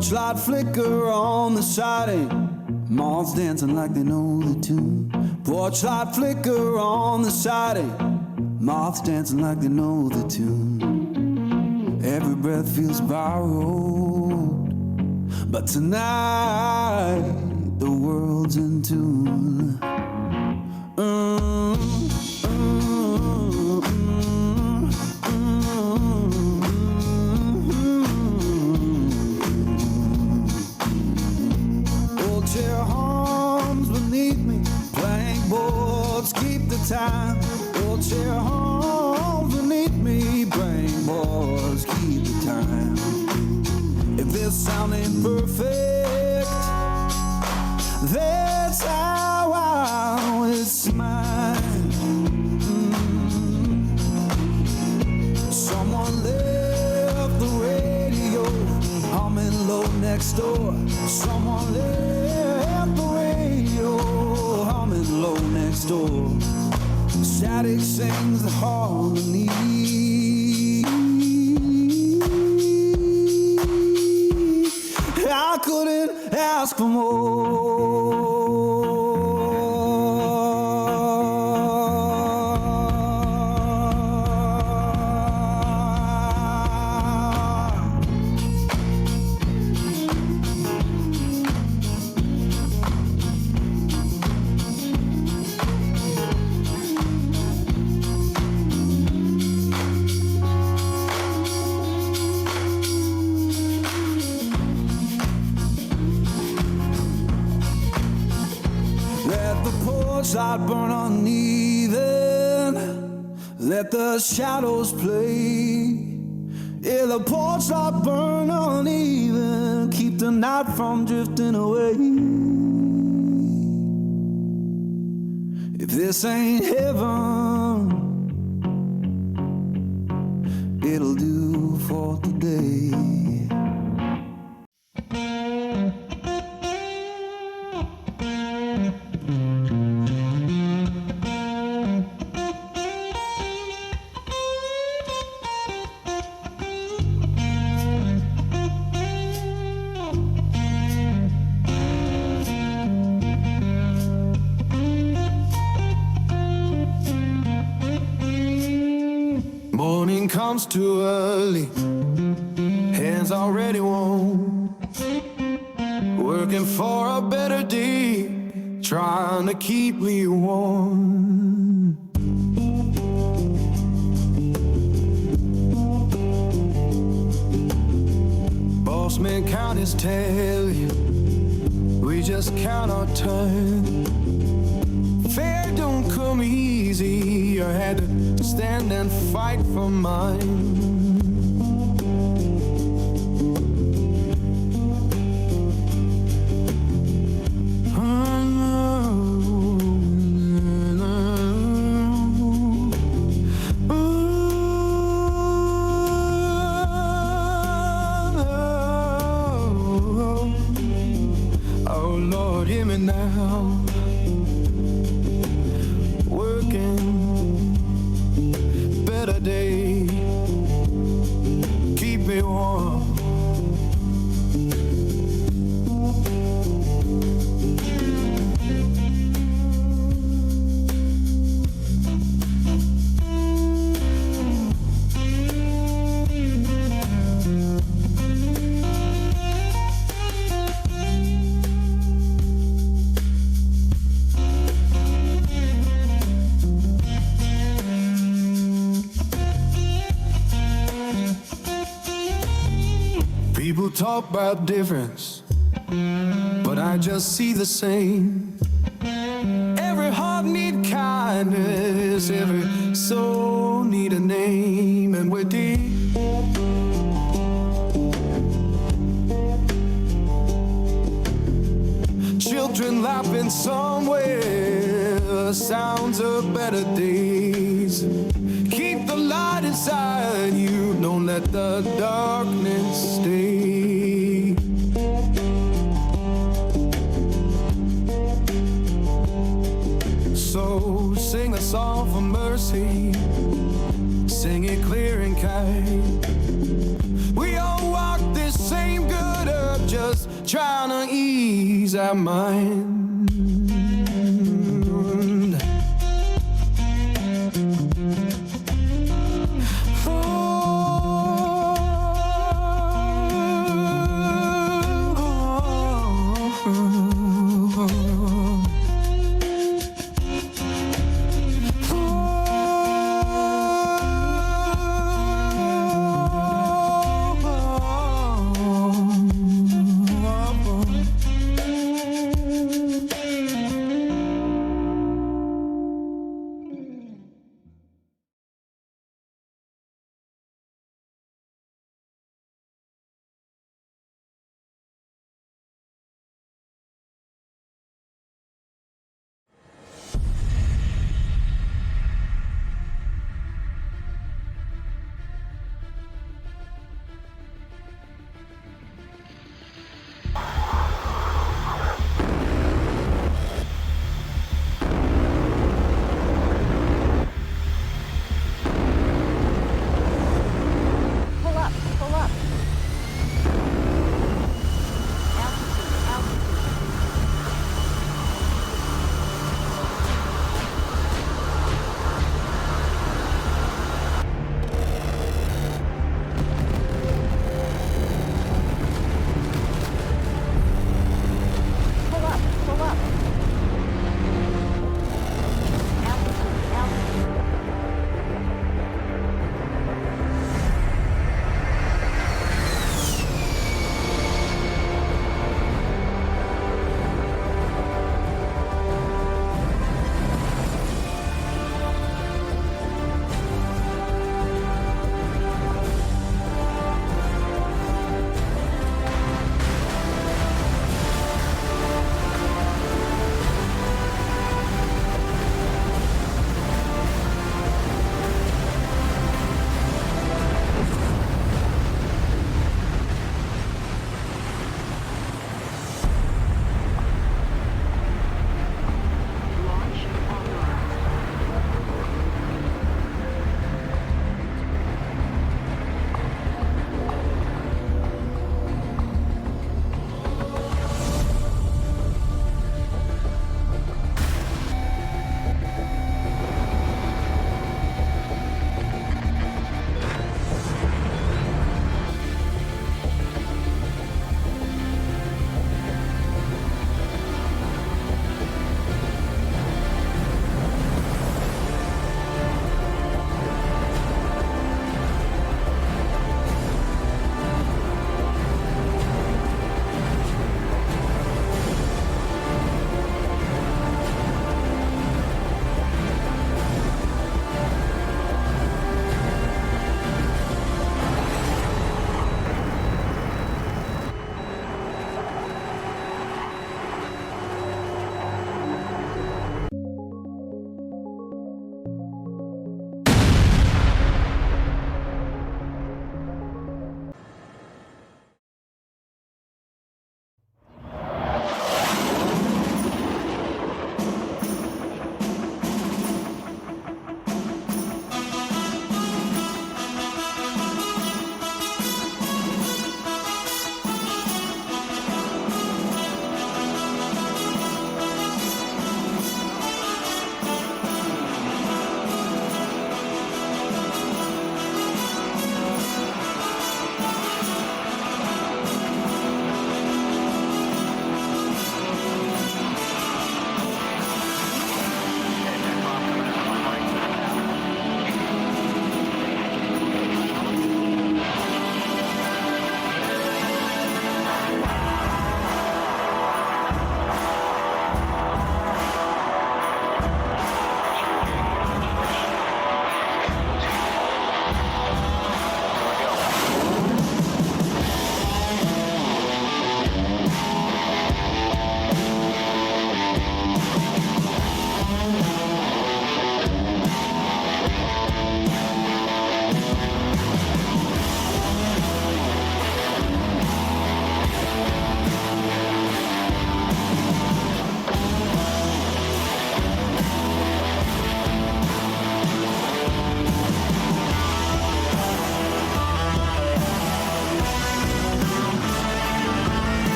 Porch light flicker on the siding, moths dancing like they know the tune. Porch light flicker on the siding, moths dancing like they know the tune. Every breath feels borrowed, but tonight the world's in tune. Old chair hums beneath me, plank boards keep the time. Old chair hums beneath me, plank boards keep the time. If this sound ain't perfect, that's how I was mine. Someone left the radio humming low next door. Someone left the radio humming low next door. Static sings the harmony. I couldn't ask for more. Light burn uneven, let the shadows play. Yeah, the porch light burn uneven, keep the night from drifting away. If this ain't heaven, it'll do for today. Morning comes too early, hands already warm, working for a better day, trying to keep me warm. Boss man count his tally, we just count our turn. Fair don't come easy, I had to stand and fight for mine. Oh Lord, hear me now. Better day, keep me warm. People talk about difference, but I just see the same. Every heart need kindness, every soul need a name, and we're deep. Children laughing somewhere, sounds of better days. Keep the light inside you, don't let the darkness stay. So sing a song for mercy, sing it clear and kind. We all walk this same good earth, just trying to ease our mind.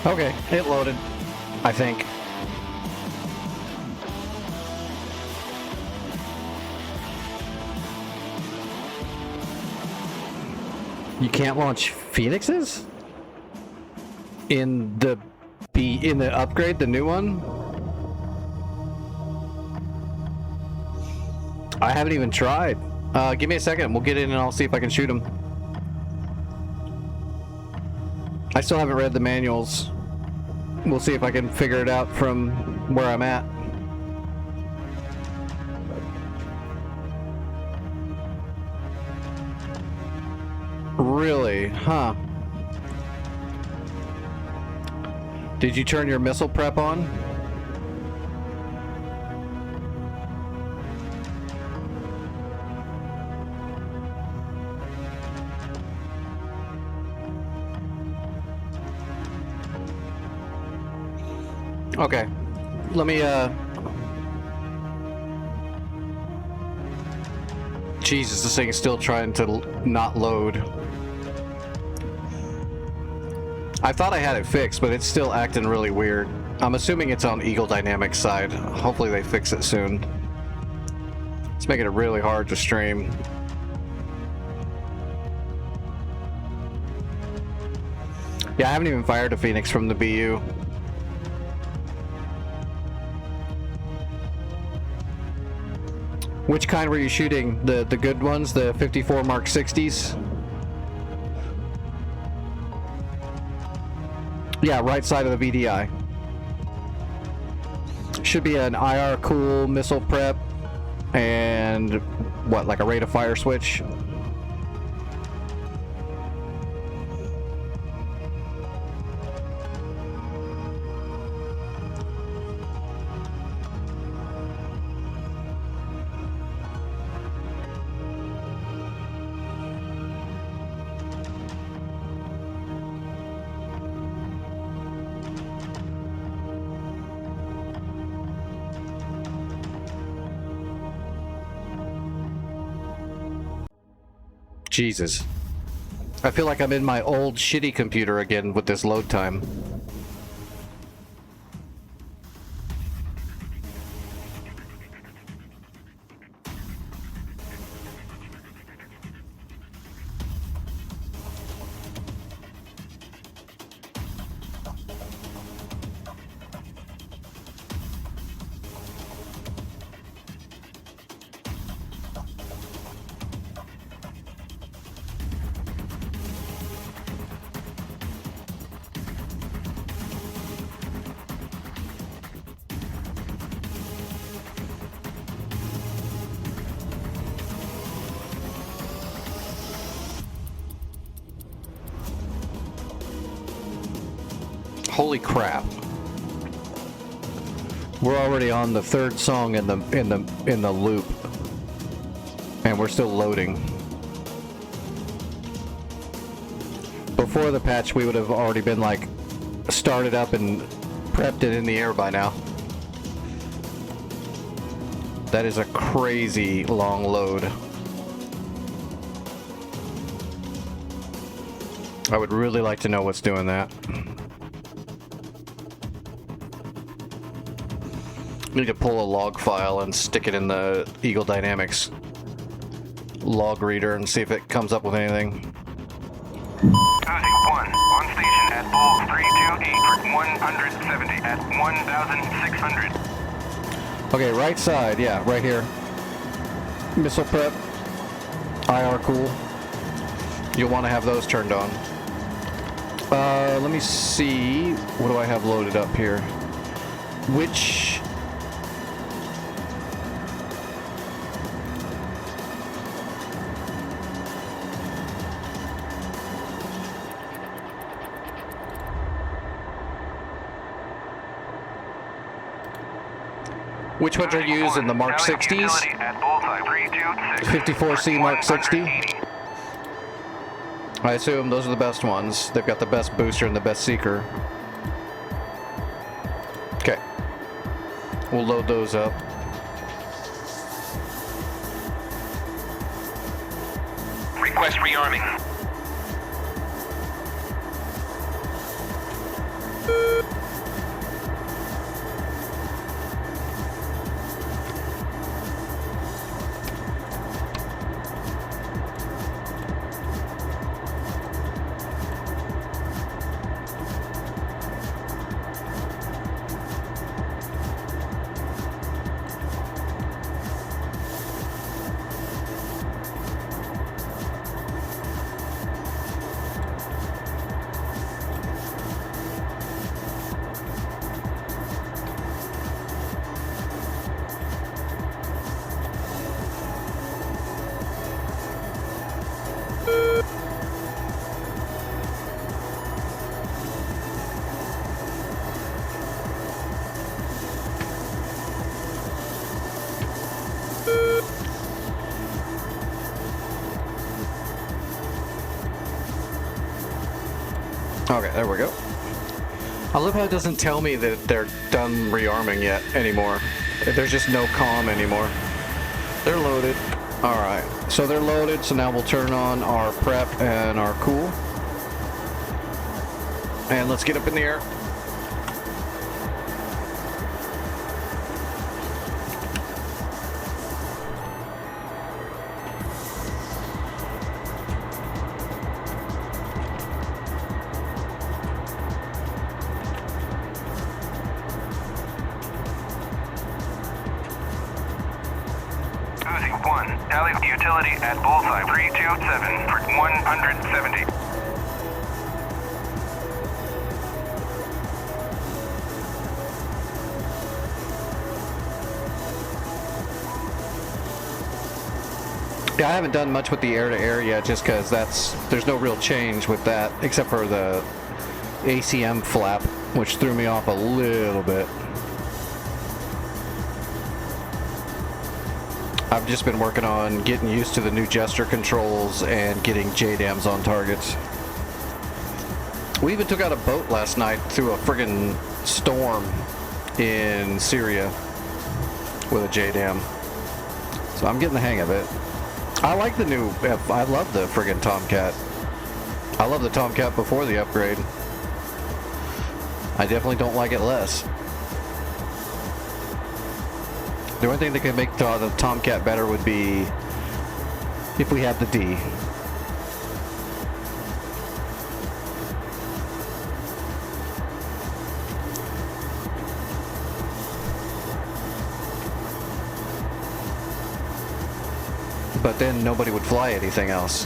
Okay, it loaded, I think. You can't launch Phoenixes? In the upgrade, the new one? I haven't even tried. Give me a second, we'll get in and I'll see if I can shoot them. I still haven't read the manuals. We'll see if I can figure it out from where I'm at. Really? Huh. Did you turn your missile prep on? Okay. Let me, Jesus, this thing is still trying to not load. I thought I had it fixed, but it's still acting really weird. I'm assuming it's on Eagle Dynamics side. Hopefully they fix it soon. It's making it really hard to stream. Yeah, I haven't even fired a Phoenix from the BU. Which kind were you shooting? The good ones, the 54 Mark 60s? Yeah, right side of the VDI. Should be an IR cool missile prep and what, like a rate of fire switch? Jesus. I feel like I'm in my old shitty computer again with this load time. Holy crap. We're already on the third song in the loop. And we're still loading. Before the patch we would have already been like started up and prepped it in the air by now. That is a crazy long load. I would really like to know what's doing that. I need to pull a log file and stick it in the Eagle Dynamics log reader and see if it comes up with anything. Uzi 1, on station at Bull 328 for 170 at 1,600. Okay, right side, yeah, right here. Missile prep, IR cool. You'll want to have those turned on. Let me see, what do I have loaded up here? Which ones are used in the Mark 60s? 54C Mark 60? I assume those are the best ones. They've got the best booster and the best seeker. Okay. We'll load those up. Request rearming. Okay, there we go. I love how it doesn't tell me that they're done rearming yet anymore. There's just no comm anymore. They're loaded. Alright, so they're loaded, so now we'll turn on our prep and our cool. And let's get up in the air. Uzi 1, tally utility at bullseye 327 for 170. Yeah, I haven't done much with the air-to-air yet, just because there's no real change with that, except for the ACM flap, which threw me off a little bit. I've just been working on getting used to the new gesture controls and getting JDAMs on targets. We even took out a boat last night through a friggin' storm in Syria with a JDAM. So I'm getting the hang of it. I like the new, I love the friggin' Tomcat. I love the Tomcat before the upgrade. I definitely don't like it less. The only thing that could make the Tomcat better would be if we had the D. But then nobody would fly anything else.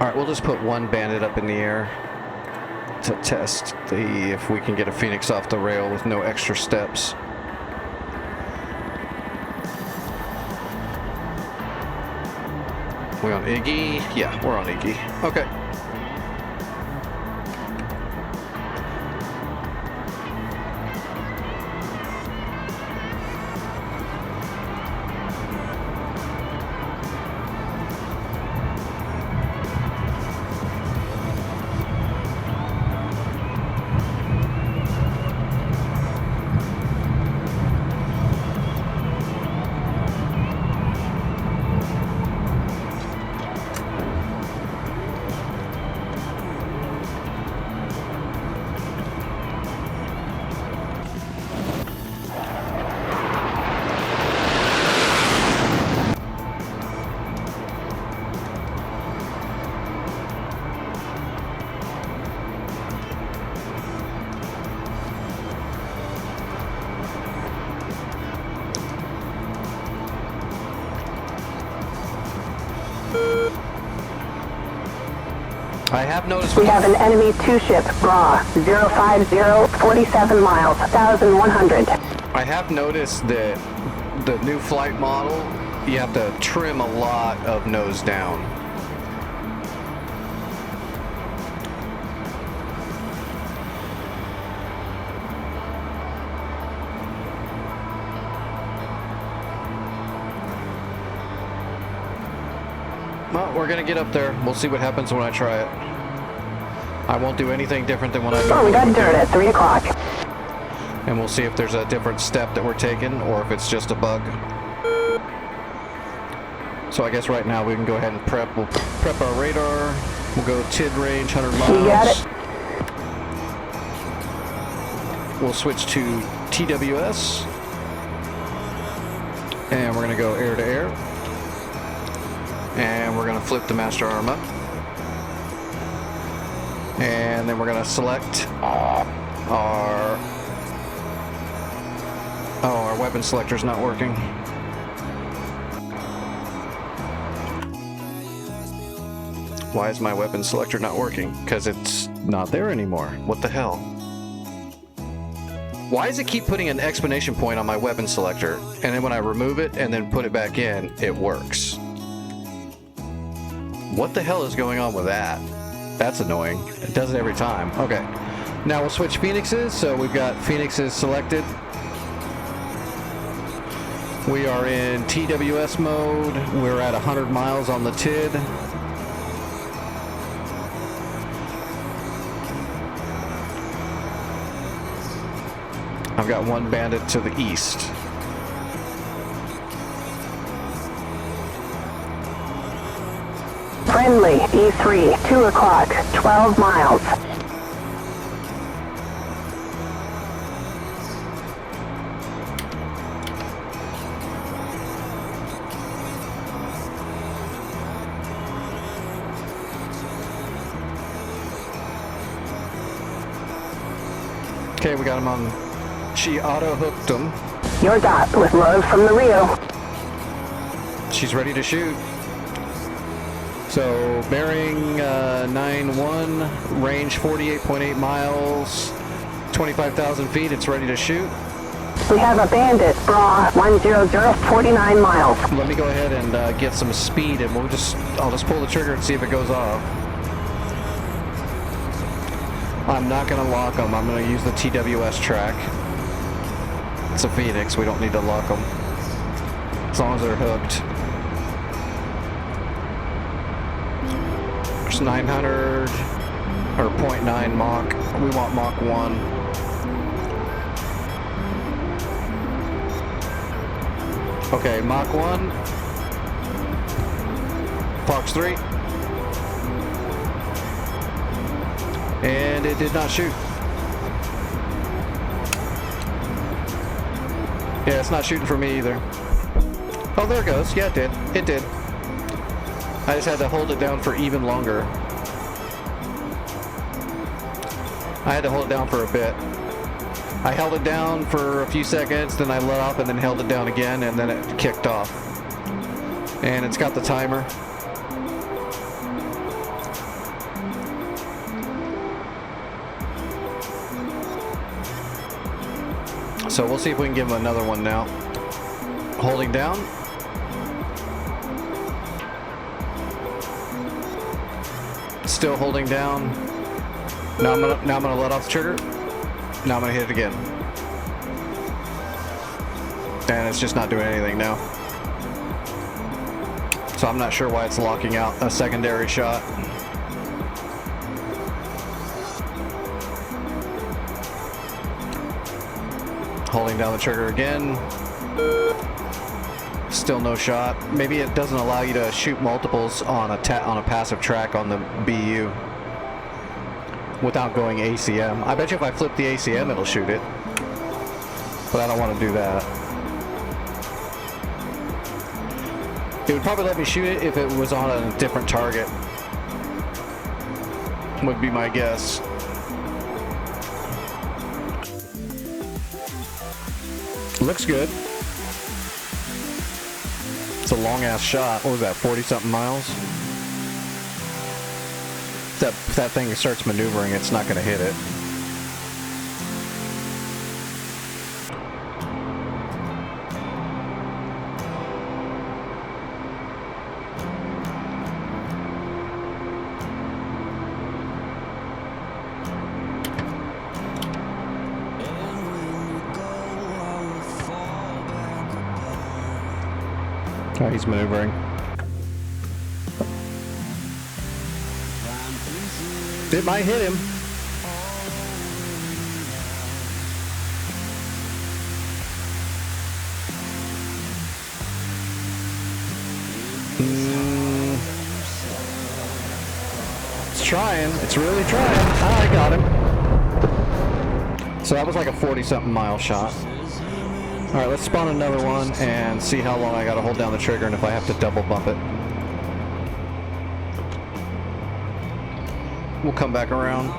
Alright, we'll just put one bandit up in the air to test if we can get a Phoenix off the rail with no extra steps. We on Iggy? Yeah, we're on Iggy. Okay. I have noticed We have an enemy two-ship, BRA, 050, 47 miles, 1,100. I have noticed that the new flight model, you have to trim a lot of nose down. Well, we're gonna get up there. We'll see what happens when I try it. I won't do anything different than what I Oh, we got dirt at 3 o'clock. And we'll see if there's a different step that we're taking or if it's just a bug. So I guess right now we can go ahead and prep. We'll prep our radar. We'll go TID range, 100 miles. You got it. We'll switch to TWS. And we're gonna go air to air. And we're gonna flip the master arm up. And then we're gonna select our Oh, our weapon selector's not working. Why is my weapon selector not working? Because it's not there anymore. What the hell? Why does it keep putting an exclamation point on my weapon selector, and then when I remove it and then put it back in, it works? What the hell is going on with that? That's annoying. It does it every time. Okay. Now we'll switch Phoenixes. So we've got Phoenixes selected. We are in TWS mode. We're at 100 miles on the TID. I've got one bandit to the east. Friendly, E3, 2 o'clock, 12 miles. Okay, we got him on. She auto-hooked him. Your dot with load from the Rio. She's ready to shoot. So, bearing 9-1, range 48.8 miles, 25,000 feet, it's ready to shoot. We have a bandit, Bra, 100, 49 miles. Let me go ahead and get some speed, and I'll just pull the trigger and see if it goes off. I'm not going to lock them. I'm going to use the TWS track. It's a Phoenix. We don't need to lock them. As long as they're hooked. There's 900 or 0.9 Mach. We want Mach 1. Okay, Mach 1. Fox 3. And it did not shoot. Yeah, it's not shooting for me either. Oh, there it goes. Yeah, it did. It did. I just had to hold it down for even longer. I had to hold it down for a bit. I held it down for a few seconds, then I let off and then held it down again, and then it kicked off. And it's got the timer. So we'll see if we can give him another one now. Holding down. Still holding down. Now I'm gonna let off the trigger. Now I'm gonna hit it again. And it's just not doing anything now. So I'm not sure why it's locking out a secondary shot. Holding down the trigger again. Still no shot. Maybe it doesn't allow you to shoot multiples on a passive track on the BU without going ACM. I bet you if I flip the ACM, it'll shoot it. But I don't want to do that. It would probably let me shoot it if it was on a different target. Would be my guess. Looks good. It's a long ass shot. What was that, 40 something miles? If that thing starts maneuvering, it's not going to hit it. Oh, he's maneuvering. It might hit him. It's trying. It's really trying. Ah, I got him. So that was like a 40-something mile shot. All right, let's spawn another one and see how long I got to hold down the trigger and if I have to double bump it. We'll come back around.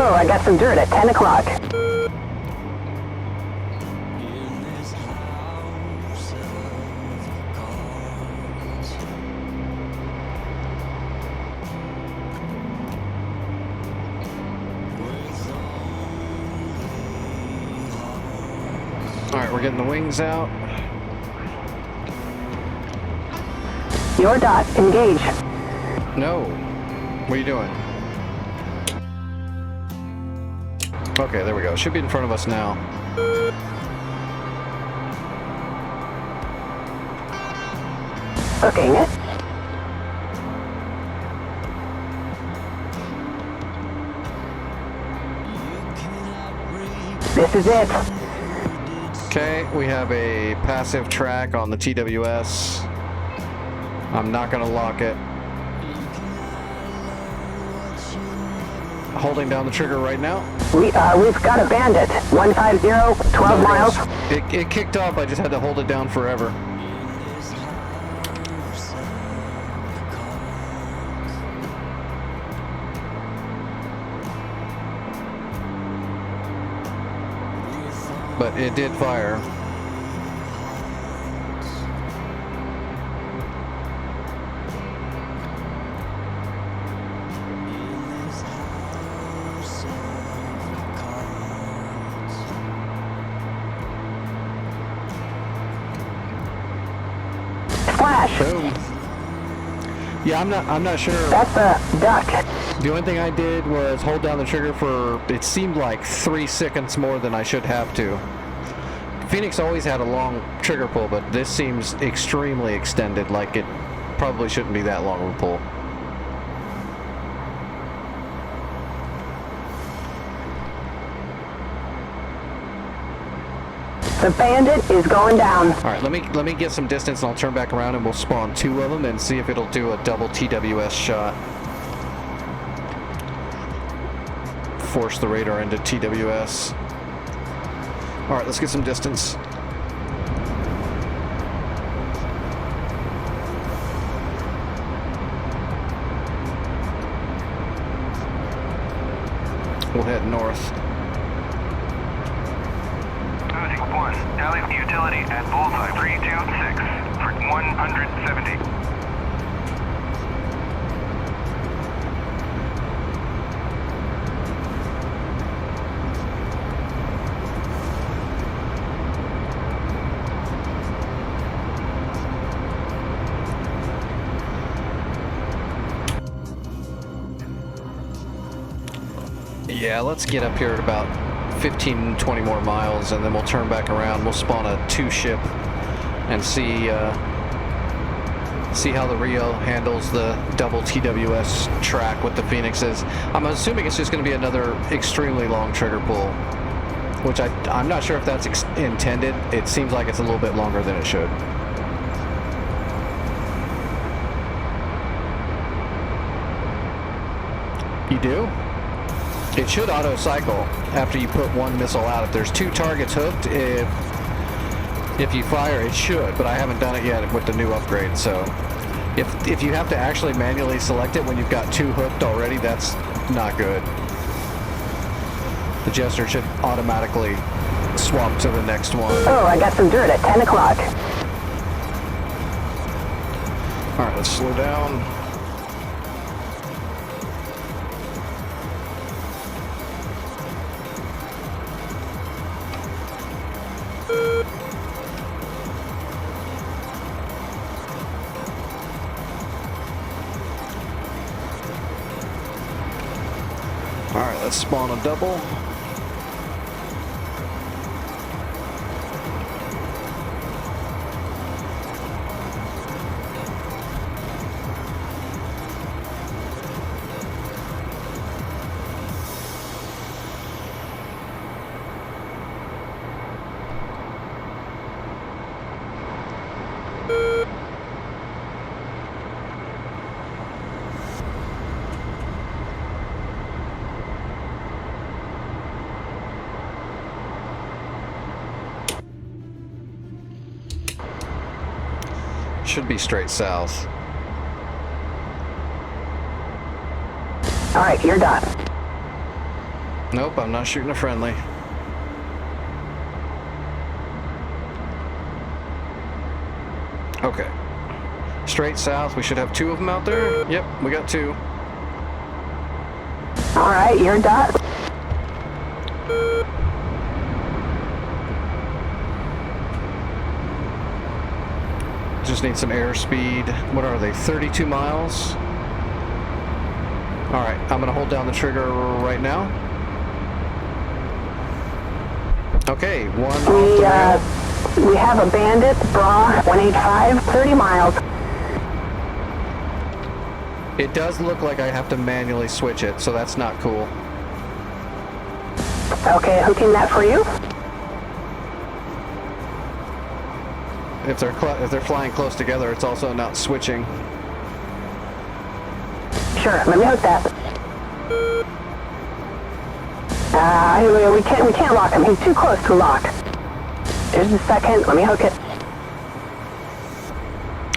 Oh, I got some dirt at 10 o'clock. Alright, we're getting the wings out. Your dot, engage. No. What are you doing? Okay, there we go. Should be in front of us now. Hooking it. This is it. Okay, we have a passive track on the TWS. I'm not gonna lock it. Holding down the trigger right now. We've got a bandit. 150, 12 miles. It kicked off, I just had to hold it down forever. But it did fire. Flash. Boom. Yeah, I'm not sure. That's a duck. The only thing I did was hold down the trigger for, it seemed like 3 seconds more than I should have to. Phoenix always had a long trigger pull, but this seems extremely extended, like it probably shouldn't be that long of a pull. The bandit is going down. All right, let me get some distance and I'll turn back around and we'll spawn 2 of them and see if it'll do a double TWS shot. Force the radar into TWS. All right, let's get some distance. We'll head north. 261, tally utility at bullseye 326 for 170. Yeah, let's get up here at about 15, 20 more miles, and then we'll turn back around. We'll spawn a 2-ship and see how the Rio handles the double TWS track with the Phoenixes. I'm assuming it's just going to be another extremely long trigger pull, which I'm not sure if that's intended. It seems like it's a little bit longer than it should. You do? It should auto cycle after you put 1 missile out. If there's 2 targets hooked, if you fire, it should, but I haven't done it yet with the new upgrade. So if you have to actually manually select it when you've got 2 hooked already, that's not good. The Jester should automatically swap to the next one. Oh, I got some dirt at 10 o'clock. All right, let's slow down. Alright, let's spawn a double. Should be straight south. All right, you're done. Nope, I'm not shooting a friendly. Okay. Straight south, we should have 2 of them out there. Yep, we got 2. All right, you're done. Just need some airspeed. What are they, 32 miles? Alright, I'm gonna hold down the trigger right now. Okay, one off the rail. We have a Bandit, Bra, 185, 30 miles. It does look like I have to manually switch it, so that's not cool. Okay, hooking that for you. If they're flying close together, it's also not switching. Sure, let me hook that. We can't lock him. He's too close to lock. There's a second. Let me hook it.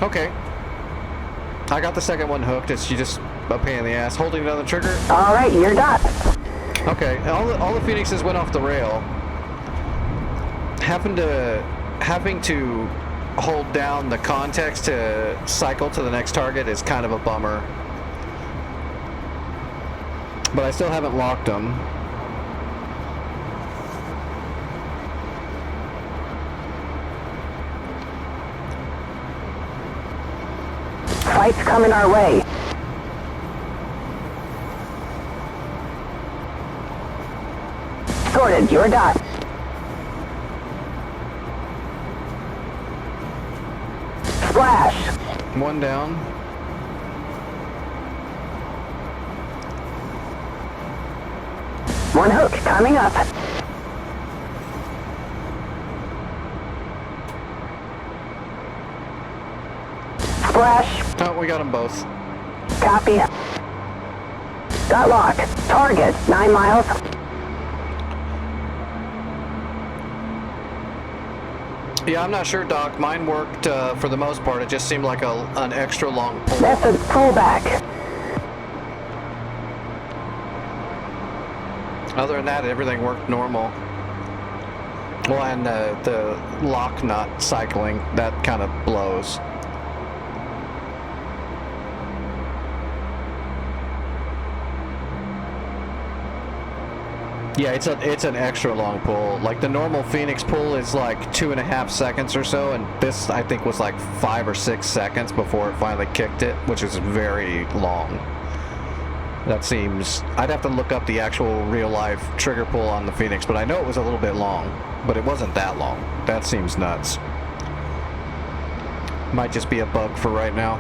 Okay. I got the second one hooked. It's just a pain in the ass. Holding it on the trigger. All right, you're done. Okay. All the Phoenixes went off the rail. Having to hold down the context to cycle to the next target is kind of a bummer. But I still haven't locked them. Fight's coming our way. Sorted, you're done. Splash. One down. One hook coming up. Splash. Oh, we got them both. Copy. Got locked. Target, 9 miles. Yeah, I'm not sure, Doc. Mine worked for the most part. It just seemed like an extra long pull. That's a pullback. Other than that, everything worked normal. Well, and the lock not cycling, that kind of blows. Yeah, it's an extra long pull. Like the normal Phoenix pull is like 2.5 seconds or so, and this I think was like 5 or 6 seconds before it finally kicked it, which is very long. That seems... I'd have to look up the actual real-life trigger pull on the Phoenix, but I know it was a little bit long, but it wasn't that long. That seems nuts. Might just be a bug for right now.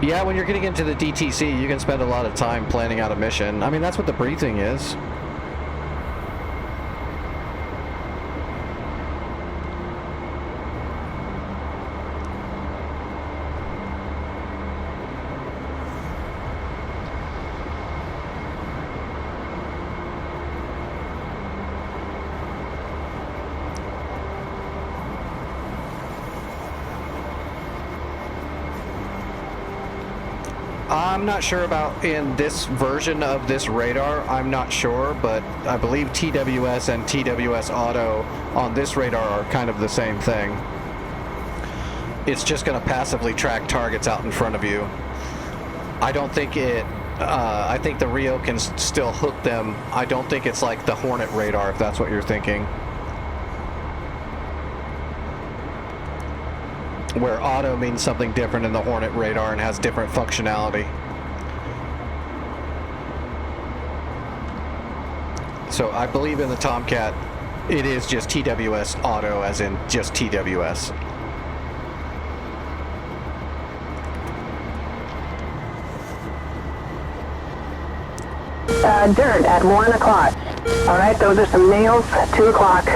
Yeah, when you're getting into the DTC, you can spend a lot of time planning out a mission. I mean, that's what the briefing is. I'm not sure about in this version of this radar, I'm not sure, but I believe TWS and TWS Auto on this radar are kind of the same thing. It's just going to passively track targets out in front of you. I don't think it, I think the Rio can still hook them. I don't think it's like the Hornet radar, if that's what you're thinking. Where auto means something different in the Hornet radar and has different functionality. So I believe in the Tomcat, it is just TWS auto, as in just TWS. Dirt at 1 o'clock. All right, those are some nails, 2 o'clock.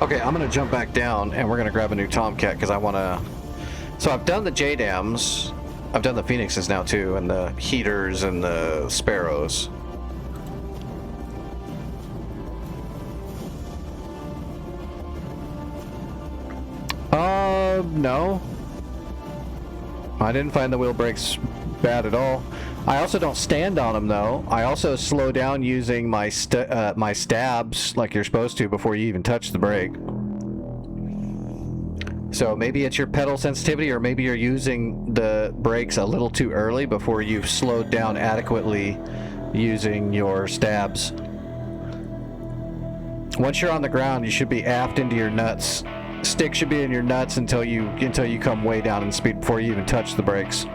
Okay, I'm going to jump back down and we're going to grab a new Tomcat because I want to... So I've done the JDAMs, I've done the Phoenixes now too, and the Heaters and the Sparrows. No. I didn't find the wheel brakes bad at all. I also don't stand on them though. I also slow down using my stabs like you're supposed to before you even touch the brake. So maybe it's your pedal sensitivity, or maybe you're using the brakes a little too early before you've slowed down adequately using your stabs. Once you're on the ground, you should be aft into your nuts. Stick should be in your nuts until you come way down in speed before you even touch the brakes.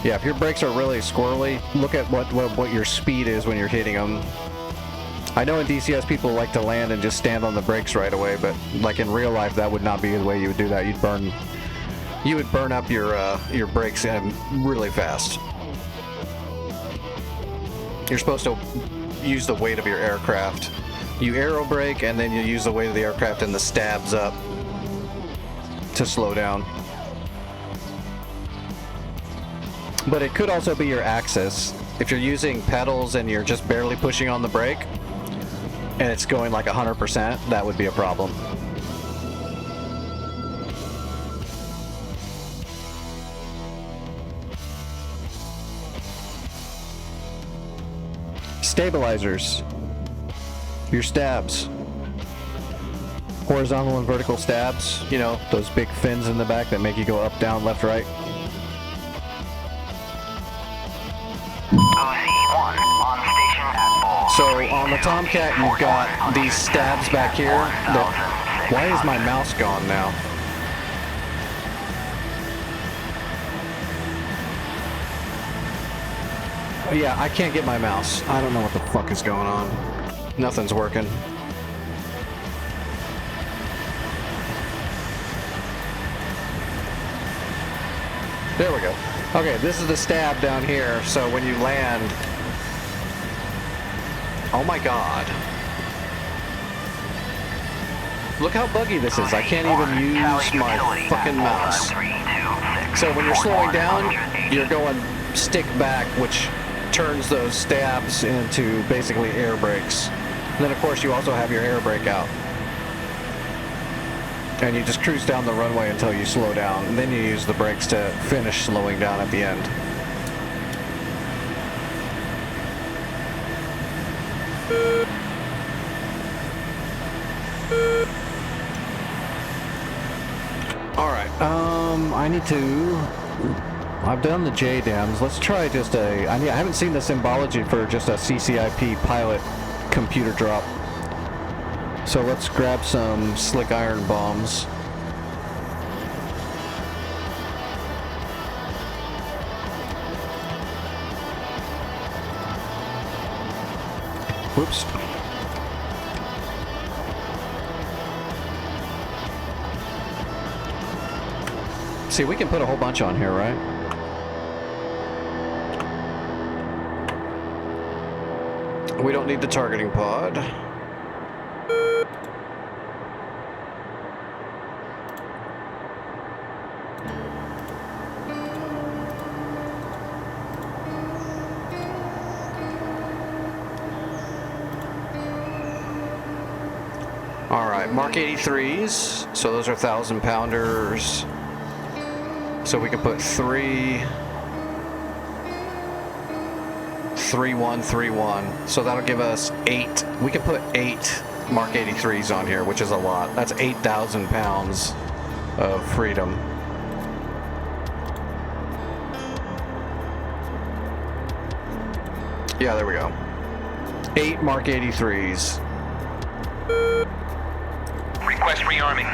Yeah, if your brakes are really squirrely, look at what your speed is when you're hitting them. I know in DCS people like to land and just stand on the brakes right away, but like in real life, that would not be the way you would do that. You would burn up your brakes really fast. You're supposed to use the weight of your aircraft. You aero brake and then you use the weight of the aircraft and the stabs up to slow down. But it could also be your axis. If you're using pedals and you're just barely pushing on the brake and it's going like 100%, that would be a problem. Stabilizers. Your stabs. Horizontal and vertical stabs. You know, those big fins in the back that make you go up, down, left, right. So on the Tomcat, you've got these stabs back here. Why is my mouse gone now? Yeah, I can't get my mouse. I don't know what the fuck is going on. Nothing's working. There we go. Okay, this is the stab down here, so when you land... Oh my god. Look how buggy this is. I can't even use my fucking mouse. So when you're slowing down, you're going stick back, which turns those stabs into basically air brakes. And then of course you also have your air brake out. And you just cruise down the runway until you slow down, and then you use the brakes to finish slowing down at the end. Alright, I need to... I've done the JDAMs. Let's try just I haven't seen the symbology for just a CCIP pilot computer drop. So let's grab some slick iron bombs. Whoops. See, we can put a whole bunch on here, right? We don't need the targeting pod. Alright, Mark 83s. So those are 1,000-pounders. So we can put 3, 1, 3, 1. So that'll give us 8. We can put 8 Mark 83s on here, which is a lot. That's 8,000 pounds of freedom. Yeah, there we go. 8 Mark 83s. Request rearming.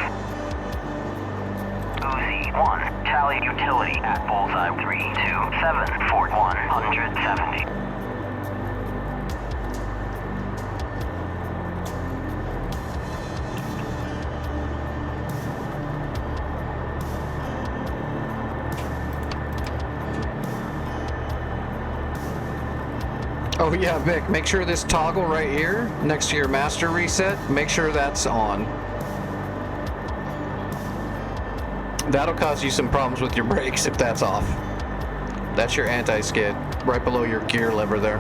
OZ-1, tally utility at bullseye 327, Fort 170. Oh yeah, Vic, make sure this toggle right here, next to your master reset, make sure that's on. That'll cause you some problems with your brakes if that's off. That's your anti-skid, right below your gear lever there.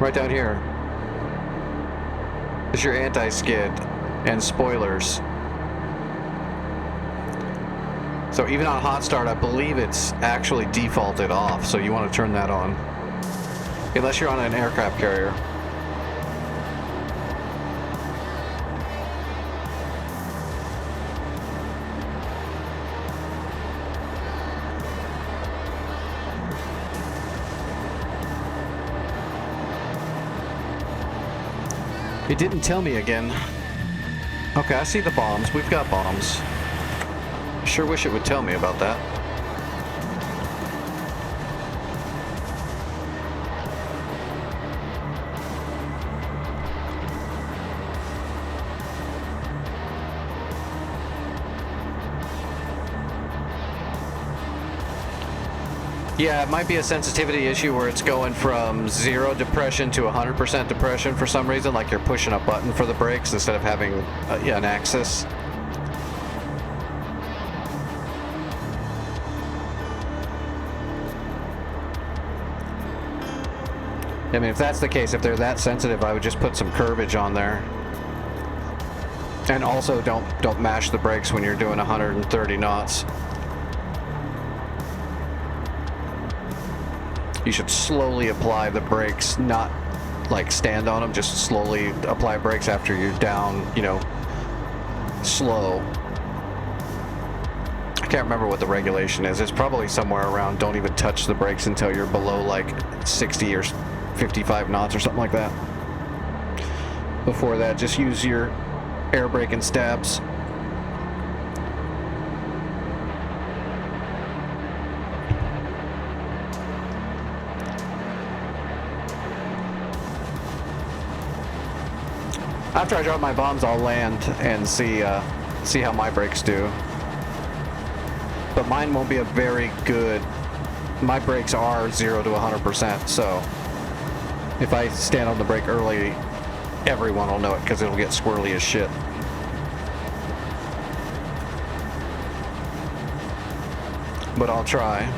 Right down here. Is your anti-skid and spoilers. So even on hot start, I believe it's actually defaulted off, so you want to turn that on. Unless you're on an aircraft carrier. It didn't tell me again. Okay, I see the bombs. We've got bombs. Sure wish it would tell me about that. Yeah, it might be a sensitivity issue where it's going from 0 depression to 100% depression for some reason, like you're pushing a button for the brakes instead of having an axis. I mean, if that's the case, if they're that sensitive, I would just put some curvage on there. And also don't mash the brakes when you're doing 130 knots. You should slowly apply the brakes, not like stand on them, just slowly apply brakes after you're down, you know, slow. I can't remember what the regulation is. It's probably somewhere around don't even touch the brakes until you're below like 60 or 55 knots or something like that. Before that, just use your air brake and stabs. After I drop my bombs, I'll land and see how my brakes do. But mine won't be a very good. My brakes are 0 to 100%, so if I stand on the brake early, everyone will know it because it'll get squirrely as shit. But I'll try.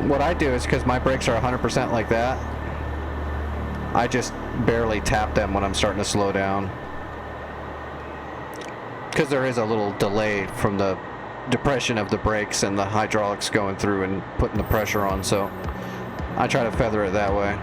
What I do is, because my brakes are 100% like that, I just barely tap them when I'm starting to slow down. Because there is a little delay from the depression of the brakes and the hydraulics going through and putting the pressure on, so I try to feather it that way.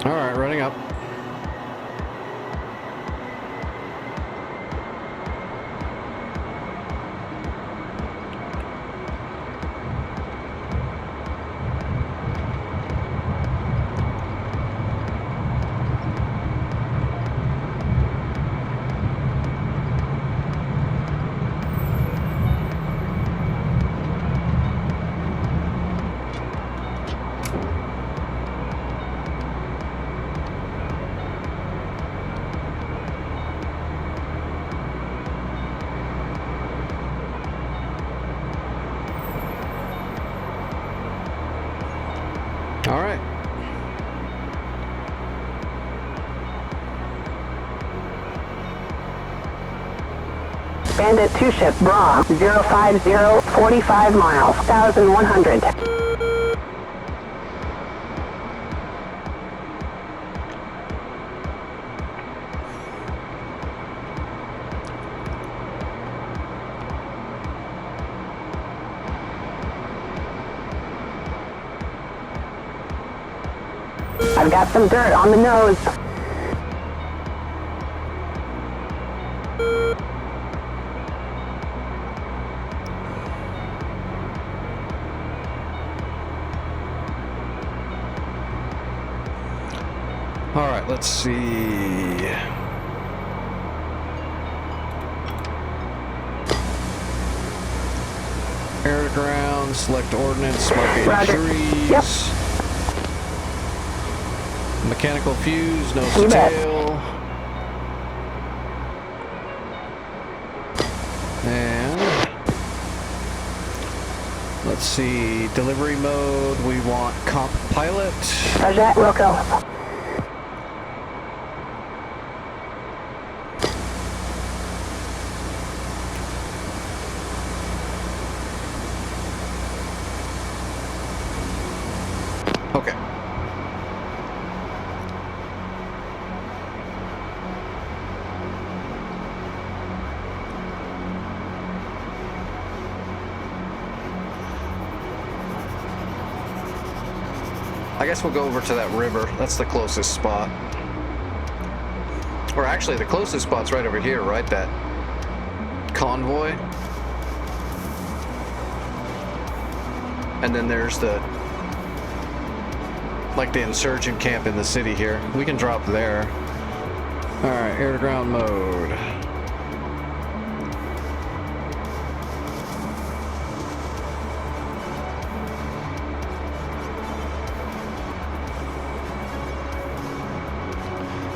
All right, running up. All right. Bandit 2 ship Bra 050, 45 miles, 1,100. I've got some dirt on the nose. All right, let's see. Air to ground, select ordnance, mark Roger. trees. Yep. Mechanical fuse, nose to You bet. tail. And let's see, delivery mode, we want comp pilot. Roger that, Wilco. Okay. I guess we'll go over to that river. That's the closest spot. Or actually, the closest spot's right over here, right? That convoy. And then there's the, like, the insurgent camp in the city here. We can drop there. All right, air to ground mode.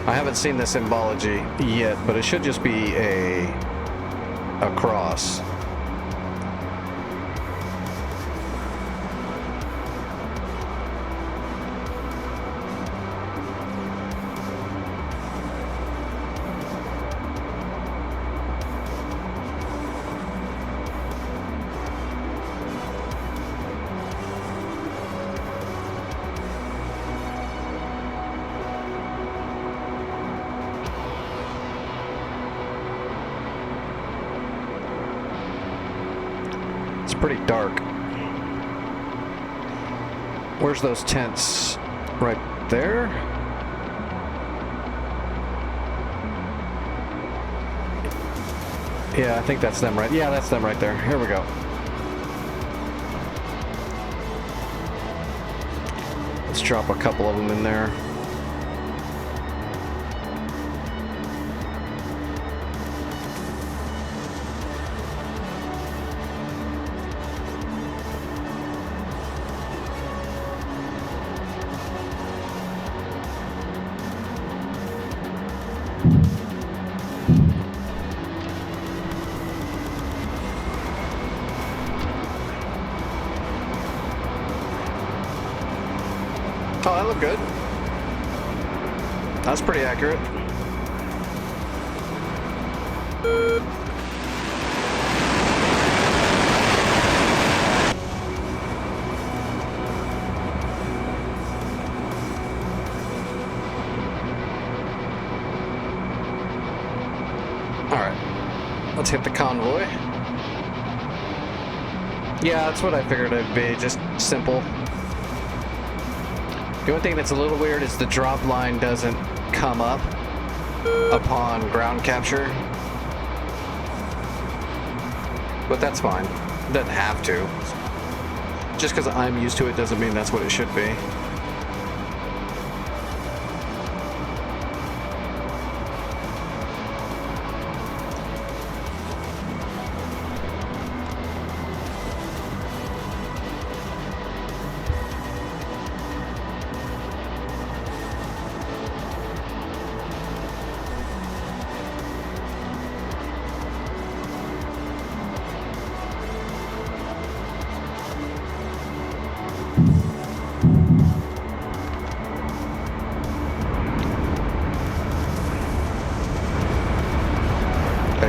I haven't seen the symbology yet, but it should just be a cross. It's pretty dark. Where's those tents? Right there? Yeah, I think that's them, right? Yeah, that's them right there. Here we go. Let's drop a couple of them in there. Oh, that looked good. That's pretty accurate. All right, let's hit the convoy. Yeah, that's what I figured it'd be, just simple. The only thing that's a little weird is the drop line doesn't come up upon ground capture. But that's fine. It doesn't have to. Just because I'm used to it doesn't mean that's what it should be.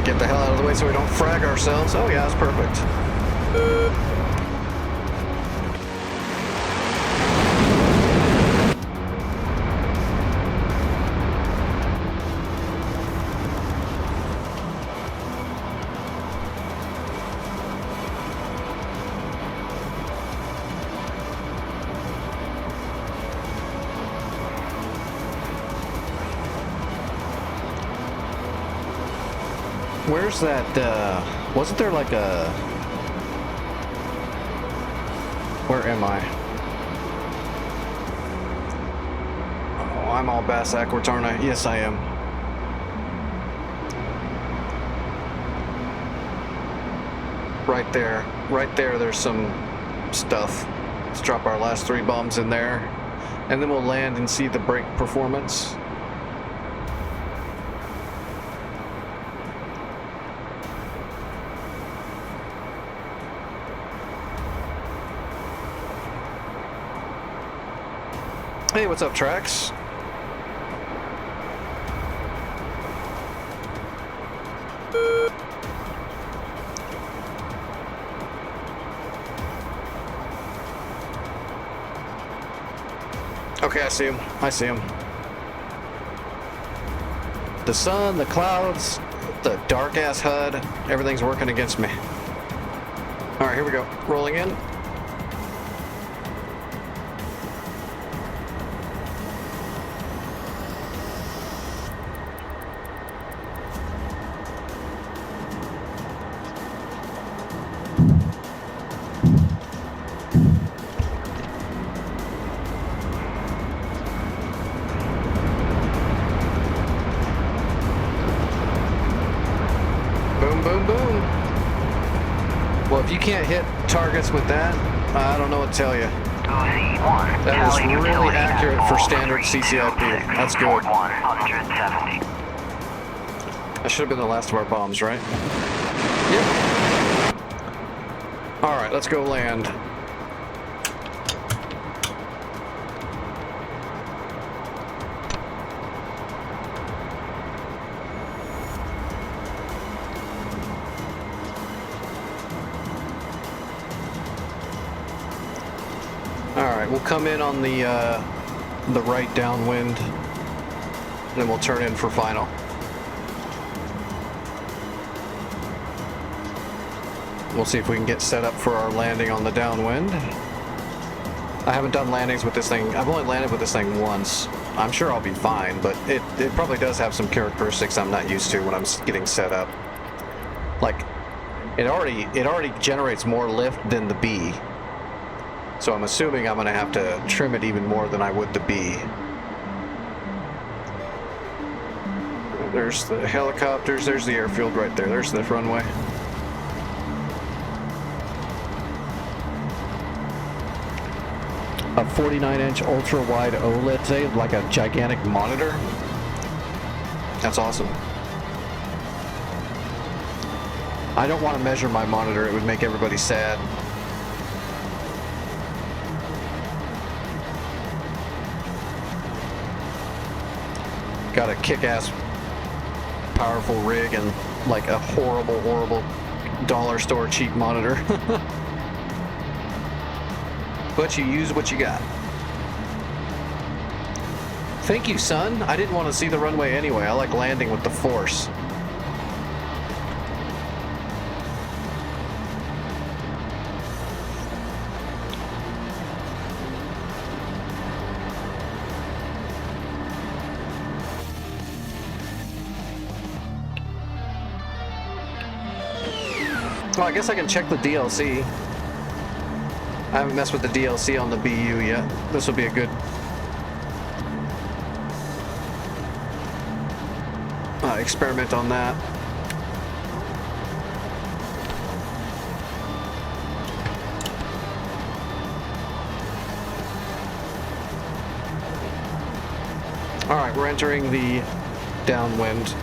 Get the hell out of the way so we don't frag ourselves. Oh yeah, that's perfect. Where's that, wasn't there like a... Where am I? Oh, I'm all bass backwards, aren't I? Yes, I am. Right there. right there, there's some stuff. Let's drop our last 3 bombs in there, and then we'll land and see the brake performance. Hey, what's up, Trax? Okay, I see him. I see him. The sun, the clouds, the dark-ass HUD, everything's working against me. All right, here we go. Rolling in. If you can't hit targets with that, I don't know what to tell you. That is really accurate for standard CCIP. That's good. 170. That should have been the last of our bombs, right? Yep. Alright, let's go land. Alright, we'll come in on the right downwind, and then we'll turn in for final. We'll see if we can get set up for our landing on the downwind. I haven't done landings with this thing. I've only landed with this thing once. I'm sure I'll be fine, but it probably does have some characteristics I'm not used to when I'm getting set up. Like, it already generates more lift than the B. So I'm assuming I'm going to have to trim it even more than I would the B. There's the helicopters, there's the airfield right there, there's the runway. A 49-inch ultra-wide OLED today, like a gigantic monitor. That's awesome. I don't want to measure my monitor, it would make everybody sad. Got a kick-ass powerful rig and like a horrible dollar store cheap monitor. But you use what you got. Thank you, son. I didn't want to see the runway anyway. I like landing with the force. Well, I guess I can check the DLC. I haven't messed with the DLC on the BU yet. This will be a good experiment on that. All right, we're entering the downwind.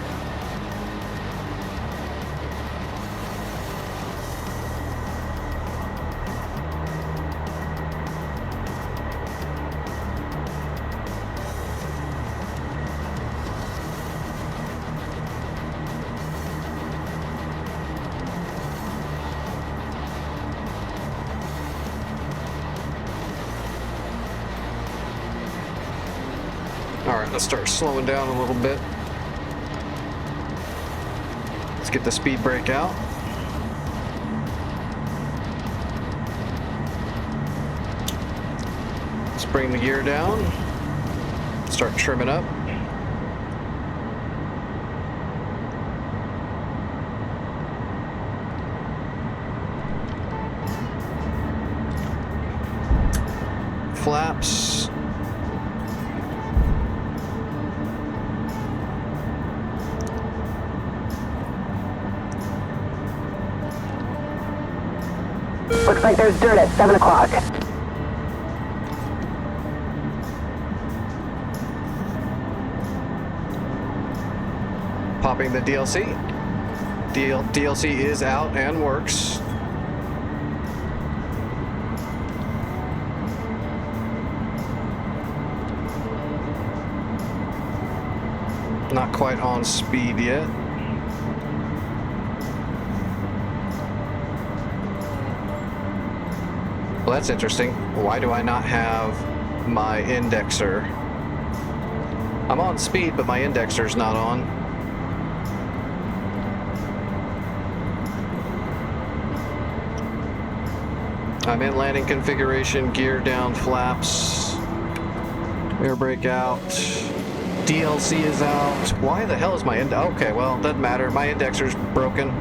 Let's start slowing down a little bit. Let's get the speed brake out. Let's bring the gear down. Start trimming up. Flaps. Looks like there's dirt at 7 o'clock. Popping the DLC. DLC is out and works. Not quite on speed yet. Well, that's interesting. Why do I not have my indexer? I'm on speed, but my indexer's not on. I'm in landing configuration, gear down, flaps, air brake out, DLC is out. Why the hell is my okay, well, doesn't matter. My indexer's broken.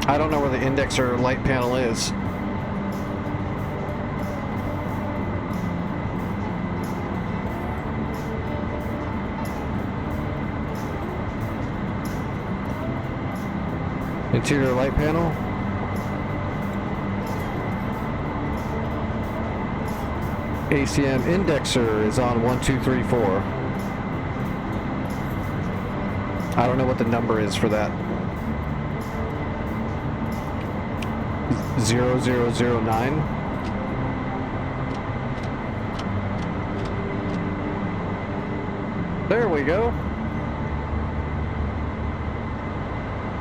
I don't know where the indexer light panel is. Interior light panel. ACM indexer is on 1, 2, 3, 4. I don't know what the number is for that. 0009. There we go.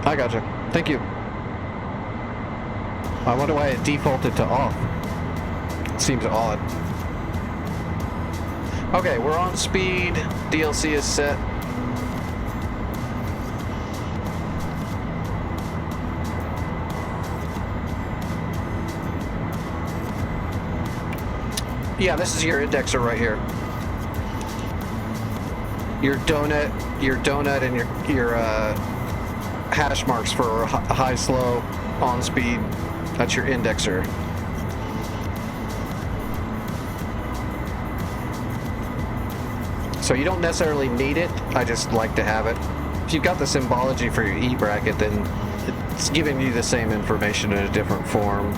I gotcha. Thank you. I wonder why it defaulted to off. Seems odd. Okay, we're on speed. DLC is set. Yeah, this is your indexer right here. Your donut and your hash marks for high, slow, on speed. That's your indexer. So you don't necessarily need it. I just like to have it. If you've got the symbology for your E bracket, then it's giving you the same information in a different form.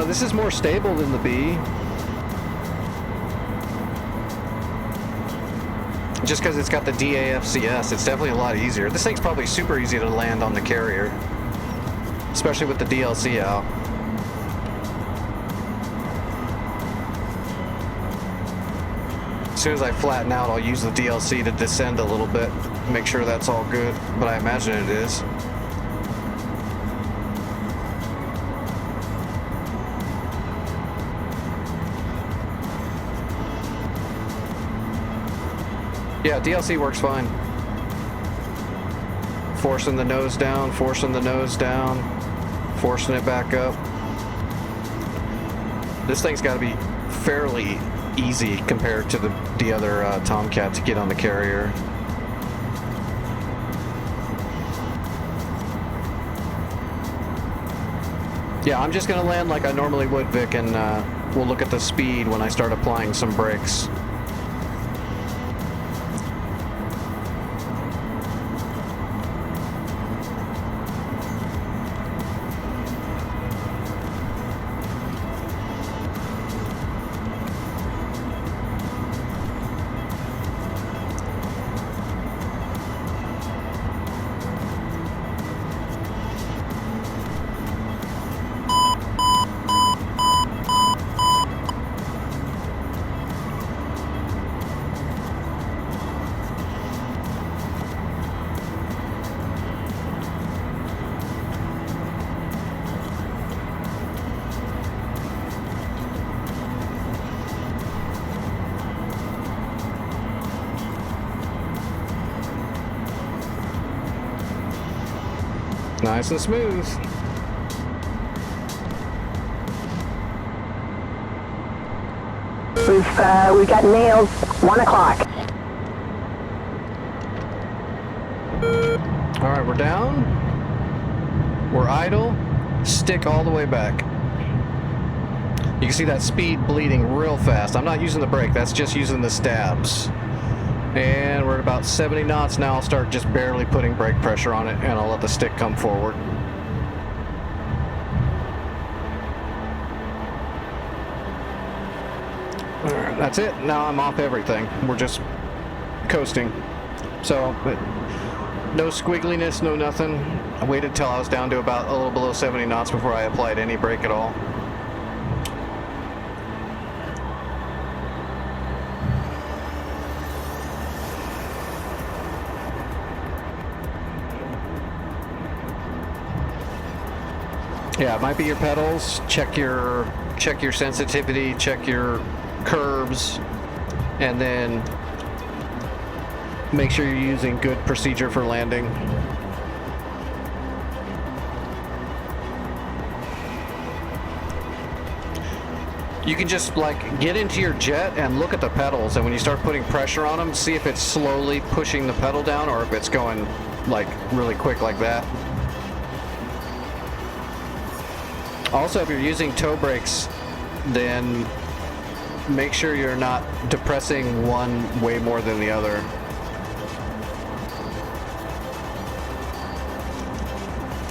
This is more stable than the B. Just because it's got the DAFCS, it's definitely a lot easier. This thing's probably super easy to land on the carrier, especially with the DLC out. As soon as I flatten out, I'll use the DLC to descend a little bit, make sure that's all good, but I imagine it is. Yeah, DLC works fine. Forcing the nose down, forcing the nose down, forcing it back up. This thing's got to be fairly easy compared to the other Tomcat to get on the carrier. Yeah, I'm just going to land like I normally would, Vic, and we'll look at the speed when I start applying some brakes. Nice and smooth. We got nails. 1 o'clock. All right, we're down. We're idle. Stick all the way back. You can see that speed bleeding real fast. I'm not using the brake, that's just using the stabs. And we're at about 70 knots now. I'll start just barely putting brake pressure on it, and I'll let the stick come forward. All right, that's it. Now I'm off everything. We're just coasting. So, but no squiggliness, no nothing. I waited till I was down to about a little below 70 knots before I applied any brake at all. Yeah, it might be your pedals. Check your sensitivity, check your curbs, and then make sure you're using good procedure for landing. You can just like get into your jet and look at the pedals, and when you start putting pressure on them, see if it's slowly pushing the pedal down or if it's going like really quick like that. Also, if you're using toe brakes, then make sure you're not depressing one way more than the other.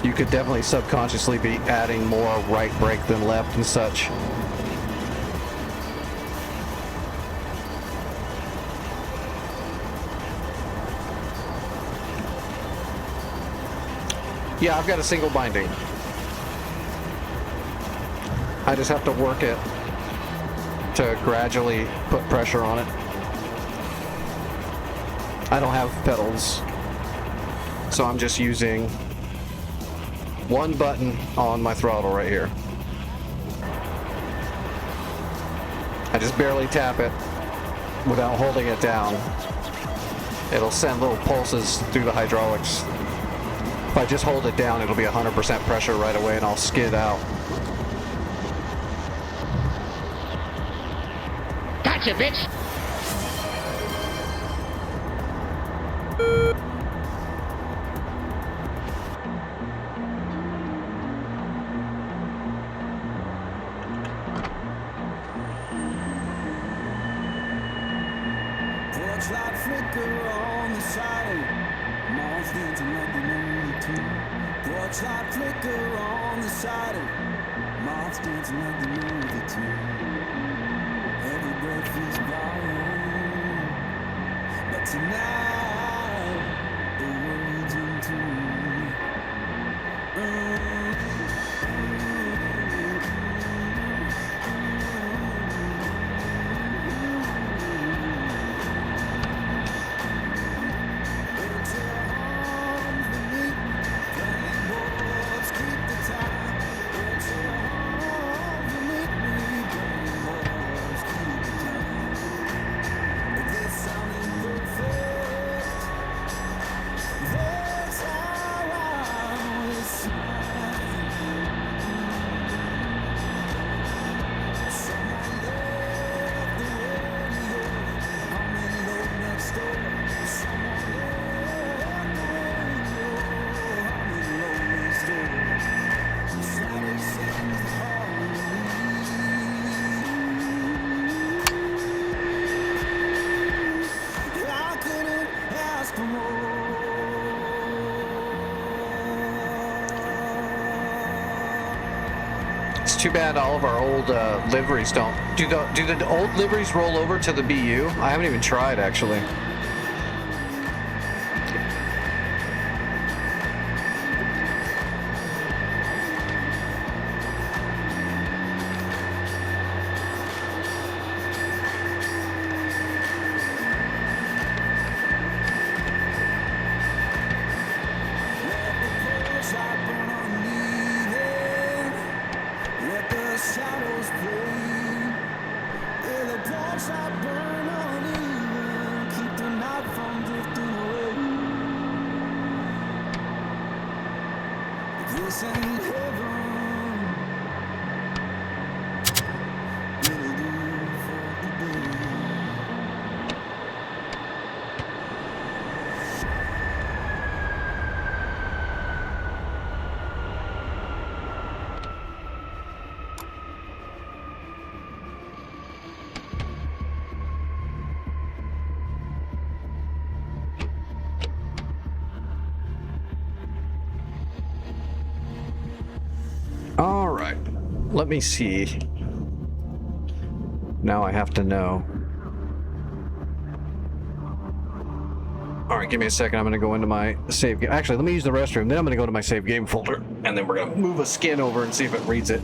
You could definitely subconsciously be adding more right brake than left and such. Yeah, I've got a single binding. I just have to work it to gradually put pressure on it. I don't have pedals, so I'm just using one button on my throttle right here. I just barely tap it without holding it down. It'll send little pulses through the hydraulics. If I just hold it down, it'll be 100% pressure right away and I'll skid out. Gotcha, bitch! Porch light flicker on the side, moths dancing like they know the tune. Porch light flicker on the side, moths dancing like they know the tune. Every breath is borrowed, but tonight the world's in tune. It's too bad all of our old liveries don't. Do the old liveries roll over to the BU? I haven't even tried actually. This ain't heaven. It'll do for today. All right. Let me see. Now I have to know. All right, give me a second. I'm going to go into my save game. Actually, let me use the restroom. Then I'm going to go to my save game folder. And then we're going to move a skin over and see if it reads it.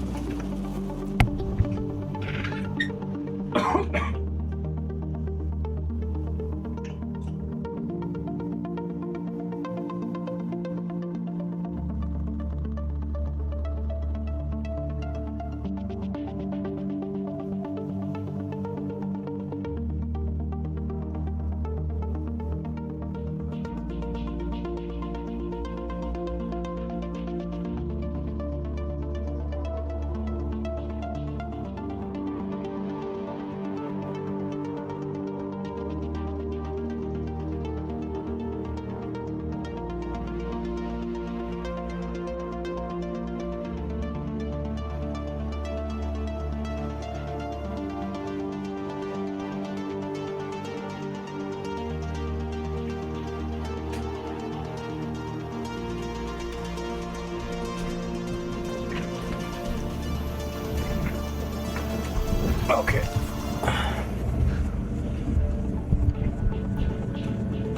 Okay.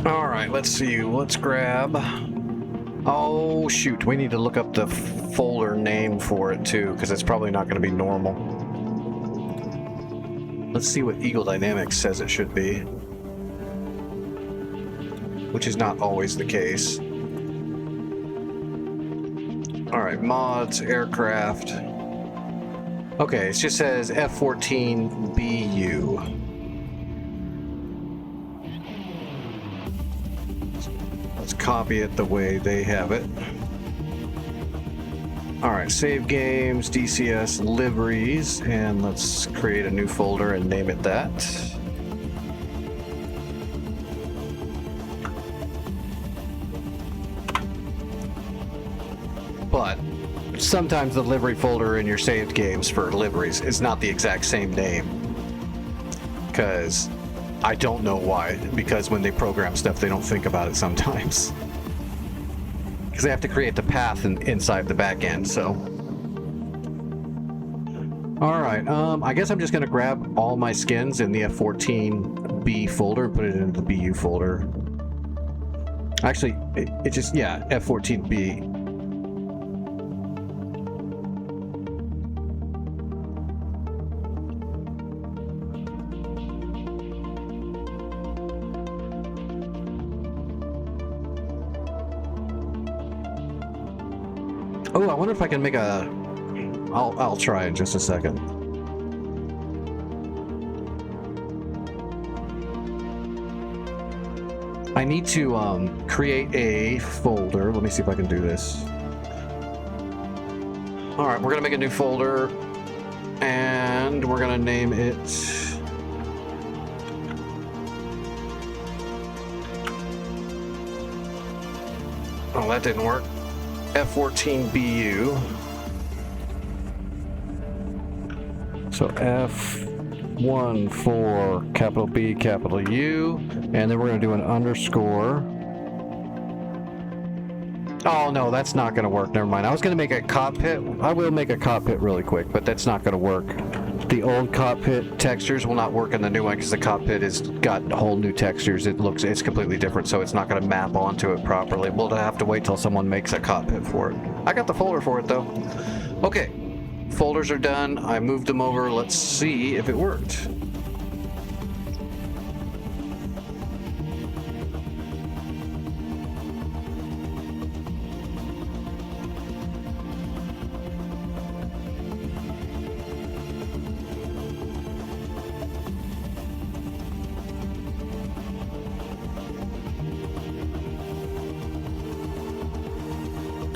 All right, let's see. Let's grab... Oh, shoot. We need to look up the folder name for it, too, because it's probably not going to be normal. Let's see what Eagle Dynamics says it should be. Which is not always the case. All right, mods, aircraft... Okay, it just says F-14BU. Let's copy it the way they have it. Alright, save games, DCS liveries, and let's create a new folder and name it that. But sometimes the livery folder in your saved games for liveries is not the exact same name. Because I don't know why. Because when they program stuff, they don't think about it sometimes. Because they have to create the path inside the back end, so. Alright, I guess I'm just going to grab all my skins in the F-14B folder and put it into the BU folder. Actually, it just, yeah, F-14B. Oh, I wonder if I can make a... I'll try in just a second. I need to create a folder. Let me see if I can do this. Alright, we're gonna make a new folder. And we're gonna name it... Oh, that didn't work. F-14BU. So F1 for capital B, capital U, and then we're going to do an underscore. Oh no, that's not going to work. Never mind. I was going to make a cockpit. I will make a cockpit really quick, but that's not going to work. The old cockpit textures will not work in the new one because the cockpit has got whole new textures. It's completely different, so it's not going to map onto it properly. We'll have to wait till someone makes a cockpit for it. I got the folder for it though. Okay, folders are done. I moved them over. Let's see if it worked.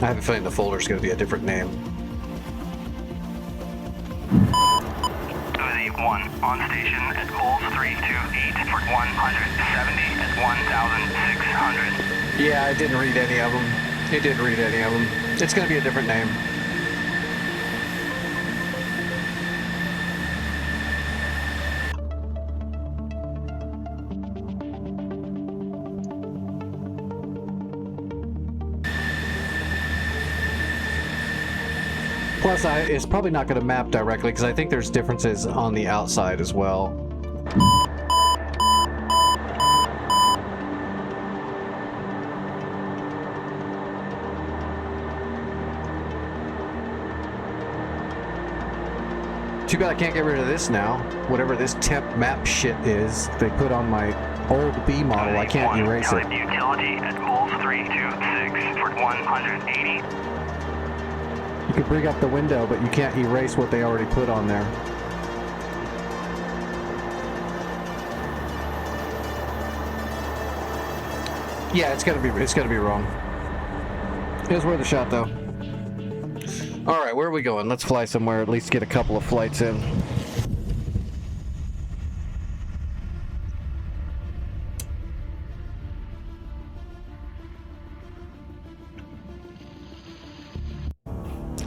I have a feeling the folder's going to be a different name. Uzi 1, on station at Bulls 328 for 170 at 1,600. Yeah, I didn't read any of them. It didn't read any of them. It's going to be a different name. Plus, it's probably not going to map directly because I think there's differences on the outside as well. Too bad I can't get rid of this now. Whatever this temp map shit is they put on my old B model, I can't erase it. Utility at Bulls 326 for 180. You can bring up the window, but you can't erase what they already put on there. Yeah, it's gonna be wrong. It was worth a shot though. Alright, where are we going? Let's fly somewhere, at least get a couple of flights in.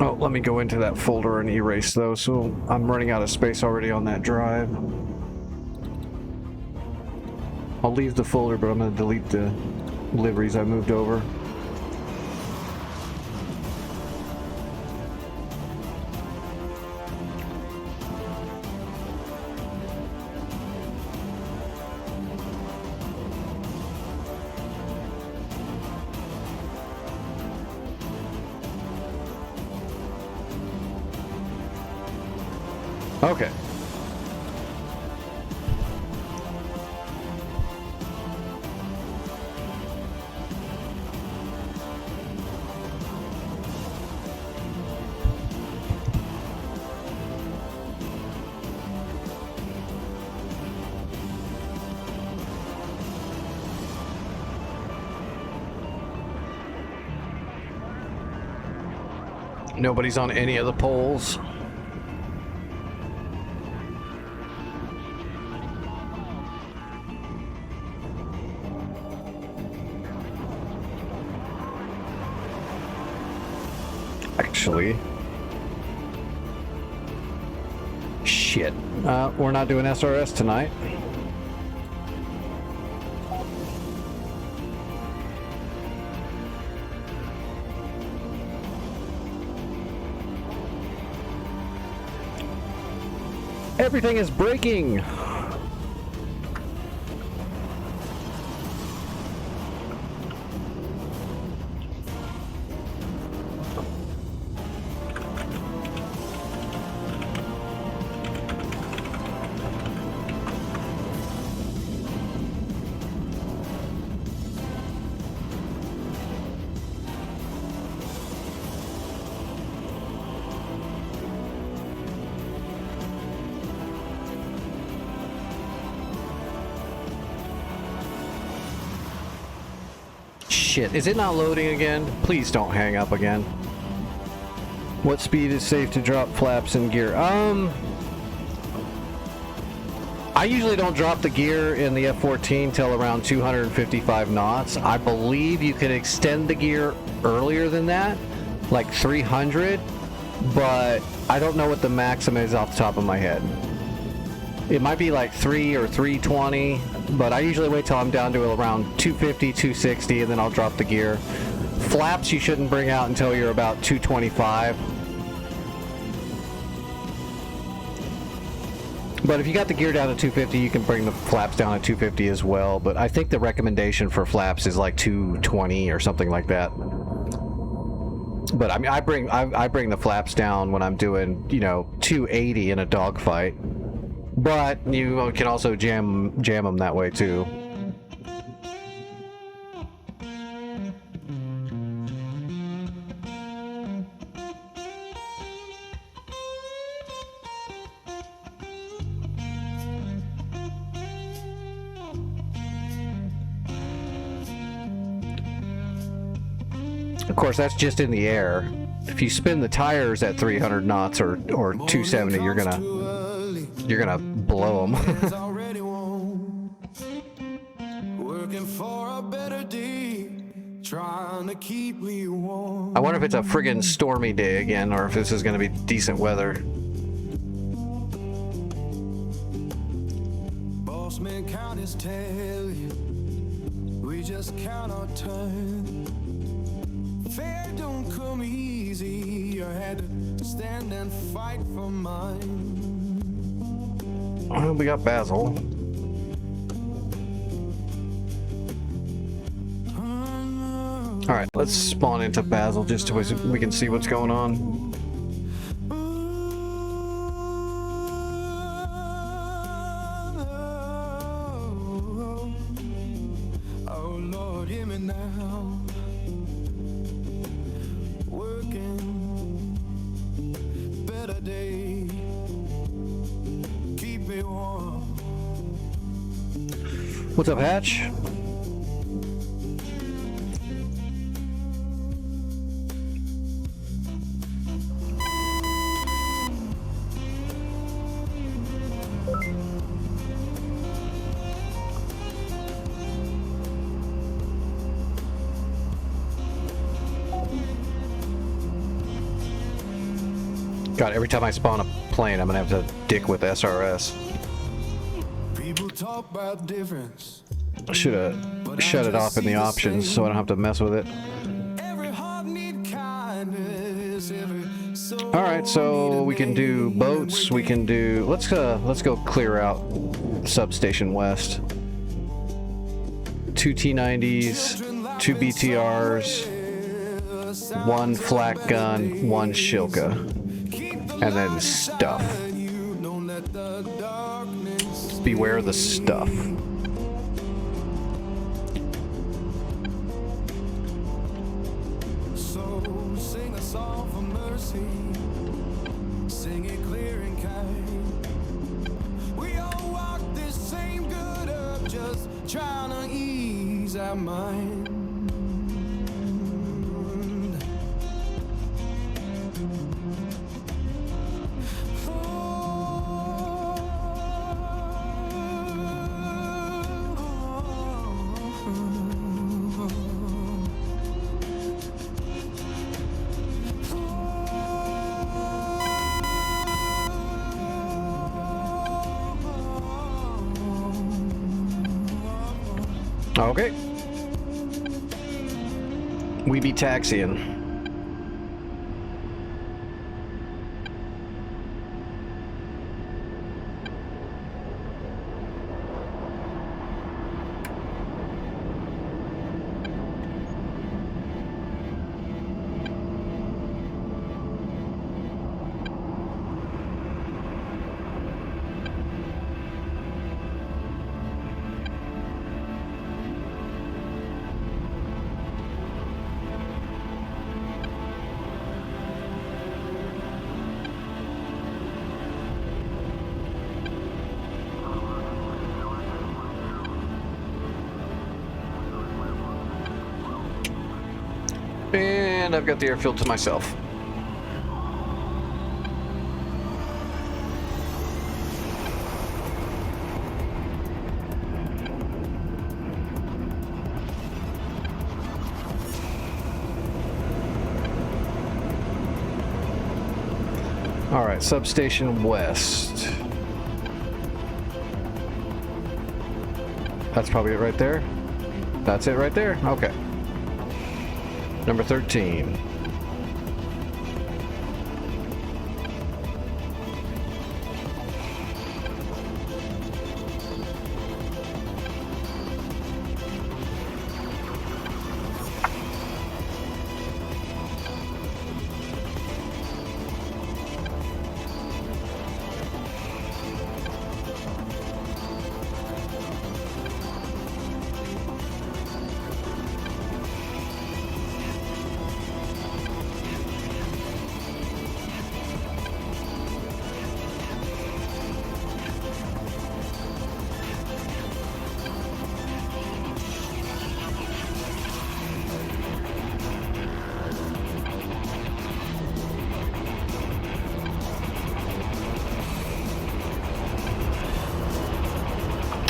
Oh, let me go into that folder and erase those. So I'm running out of space already on that drive. I'll leave the folder, but I'm going to delete the liveries I moved over. Okay. Nobody's on any of the poles. Actually, shit. We're not doing SRS tonight. Everything is breaking. Shit, is it not loading again? Please don't hang up again. What speed is safe to drop flaps and gear? I usually don't drop the gear in the F-14 till around 255 knots. I believe you can extend the gear earlier than that, like 300, but I don't know what the maximum is off the top of my head. It might be like 3 or 320, but I usually wait till I'm down to around 250, 260, and then I'll drop the gear. Flaps you shouldn't bring out until you're about 225. But if you got the gear down to 250, you can bring the flaps down to 250 as well. But I think the recommendation for flaps is like 220 or something like that. But I mean, I bring the flaps down when I'm doing, 280 in a dogfight. But you can also jam them that way too. Of course, that's just in the air. If you spin the tires at 300 knots or 270, you're gonna blow them. Working for a better day, trying to keep me warm. I wonder if it's a friggin' stormy day again, or if this is gonna be decent weather. Boss man count his tell you, we just count our turn. Fair don't come easy. I had to stand and fight for mine. Well, we got Basil. All right, let's spawn into Basil just so we can see what's going on. Oh Lord, hear me now. Working, better day. Keep me warm. What's up, Hatch? God, every time I spawn a plane, I'm gonna have to dick with SRS. People talk about difference. I should have shut it off in the options so I don't have to mess with it. Every heart need kindness. Every soul. All right, so we can do boats. We can do. Let's go clear out Substation West. 2 T90s, 2 BTRs, 1 flak gun, 1 Shilka, and then stuff. Beware the stuff. So sing a song for mercy. Sing it clear and kind. We all walk this same good earth, just trying to ease our mind. Okay. We be taxiing. And I've got the airfield to myself. All right, Substation West. That's probably it right there. That's it right there? Okay. Number 13.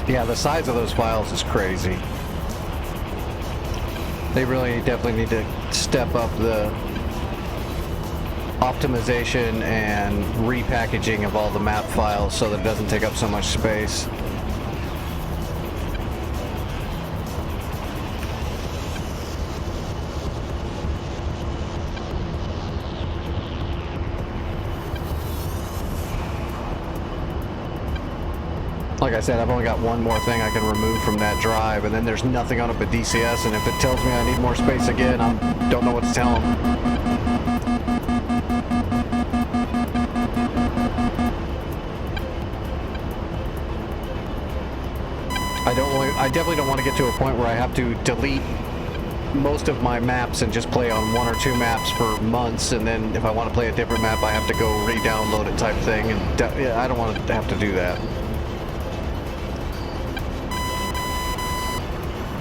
Yeah, the size of those files is crazy. They really definitely need to step up the optimization and repackaging of all the map files so that it doesn't take up so much space. like I said, I've only got one more thing I can remove from that drive, and then there's nothing on up at DCS, and if it tells me I need more space again, I don't know what to tell them. I definitely don't want to get to a point where I have to delete most of my maps and just play on 1 or 2 maps for months, and then if I want to play a different map, I have to go re-download it type thing, and yeah, I don't want to have to do that.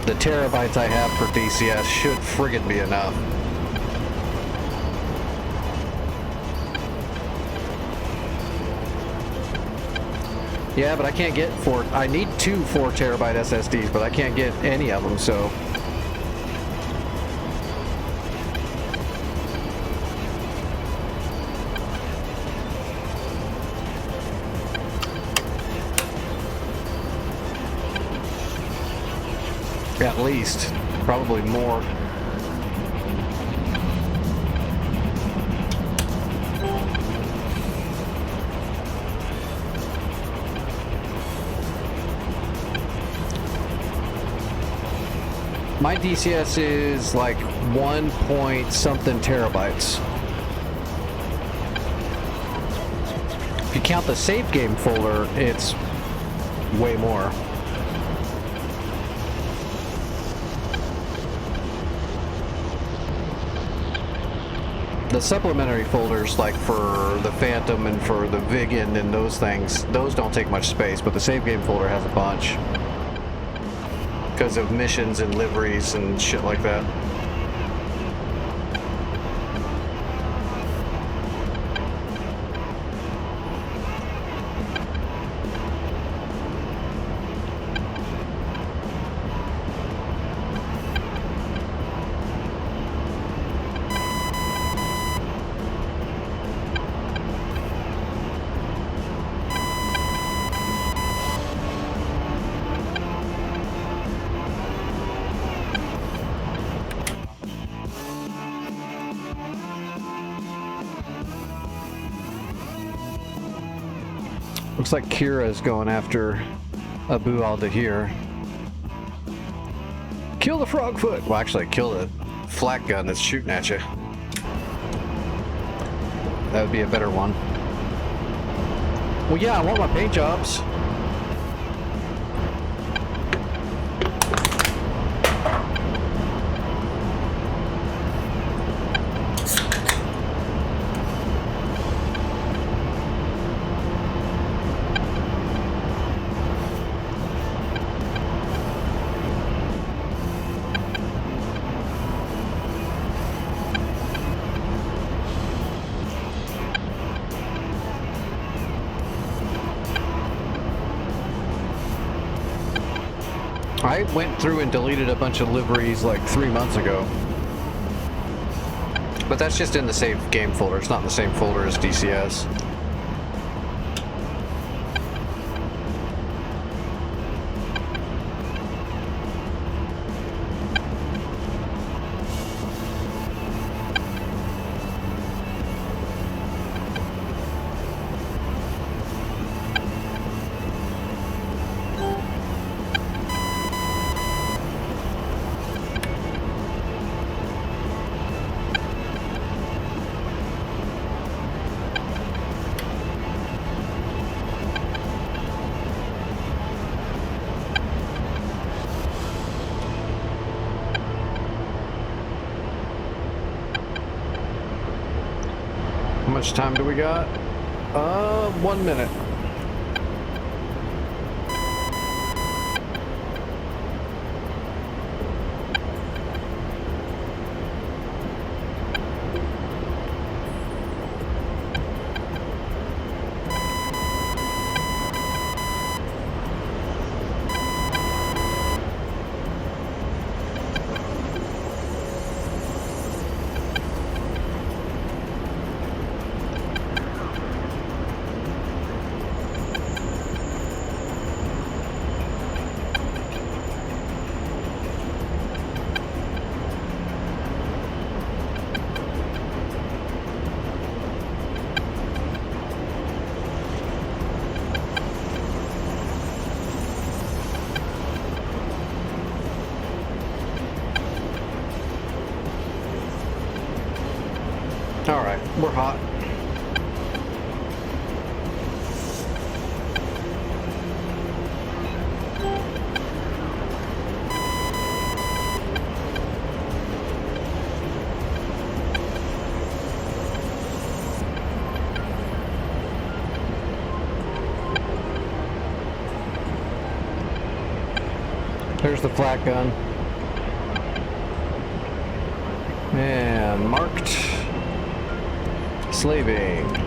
The terabytes I have for DCS should friggin' be enough. Yeah, but I can't get I need 2 4-terabyte SSDs, but I can't get any of them, so. At least, probably more. My DCS is like 1 point something terabytes. If you count the save game folder, it's way more. The supplementary folders, like for the Phantom and for the Viggen and those things, those don't take much space, but the save game folder has a bunch. Because of missions and liveries and shit like that. Looks like Kira's going after Abu al-Dahir. Kill the Frogfoot! Well, actually, kill the flak gun that's shooting at you. That would be a better one. Well, yeah, I want my paint jobs. I went through and deleted a bunch of liveries like 3 months ago. But that's just in the save game folder. It's not in the same folder as DCS. How much time do we got? 1 minute. We're hot. There's the flak gun. And marked. Slaving.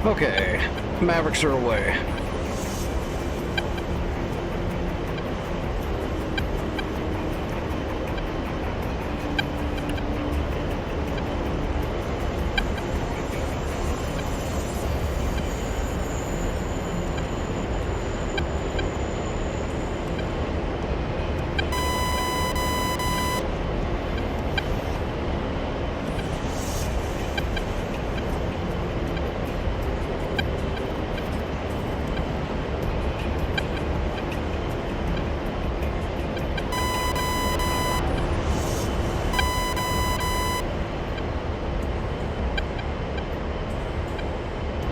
Okay, Mavericks are away.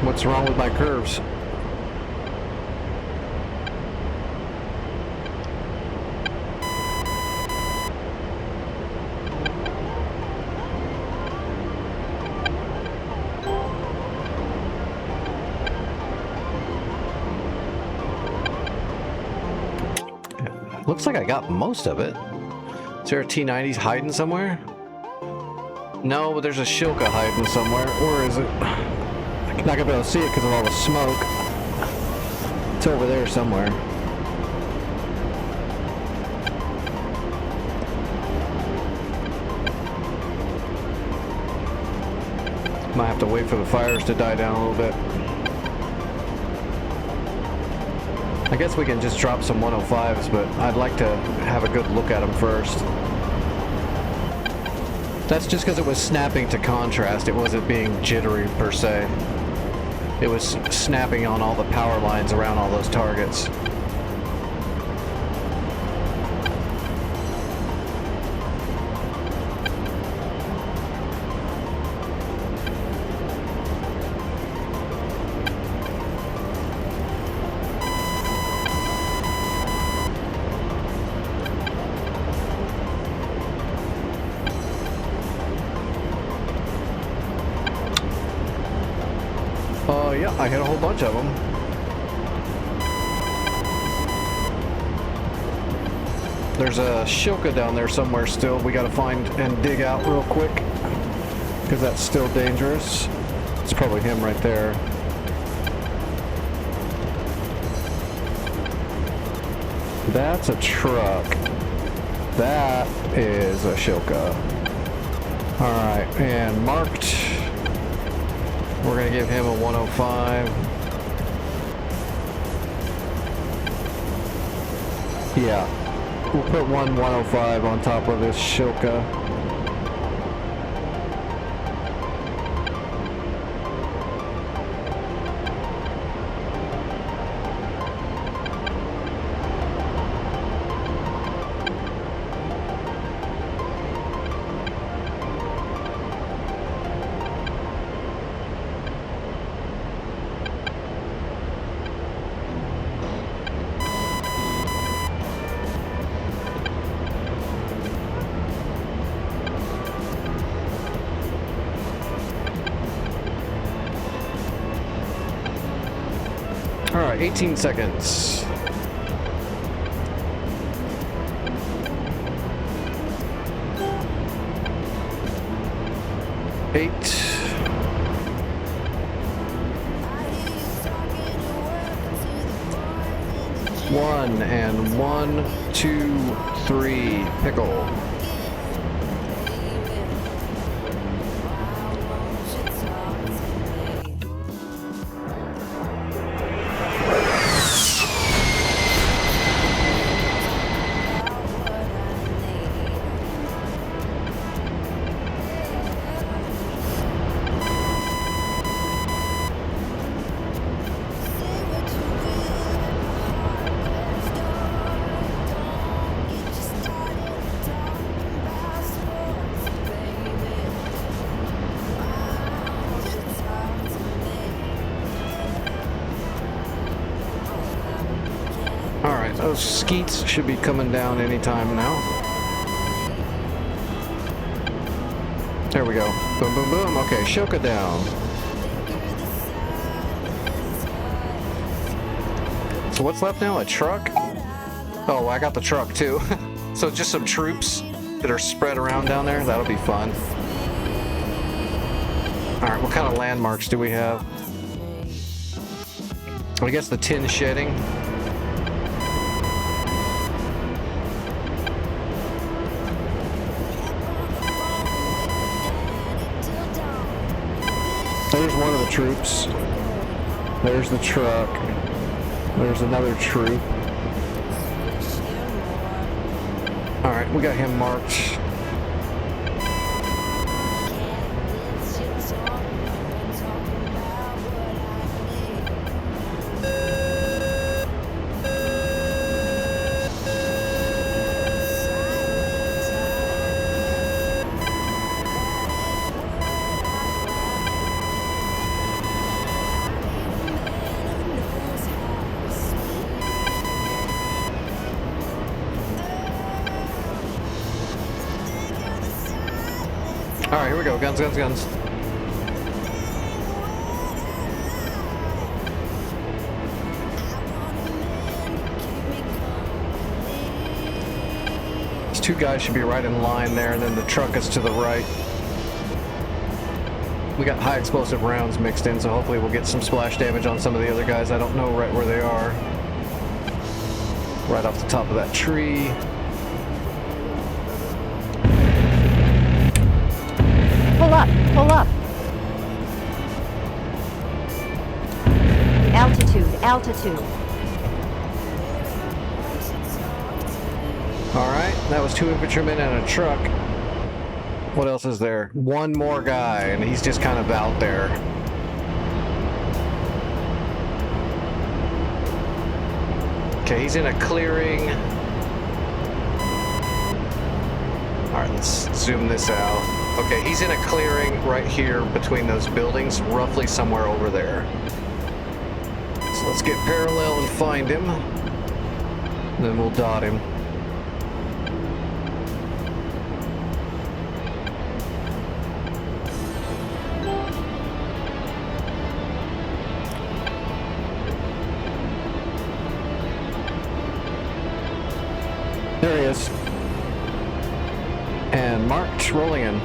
What's wrong with my curves? Looks like I got most of it. Is there a T-90s hiding somewhere? No, but there's a Shilka hiding somewhere. Where is it? I'm not gonna be able to see it because of all the smoke. It's over there somewhere. Might have to wait for the fires to die down a little bit. I guess we can just drop some 105s, but I'd like to have a good look at them first. That's just because it was snapping to contrast. It wasn't being jittery per se. It was snapping on all the power lines around all those targets. Yeah, I hit a whole bunch of them. There's a Shilka down there somewhere still. We gotta find and dig out real quick, because that's still dangerous. It's probably him right there. That's a truck. That is a Shilka. Alright, and marked. We're going to give him a 105. Yeah. We'll put one 105 on top of this Shilka. Alright, 18 seconds. 8. 1 and 1, 2, 3, pickle. Alright, those skeets should be coming down anytime now. There we go. Boom, boom, boom. Okay, Shilka down. So what's left now? A truck? Oh, I got the truck too. So just some troops that are spread around down there. That'll be fun. Alright, what kind of landmarks do we have? I guess the tin shedding. There's one of the troops. There's the truck. There's another troop. Alright, we got him marked. Alright, here we go. Guns, guns, guns. These two guys should be right in line there, and then the truck is to the right. We got high explosive rounds mixed in, so hopefully we'll get some splash damage on some of the other guys. I don't know right where they are. Right off the top of that tree. Pull up, pull up. Altitude, altitude. Alright, that was 2 infantrymen and a truck. What else is there? One more guy, and he's just kind of out there. Okay, he's in a clearing. Alright, let's zoom this out. Okay, he's in a clearing right here between those buildings, roughly somewhere over there. So let's get parallel and find him. And then we'll dot him. There he is. And marked, rolling in.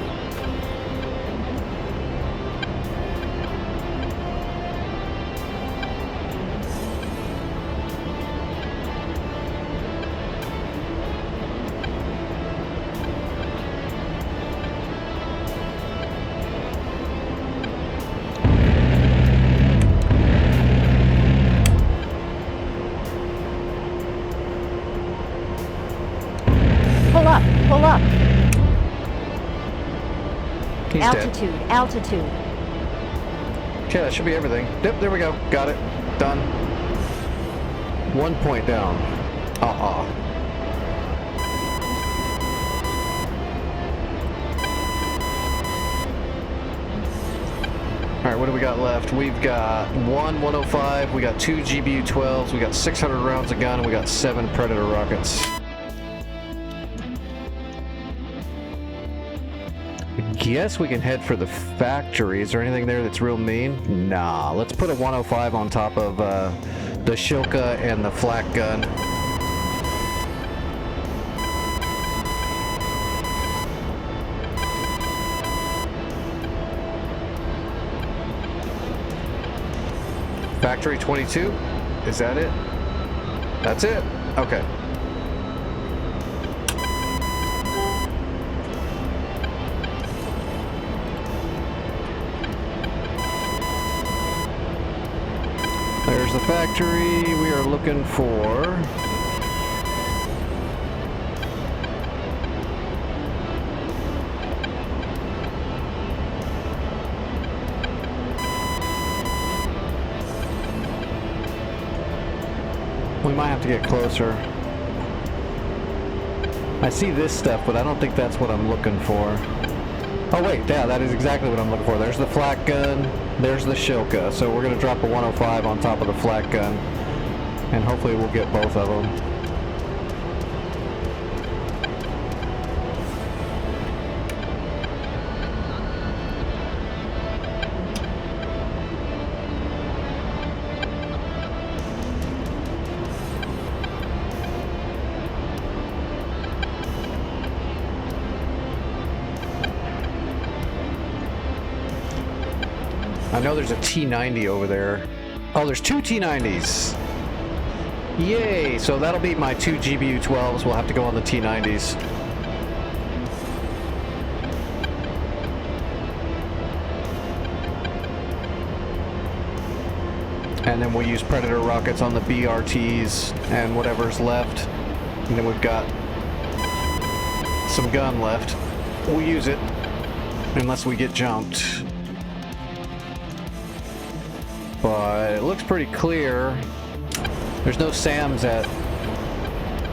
Pull up, pull up. He's Altitude, dead. altitude. Okay, that should be everything. Yep, there we go. Got it. Done. 1 point down. Alright, what do we got left? We've got 105, we got 2 GBU-12s, we got 600 rounds of gun, and we got 7 Predator rockets. Guess we can head for the factory. Is there anything there that's real mean? Nah, let's put a 105 on top of the Shilka and the flak gun. Factory 22? Is that it? That's it? Okay. There's the factory we are looking for. We might have to get closer. I see this stuff, but I don't think that's what I'm looking for. Oh wait, yeah, that is exactly what I'm looking for. There's the flak gun, there's the Shilka. So we're gonna drop a 105 on top of the flak gun, and hopefully we'll get both of them. I know there's a T90 over there. Oh, there's two T90s. Yay! So that'll be my two GBU-12s. We'll have to go on the T90s. And then we'll use Predator rockets on the BRTs and whatever's left. And then we've got some gun left. We'll use it unless we get jumped. But it looks pretty clear. There's no SAMs at,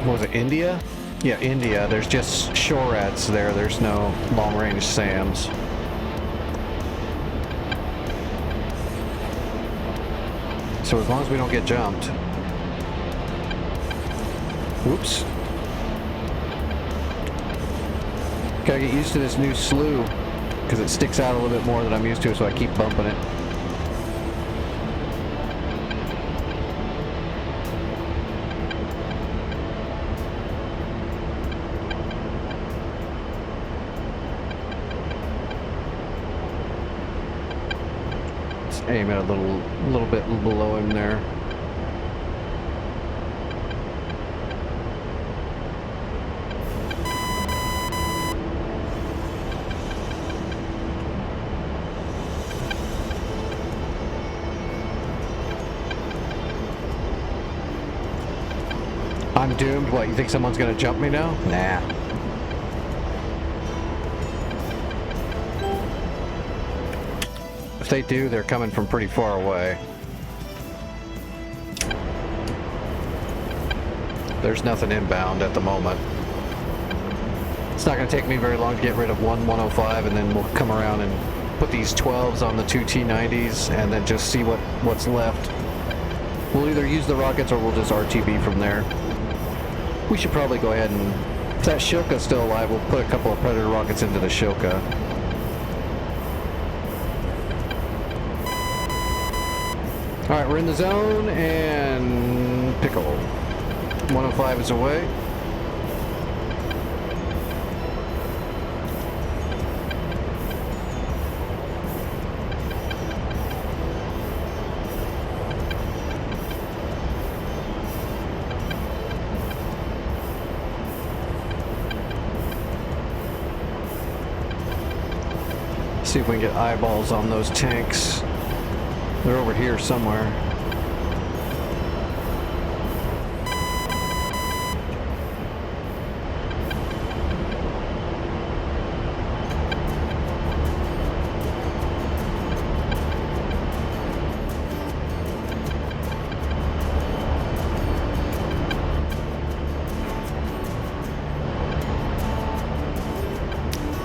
what was it, India? Yeah, India. There's just SHORADs there. There's no long-range SAMs. So as long as we don't get jumped. Whoops. Gotta get used to this new slew, because it sticks out a little bit more than I'm used to, so I keep bumping it. Aim it a little bit below him there. I'm doomed. What, you think someone's gonna jump me now? Nah. If they do, they're coming from pretty far away. There's nothing inbound at the moment. It's not going to take me very long to get rid of one 105, and then we'll come around and put these 12s on the two T90s, and then just see what's left. We'll either use the rockets or we'll just RTB from there. We should probably go ahead and... If that Shilka's still alive, we'll put a couple of Predator rockets into the Shilka. Alright, we're in the zone, and pickle. 105 is away. See if we can get eyeballs on those tanks. They're over here somewhere.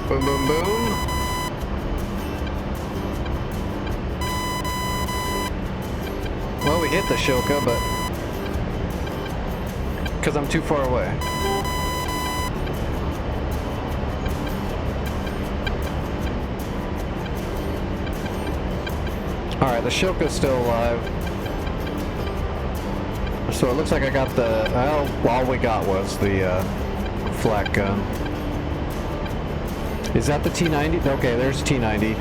Boom, boom, boom. Well, we hit the Shilka, but because I'm too far away. Alright, the Shilka's still alive. So it looks like I got the... Well, all we got was the flak gun. Is that the T90? Okay, there's T90.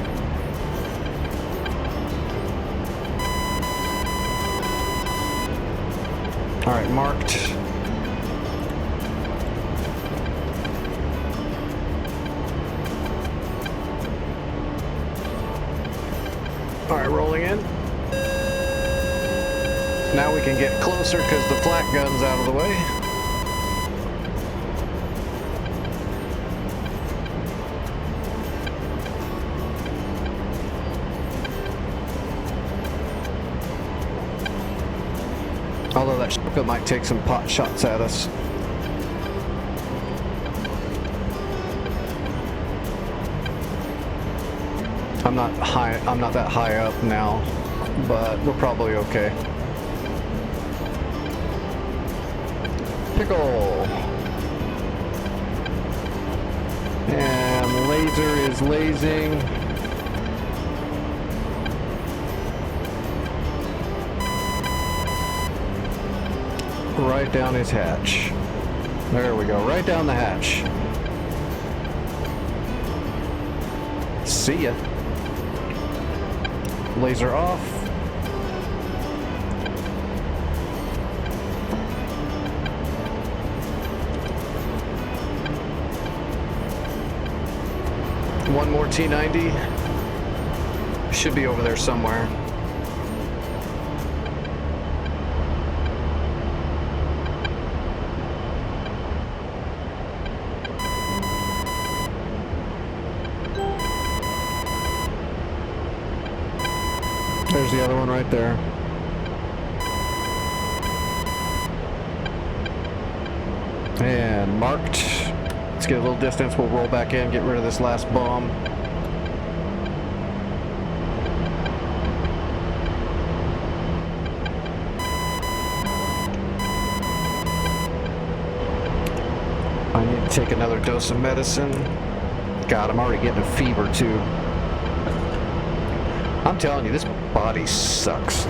All right, marked. All right, rolling in. Now we can get closer because the flak gun's out of the way. Although that shotgun might take some pot shots at us. I'm not that high up now, but we're probably okay. Pickle. And the laser is lasing. Right down his hatch. There we go, right down the hatch. See ya. Laser off. One more T-90. Should be over there somewhere. There's the other one right there. And marked. Let's get a little distance. We'll roll back in, get rid of this last bomb. I need to take another dose of medicine. God, I'm already getting a fever too. I'm telling you, this body sucks.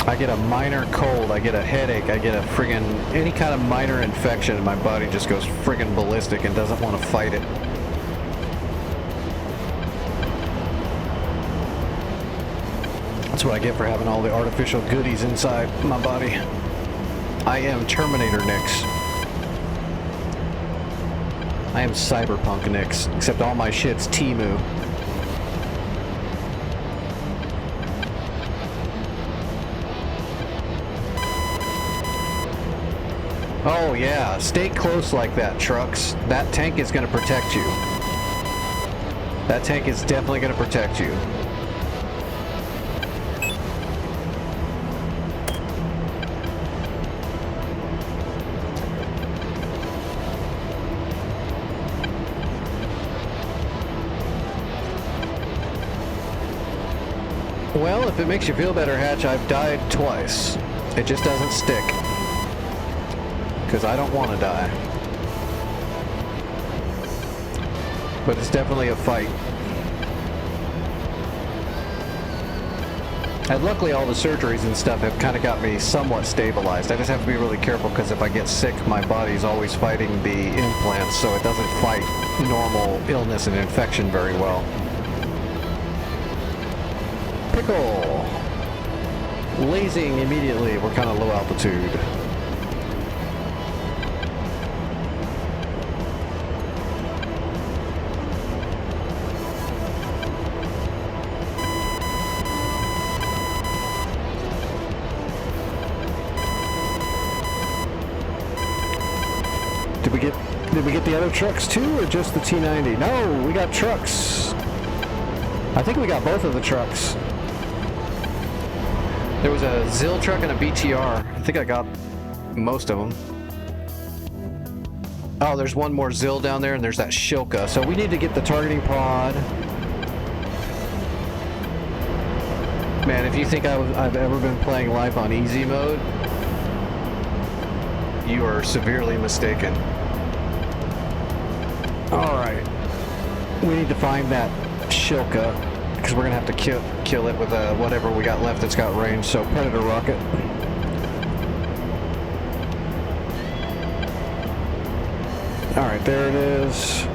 I get a minor cold, I get a headache, I get a friggin' any kind of minor infection and my body just goes friggin' ballistic and doesn't want to fight it. That's what I get for having all the artificial goodies inside my body. I am Terminator Nix. I am Cyberpunk Nix, except all my shit's Temu. Oh yeah, stay close like that, trucks. That tank is going to protect you. That tank is definitely going to protect you. Well, if it makes you feel better, Hatch, I've died twice. It just doesn't stick. Because I don't want to die. But it's definitely a fight. And luckily all the surgeries and stuff have kind of got me somewhat stabilized. I just have to be really careful because if I get sick, my body's always fighting the implants, so it doesn't fight normal illness and infection very well. Pickle! Lasing immediately. We're kind of low altitude. Did we get the other trucks too, or just the T-90? No, we got trucks. I think we got both of the trucks. There was a ZIL truck and a BTR. I think I got most of them. Oh, there's one more ZIL down there, and there's that Shilka. So we need to get the targeting pod. Man, if you think I've ever been playing live on easy mode, you are severely mistaken. Alright. We need to find that Shilka, because we're gonna have to kill it with whatever we got left that's got range. So Predator rocket. All right, there it is.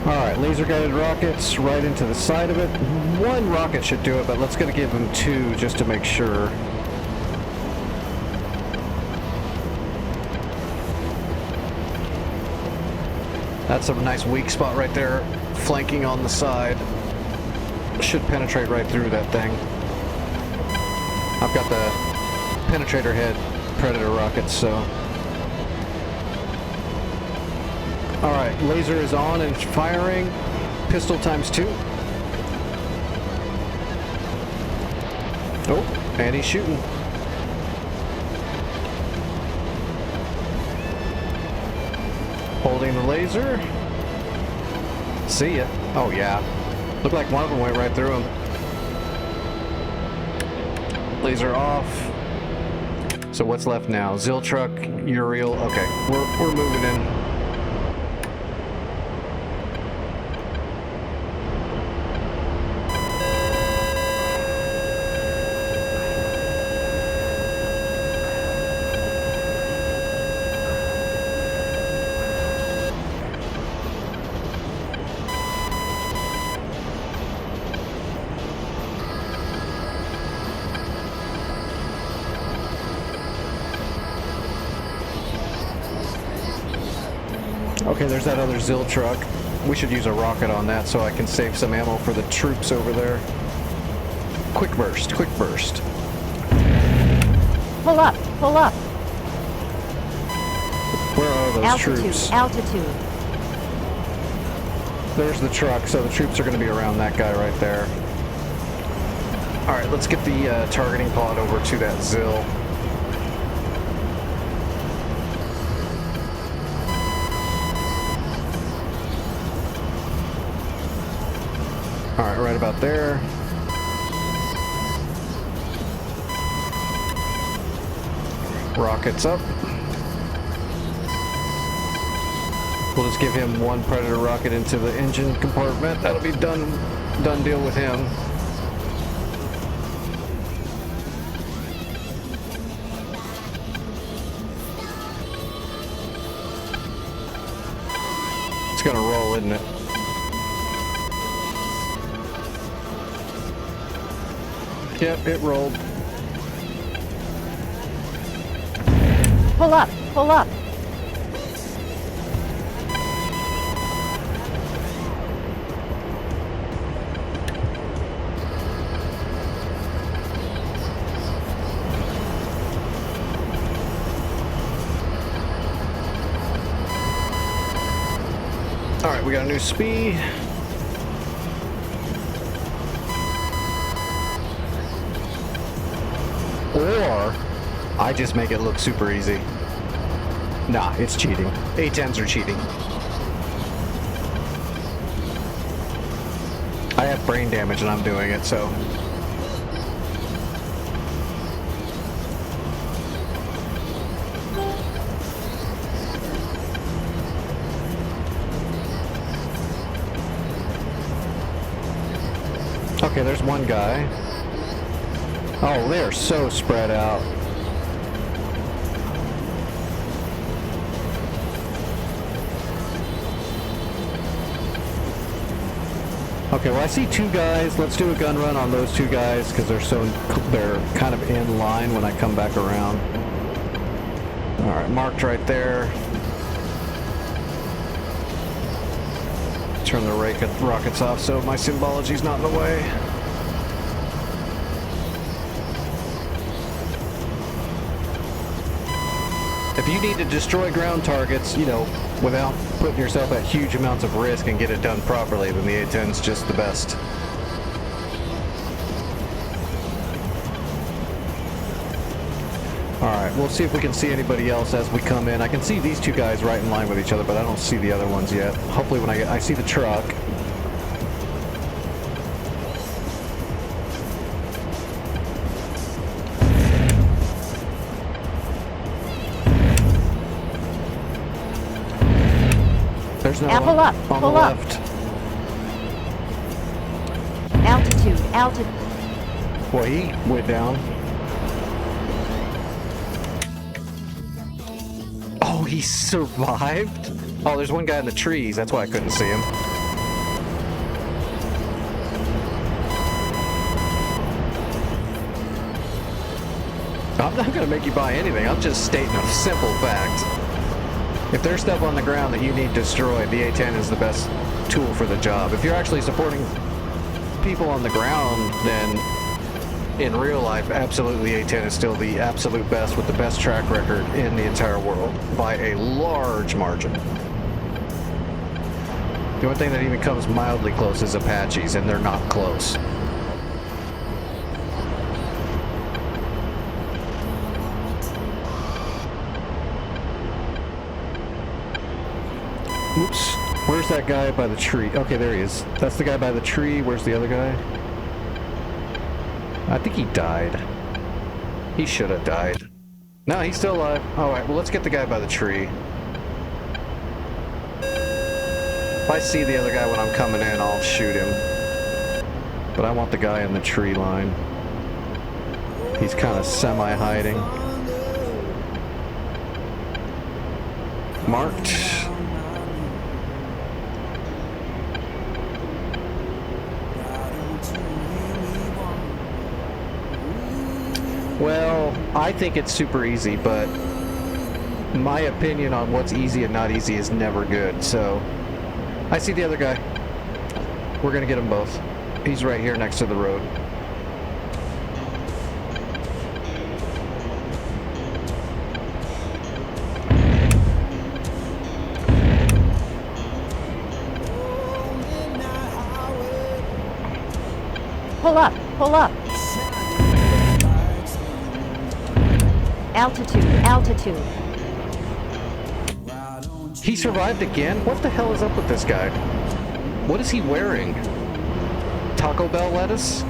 Alright, laser guided rockets right into the side of it. One rocket should do it, but let's gonna give him two just to make sure. That's a nice weak spot right there, flanking on the side. Should penetrate right through that thing. I've got the penetrator head Predator rockets, so. Alright, laser is on and firing. Pistol ×2. Oh, and he's shooting. Holding the laser. See ya. Oh yeah. Looked like one of them went right through him. Laser off. So what's left now? Ziltruck, Uriel. Okay, we're moving in. Okay, there's that other Ziltruck. We should use a rocket on that so I can save some ammo for the troops over there. Quick burst, quick burst. Pull up, pull up. Where are those Altitude, troops? altitude. There's the truck, so the troops are going to be around that guy right there. Alright, let's get the targeting pod over to that Zil. Alright, right about there. Rockets up. We'll just give him one Predator rocket into the engine compartment. That'll be done deal with him. It's gonna roll, isn't it? Yep, it rolled. Pull up, pull up. All right, we got a new speed. Or I just make it look super easy. Nah, it's cheating. A-10s are cheating. I have brain damage and I'm doing it, so. Okay, there's one guy. Oh, they're so spread out. Okay, well I see two guys. Let's do a gun run on those two guys because they're kind of in line when I come back around. All right, marked right there. Turn the rockets off so my symbology's not in the way. If you need to destroy ground targets, you know, without putting yourself at huge amounts of risk and get it done properly, then the A-10's just the best. Alright, we'll see if we can see anybody else as we come in. I can see these two guys right in line with each other, but I don't see the other ones yet. Hopefully when I see the truck. There's no Pull up, on pull the up. left. Altitude, altitude. Well, he went down. Oh, he survived? Oh, there's one guy in the trees. That's why I couldn't see him. I'm not going to make you buy anything. I'm just stating a simple fact. If there's stuff on the ground that you need destroyed, the A-10 is the best tool for the job. If you're actually supporting people on the ground, then in real life, absolutely A-10 is still the absolute best with the best track record in the entire world by a large margin. The only thing that even comes mildly close is Apaches, and they're not close. Oops. Where's that guy by the tree? Okay, there he is. That's the guy by the tree. Where's the other guy? I think he died. He should have died. No, he's still alive. Alright, well, let's get the guy by the tree. If I see the other guy when I'm coming in, I'll shoot him. But I want the guy in the tree line. He's kind of semi-hiding. Marked. Well, I think it's super easy, but my opinion on what's easy and not easy is never good, so I see the other guy. We're gonna get them both. He's right here next to the road. Pull up, pull up. Altitude, altitude. He survived again? What the hell is up with this guy? What is he wearing? Taco Bell lettuce?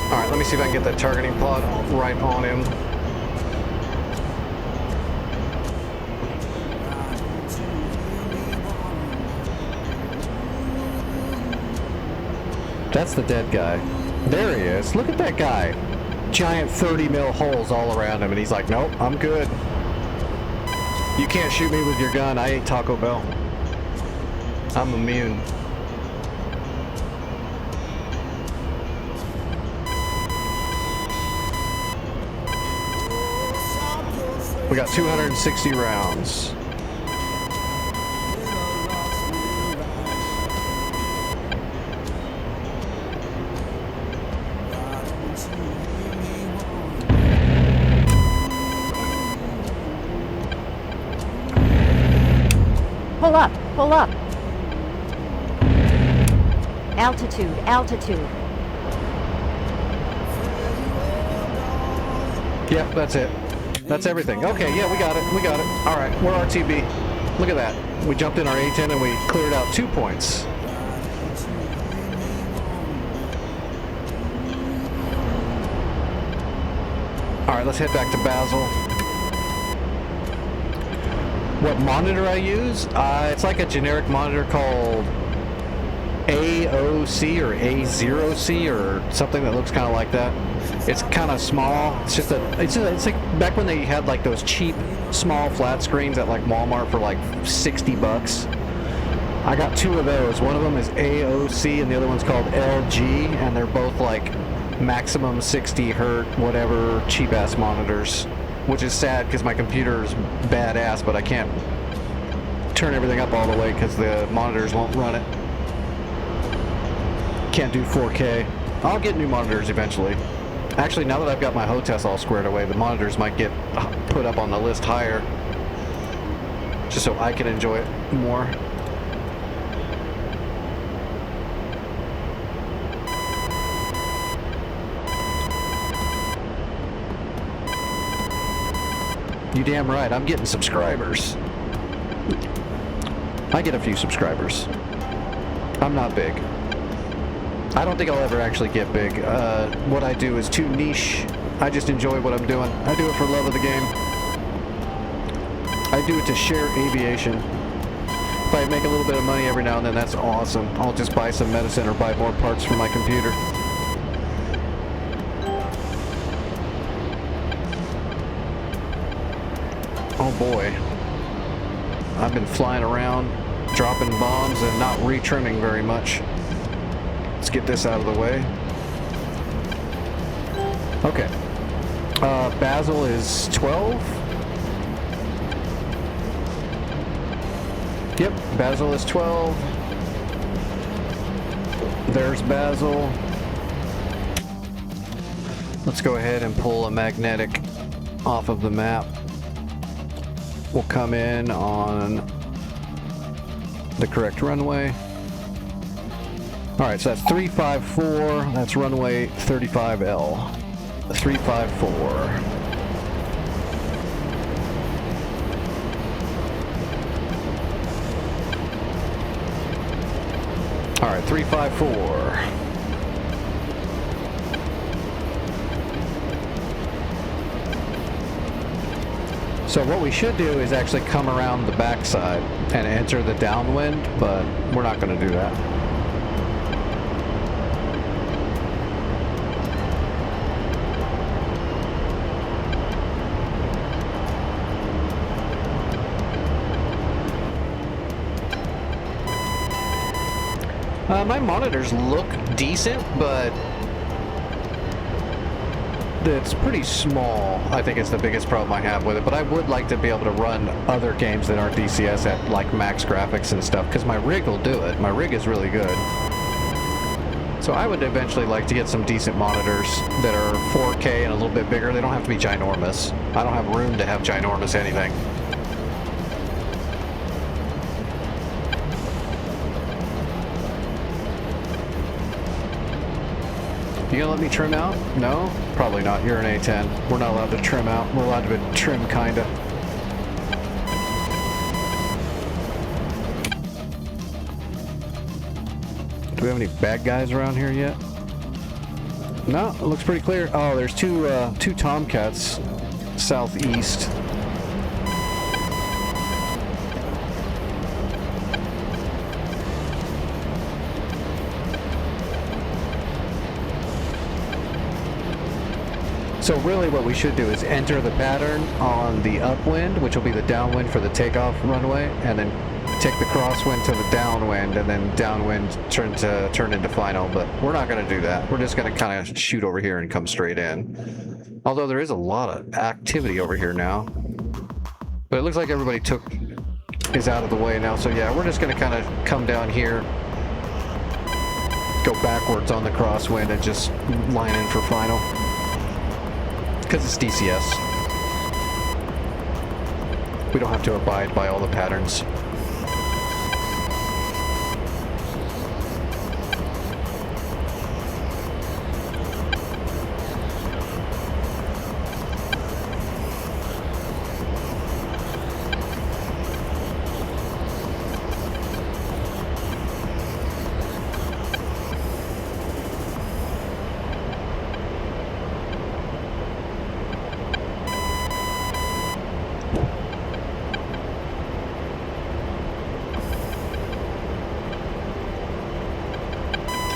Alright, let me see if I can get that targeting pod right on him. That's the dead guy. There he is. Look at that guy. Giant 30 mil holes all around him, and he's like, nope, I'm good. You can't shoot me with your gun. I ate Taco Bell. I'm immune. We got 260 rounds. Pull up, pull up. Altitude, altitude. Yep, that's it. That's everything. Okay, yeah, we got it. We got it. All right, we're RTB. Look at that. We jumped in our A-10 and we cleared out 2 points. All right, let's head back to Basel. What monitor I use? It's like a generic monitor called AOC or A0C or something that looks kind of like that. It's kind of small. It's just it's like back when they had like those cheap small flat screens at like Walmart for like 60 bucks. I got 2 of those. One of them is AOC and the other one's called LG, and they're both like maximum 60 hertz whatever cheap ass monitors, which is sad because my computer is badass, but I can't turn everything up all the way because the monitors won't run it. Can't do 4K. I'll get new monitors eventually. Actually, now that I've got my HOTAS all squared away, the monitors might get put up on the list higher, just so I can enjoy it more. You damn right, I'm getting subscribers. I get a few subscribers. I'm not big. I don't think I'll ever actually get big. What I do is too niche. I just enjoy what I'm doing. I do it for love of the game. I do it to share aviation. If I make a little bit of money every now and then, that's awesome. I'll just buy some medicine or buy more parts for my computer. Oh boy. I've been flying around, dropping bombs and not retrimming very much. Let's get this out of the way. Okay. Basel is 12. Yep, Basel is 12. There's Basel. Let's go ahead and pull a magnetic off of the map. We'll come in on the correct runway. All right, so that's 354. That's runway 35L. 354. All right, 354. So what we should do is actually come around the backside and enter the downwind, but we're not going to do that. My monitors look decent, but it's pretty small. I think it's the biggest problem I have with it, but I would like to be able to run other games that aren't DCS at like max graphics and stuff, because my rig will do it. My rig is really good. So I would eventually like to get some decent monitors that are 4K and a little bit bigger. They don't have to be ginormous. I don't have room to have ginormous anything. You gonna let me trim out? No? Probably not. You're an A10. We're not allowed to trim out. We're allowed to trim, kinda. Do we have any bad guys around here yet? No, it looks pretty clear. Oh, there's two Tomcats southeast. So really what we should do is enter the pattern on the upwind, which will be the downwind for the takeoff runway, and then take the crosswind to the downwind, and then downwind turn into final. But we're not going to do that. We're just going to kind of shoot over here and come straight in. Although there is a lot of activity over here now. But it looks like everybody is out of the way now. So yeah, we're just going to kind of come down here, go backwards on the crosswind, and just line in for final. Because it's DCS. We don't have to abide by all the patterns.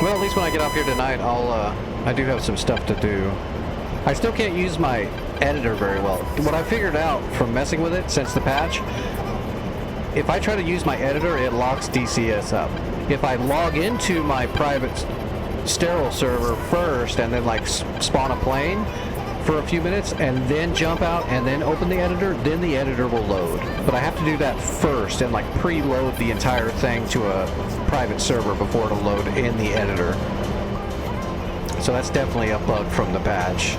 Well, at least when I get off here tonight, I do have some stuff to do. I still can't use my editor very well. What I figured out from messing with it since the patch, if I try to use my editor, it locks DCS up. If I log into my private sterile server first and then like spawn a plane for a few minutes and then jump out and then open the editor, then the editor will load. But I have to do that first and like preload the entire thing to a private server before it'll load in the editor. So that's definitely a bug from the patch.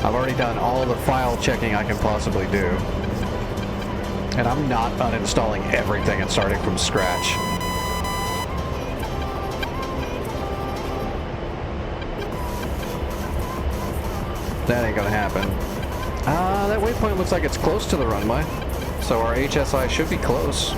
I've already done all the file checking I can possibly do. And I'm not uninstalling everything and starting from scratch. That ain't gonna happen. That waypoint looks like it's close to the runway. So our HSI should be close.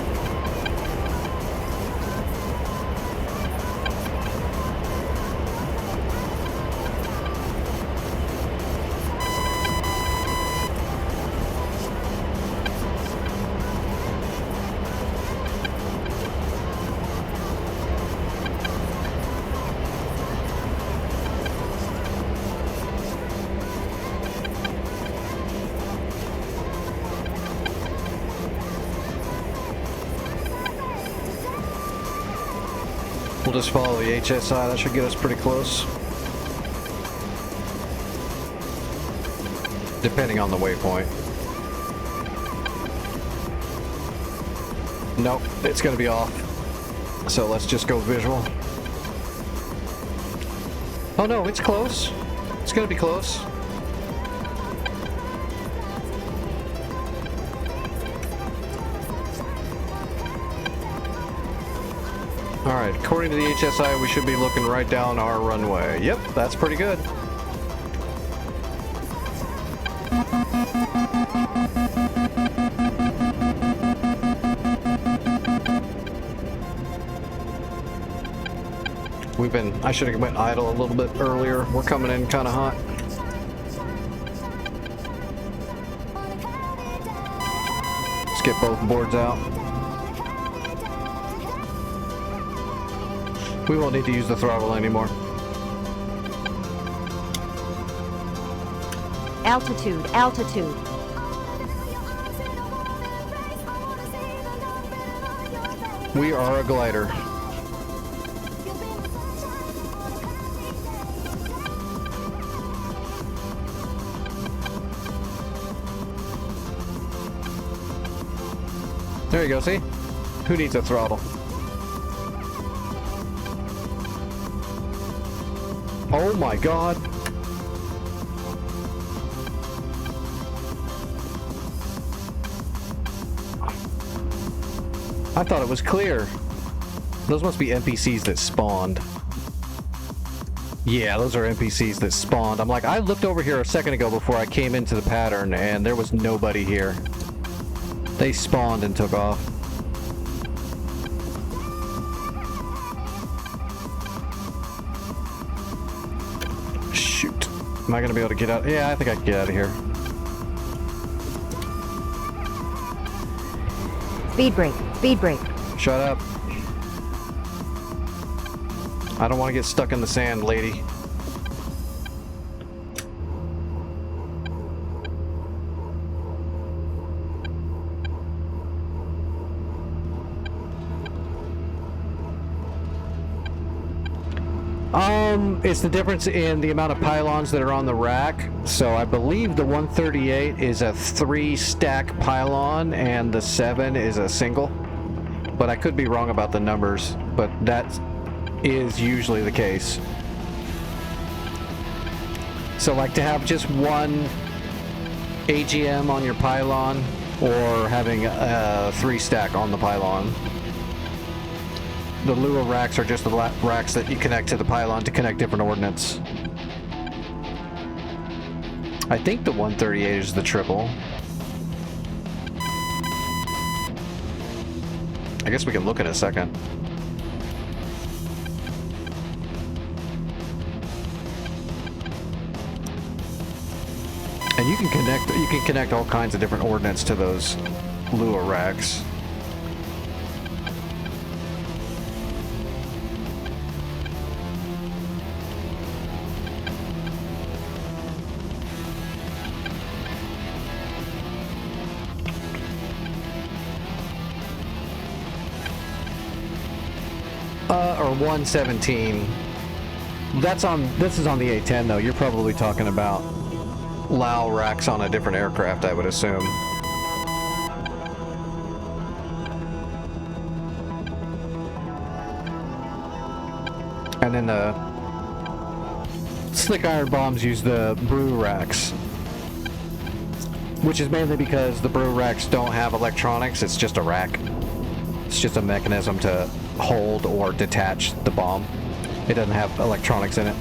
We'll just follow the HSI. That should get us pretty close. Depending on the waypoint. Nope, it's going to be off. So let's just go visual. Oh no, it's close. It's going to be close. Alright, according to the HSI, we should be looking right down our runway. Yep, that's pretty good. I should have went idle a little bit earlier. We're coming in kind of hot. Let's get both boards out. We won't need to use the throttle anymore. Altitude, altitude. We are a glider. There you go, see? Who needs a throttle? Oh my god. I thought it was clear. Those must be NPCs that spawned. Yeah, those are NPCs that spawned. I'm like, I looked over here a second ago before I came into the pattern and there was nobody here. They spawned and took off. Shoot. Am I gonna be able to get out? Yeah, I think I can get out of here. Speed brake, speed brake. Shut up. I don't want to get stuck in the sand, lady. It's the difference in the amount of pylons that are on the rack. So I believe the 138 is a 3-stack pylon and the 7 is a single. But I could be wrong about the numbers, but that is usually the case. So like to have just one AGM on your pylon or having a 3-stack on the pylon. The Lua racks are just the racks that you connect to the pylon to connect different ordnance. I think the 138 is the triple. I guess we can look in a second. And you can connect all kinds of different ordnance to those Lua racks. Or 117. This is on the A10 though. You're probably talking about Lao racks on a different aircraft, I would assume. And then the Slick Iron Bombs use the brew racks, which is mainly because the brew racks don't have electronics. It's just a rack. It's just a mechanism to hold or detach the bomb. It doesn't have electronics in it,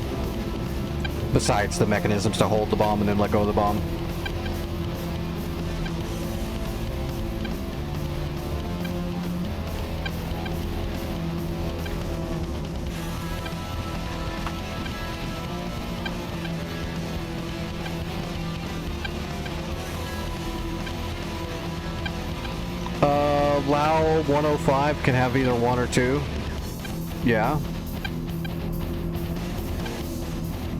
besides the mechanisms to hold the bomb and then let go of the bomb. Lao 105 can have either 1 or 2. Yeah.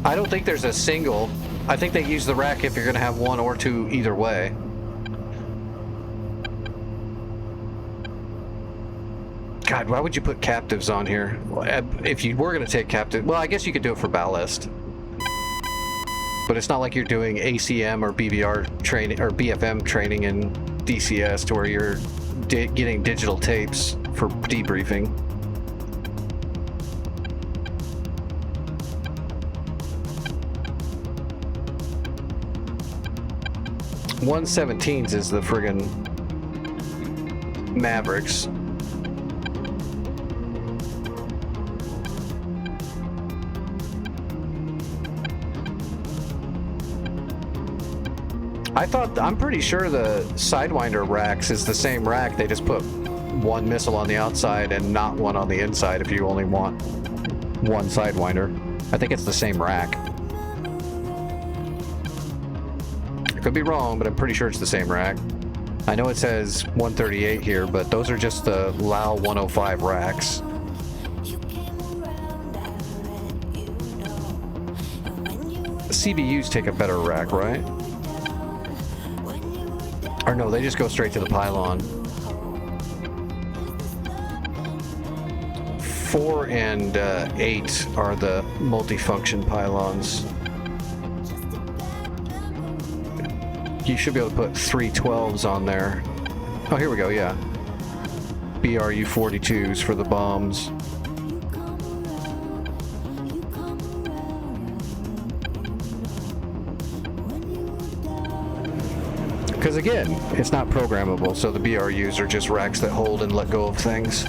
I don't think there's a single. I think they use the rack if you're going to have 1 or 2 either way. God, why would you put captives on here? If you were going to take captive, well, I guess you could do it for ballast. But it's not like you're doing ACM or BBR training or BFM training in DCS to where you're getting digital tapes for debriefing. .117s is the friggin' Mavericks. I'm pretty sure the Sidewinder racks is the same rack. They just put one missile on the outside and not one on the inside if you only want one Sidewinder. I think it's the same rack. I could be wrong, but I'm pretty sure it's the same rack. I know it says 138 here, but those are just the Lao 105 racks. CBUs take a better rack, right? Or no, they just go straight to the pylon. 4 and 8 are the multifunction pylons. You should be able to put 3 12s on there. Oh, here we go, yeah. BRU 42s for the bombs. Because again, it's not programmable, so the BRUs are just racks that hold and let go of things.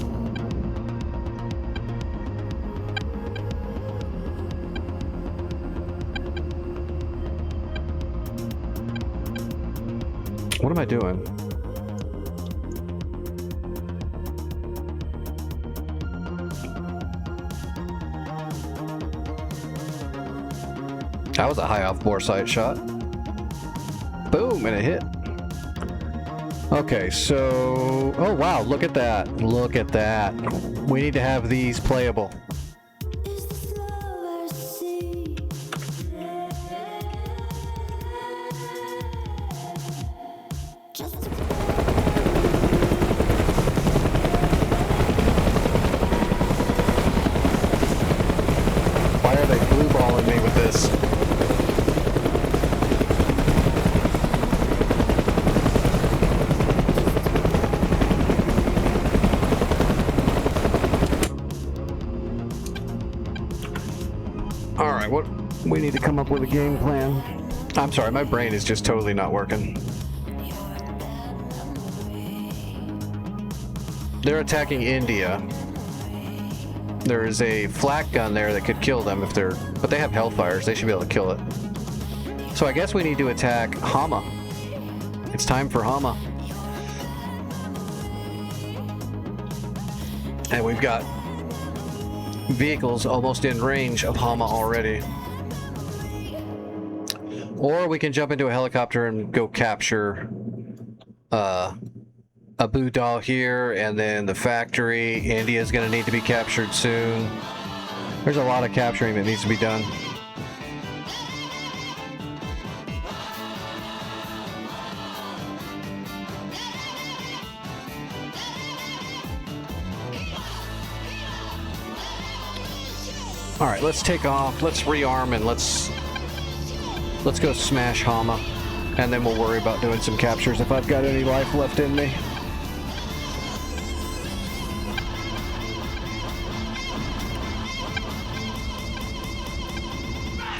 What am I doing? That was a high off-bore sight shot. Boom, and it hit. Okay, so... Oh, wow, look at that. Look at that. We need to have these playable. Why are they blue balling me with this? Alright, what? We need to come up with a game plan. I'm sorry, my brain is just totally not working. They're attacking India. There is a flak gun there that could kill them if they're... But they have Hellfires, they should be able to kill it. So I guess we need to attack Hama. It's time for Hama. And we've got vehicles almost in range of Hama already. Or we can jump into a helicopter and go capture Abu Dhal here, and then the factory. India's going to need to be captured soon. There's a lot of capturing that needs to be done. All right, let's take off. Let's rearm and let's go smash Hama, and then we'll worry about doing some captures if I've got any life left in me.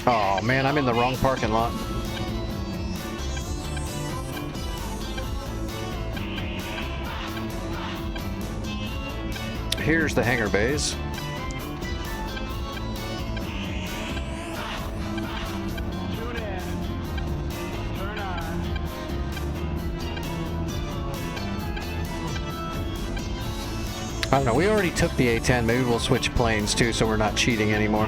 Oh man, I'm in the wrong parking lot. Here's the hangar bays. I don't know, we already took the A-10, maybe we'll switch planes too so we're not cheating anymore.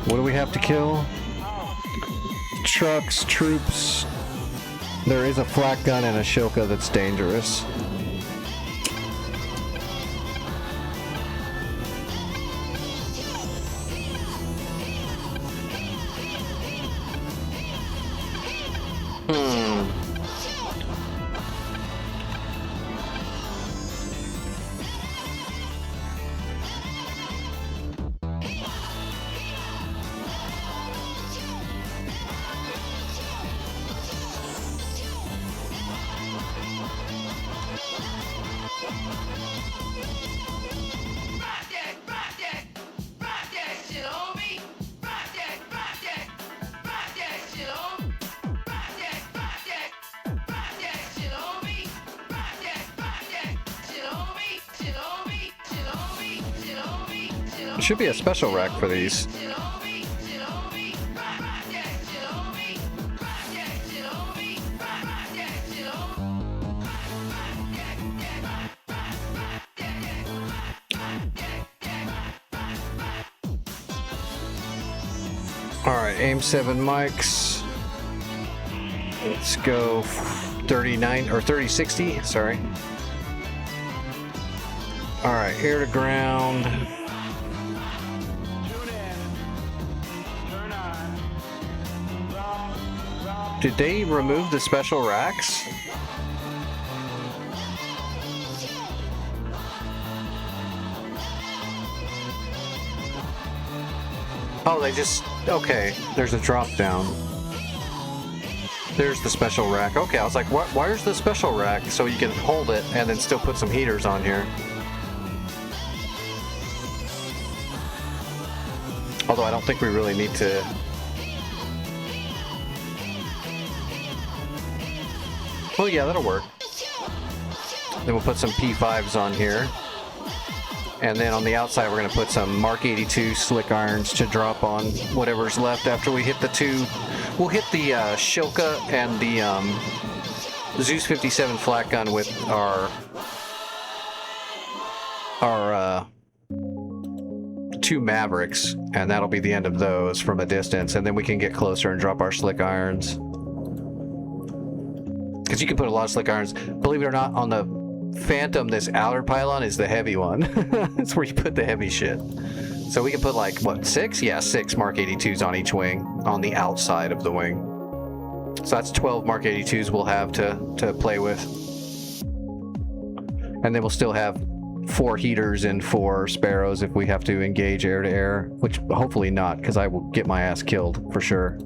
What do we have to kill? Trucks, troops. There is a flak gun and a Shilka that's dangerous. Should be a special rack for these. Alright, aim 7 mics. Let's go 39 or 3060, sorry. Alright, air to ground. Did they remove the special racks? Oh, they just... Okay, there's a drop down. There's the special rack. Okay, I was like, what? Where's the special rack? So you can hold it and then still put some heaters on here. Although I don't think we really need to... Oh yeah, that'll work. Then we'll put some P5s on here. And then on the outside, we're going to put some Mark 82 slick irons to drop on whatever's left after we hit the two. We'll hit the Shilka and the Zeus 57 flat gun with our two Mavericks, and that'll be the end of those from a distance. And then we can get closer and drop our slick irons. Because you can put a lot of slick irons. Believe it or not, on the Phantom, this outer pylon is the heavy one. That's where you put the heavy shit. So we can put like, what, 6? Yeah, 6 Mark 82s on each wing, on the outside of the wing. So that's 12 Mark 82s we'll have to play with. And then we'll still have 4 heaters and 4 Sparrows if we have to engage air to air, which hopefully not, because I will get my ass killed for sure.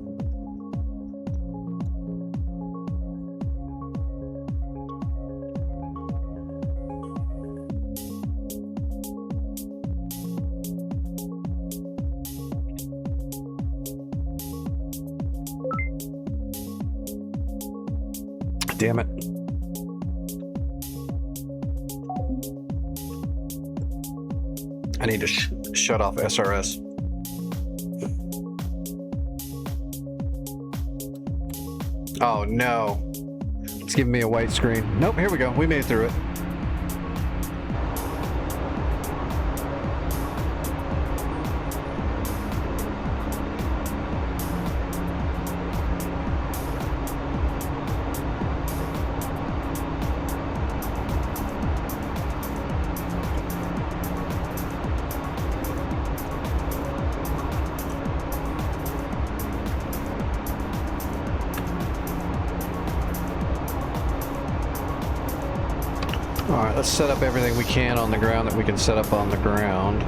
Damn it. I need to shut off SRS. Oh no. It's giving me a white screen. Nope, here we go. We made it through it. Alright, let's set up everything we can on the ground that we can set up on the ground.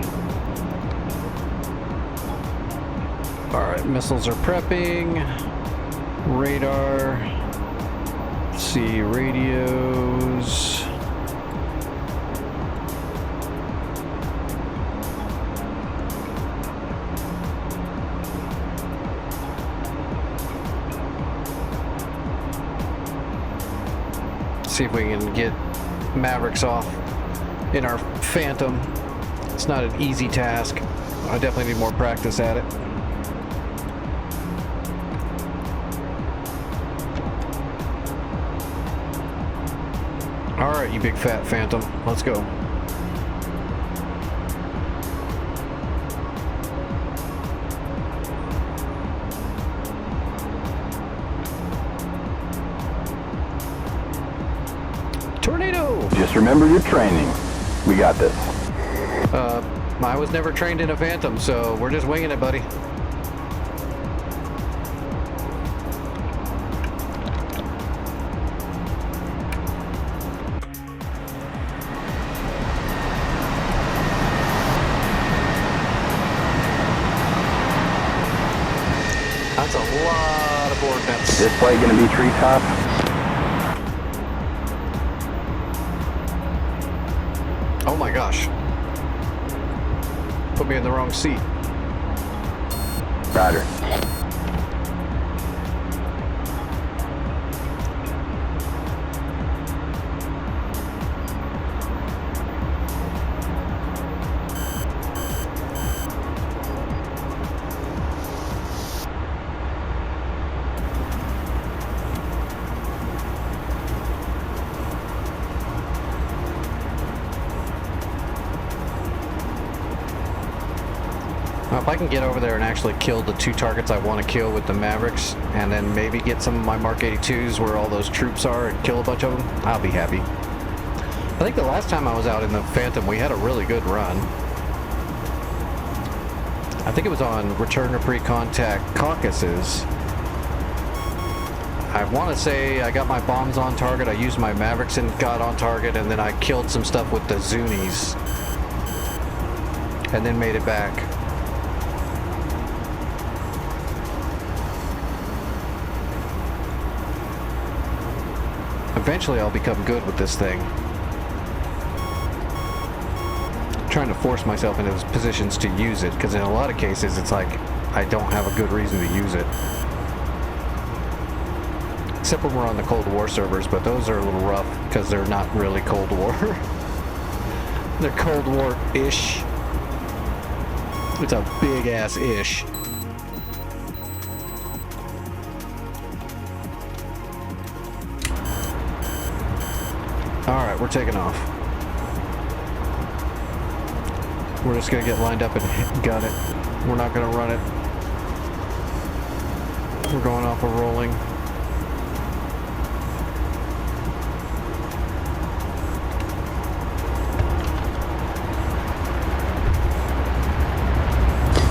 Alright, missiles are prepping. Radar. Let's see, radios. See if we can get Mavericks off in our Phantom. It's not an easy task. I definitely need more practice at it. Alright, you big fat Phantom. Let's go. Tornado! Just remember your training. We got this. I was never trained in a Phantom, so we're just winging it, buddy. That's a lot of board vents. This play gonna be treetop? Oh my gosh. Put me in the wrong seat. Roger. Well, if I can get over there and actually kill the 2 targets I want to kill with the Mavericks, and then maybe get some of my Mark 82s where all those troops are and kill a bunch of them, I'll be happy. I think the last time I was out in the Phantom, we had a really good run. I think it was on Return to Pre-Contact Caucasus. I want to say I got my bombs on target, I used my Mavericks and got on target, and then I killed some stuff with the Zunis. And then made it back. Eventually I'll become good with this thing. I'm trying to force myself into those positions to use it, because in a lot of cases it's like I don't have a good reason to use it. Except when we're on the Cold War servers, but those are a little rough because they're not really Cold War. They're Cold War-ish. It's a big-ass ish. Alright, we're taking off. We're just gonna get lined up and gun it. We're not gonna run it. We're going off of rolling.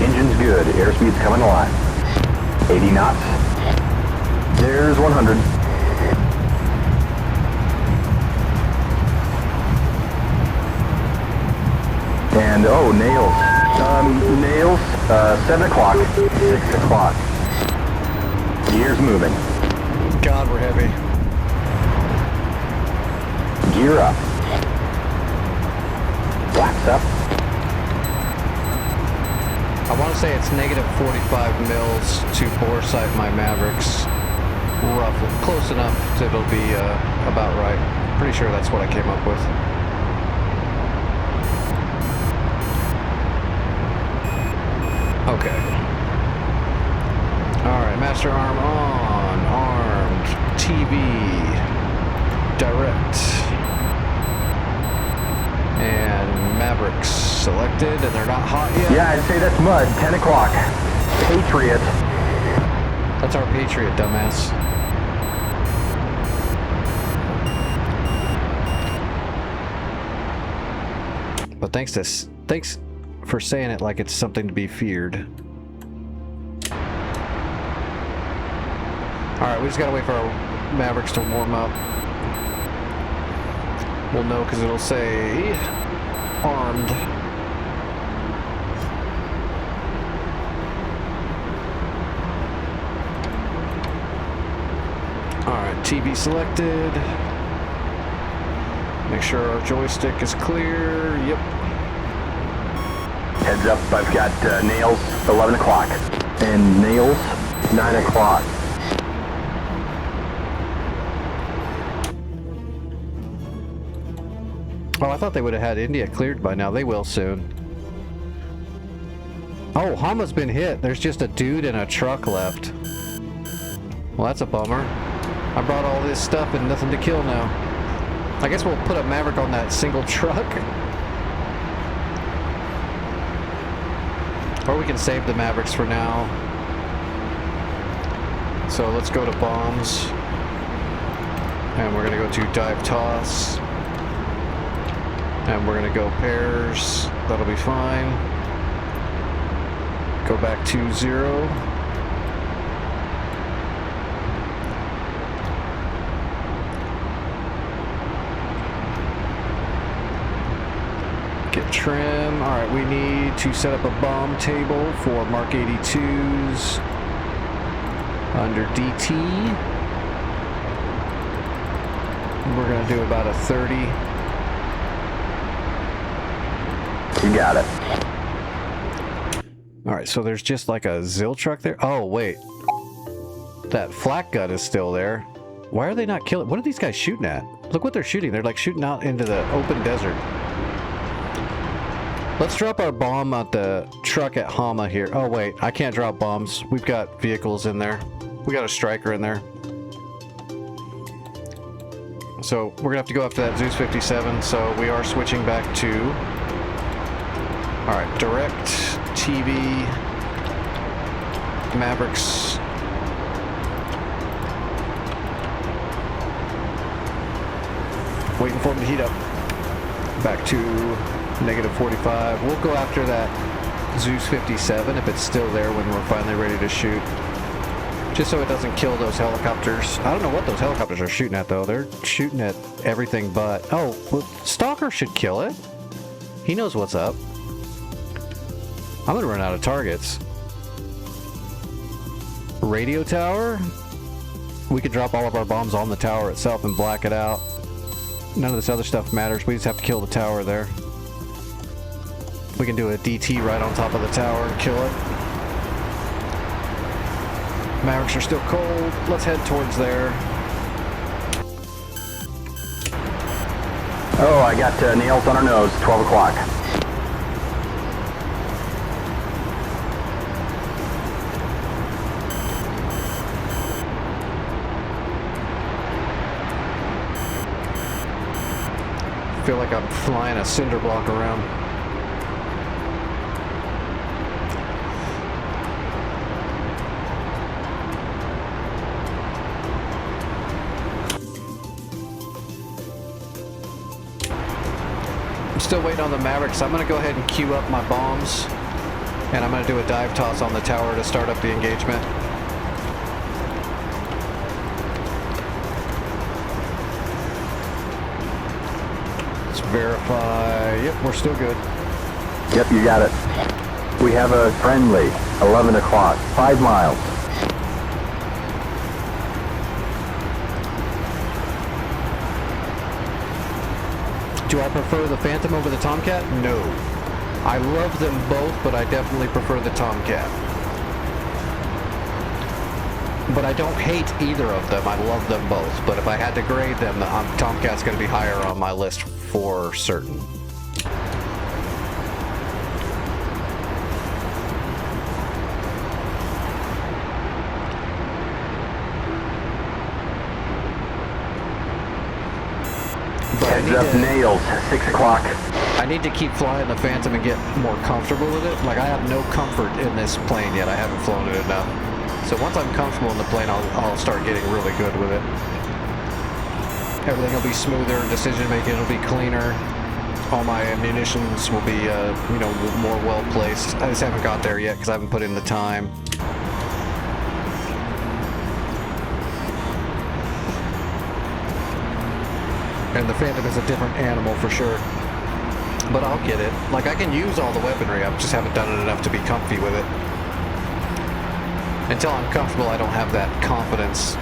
Engine's good. Airspeed's coming alive. 80 knots. There's 100. And, oh, nails. Nails, 7 o'clock, 6 o'clock. Gears moving. God, we're heavy. Gear up. Flaps up. I want to say it's negative 45 mils to bore sight my Mavericks. Roughly. Close enough that it'll be about right. Pretty sure that's what I came up with. Okay. Alright, Master Arm on. Armed. TV. Direct. And Mavericks selected, and they're not hot yet. Yeah, I'd say that's mud. 10 o'clock. Patriot. That's our Patriot, dumbass. But thanks for saying it like it's something to be feared. Alright, we just gotta wait for our Mavericks to warm up. We'll know because it'll say armed. Alright, TV selected. Make sure our joystick is clear. Yep. Heads up, I've got nails, 11 o'clock. And nails, 9 o'clock. Oh, I thought they would have had India cleared by now. They will soon. Oh, Hama's been hit. There's just a dude in a truck left. Well, that's a bummer. I brought all this stuff and nothing to kill now. I guess we'll put a Maverick on that single truck. Or we can save the Mavericks for now. So let's go to bombs. And we're going to go to dive toss. And we're going to go pairs. That'll be fine. Go back to 0. Get trim. Alright, we need to set up a bomb table for Mark 82s under DT. We're going to do about a 30. You got it. Alright, so there's just like a ZIL truck there. Oh, wait. That flak gun is still there. Why are they not killing? What are these guys shooting at? Look what they're shooting. They're like shooting out into the open desert. Let's drop our bomb at the truck at Hama here. Oh, wait. I can't drop bombs. We've got vehicles in there. We got a striker in there. So we're going to have to go after that Zeus 57. So we are switching back to... Alright, direct TV. Mavericks. Waiting for them to heat up. Back to negative 45. We'll go after that Zeus 57 if it's still there when we're finally ready to shoot. Just so it doesn't kill those helicopters. I don't know what those helicopters are shooting at though. They're shooting at everything but... Oh, well, Stalker should kill it. He knows what's up. I'm gonna run out of targets. Radio tower? We could drop all of our bombs on the tower itself and black it out. None of this other stuff matters. We just have to kill the tower there. We can do a DT right on top of the tower and kill it. Mavericks are still cold. Let's head towards there. Oh, I got nails on our nose. 12 o'clock. I feel like I'm flying a cinder block around. I'm still waiting on the Mavericks. I'm going to go ahead and queue up my bombs. And I'm going to do a dive toss on the tower to start up the engagement. Verify. Yep, we're still good. Yep, you got it. We have a friendly. 11 o'clock. 5 miles. Do I prefer the Phantom over the Tomcat? No. I love them both, but I definitely prefer the Tomcat. But I don't hate either of them. I love them both. But if I had to grade them, the Tomcat's going to be higher on my list for certain. Heads up, nails. 6 o'clock. I need to keep flying the Phantom and get more comfortable with it. Like, I have no comfort in this plane yet. I haven't flown it enough. So once I'm comfortable in the plane, I'll start getting really good with it. Everything will be smoother, decision making will be cleaner. All my munitions will be, you know, more well placed. I just haven't got there yet because I haven't put in the time. And the Phantom is a different animal for sure. But I'll get it. Like, I can use all the weaponry, I just haven't done it enough to be comfy with it. Until I'm comfortable, I don't have that confidence.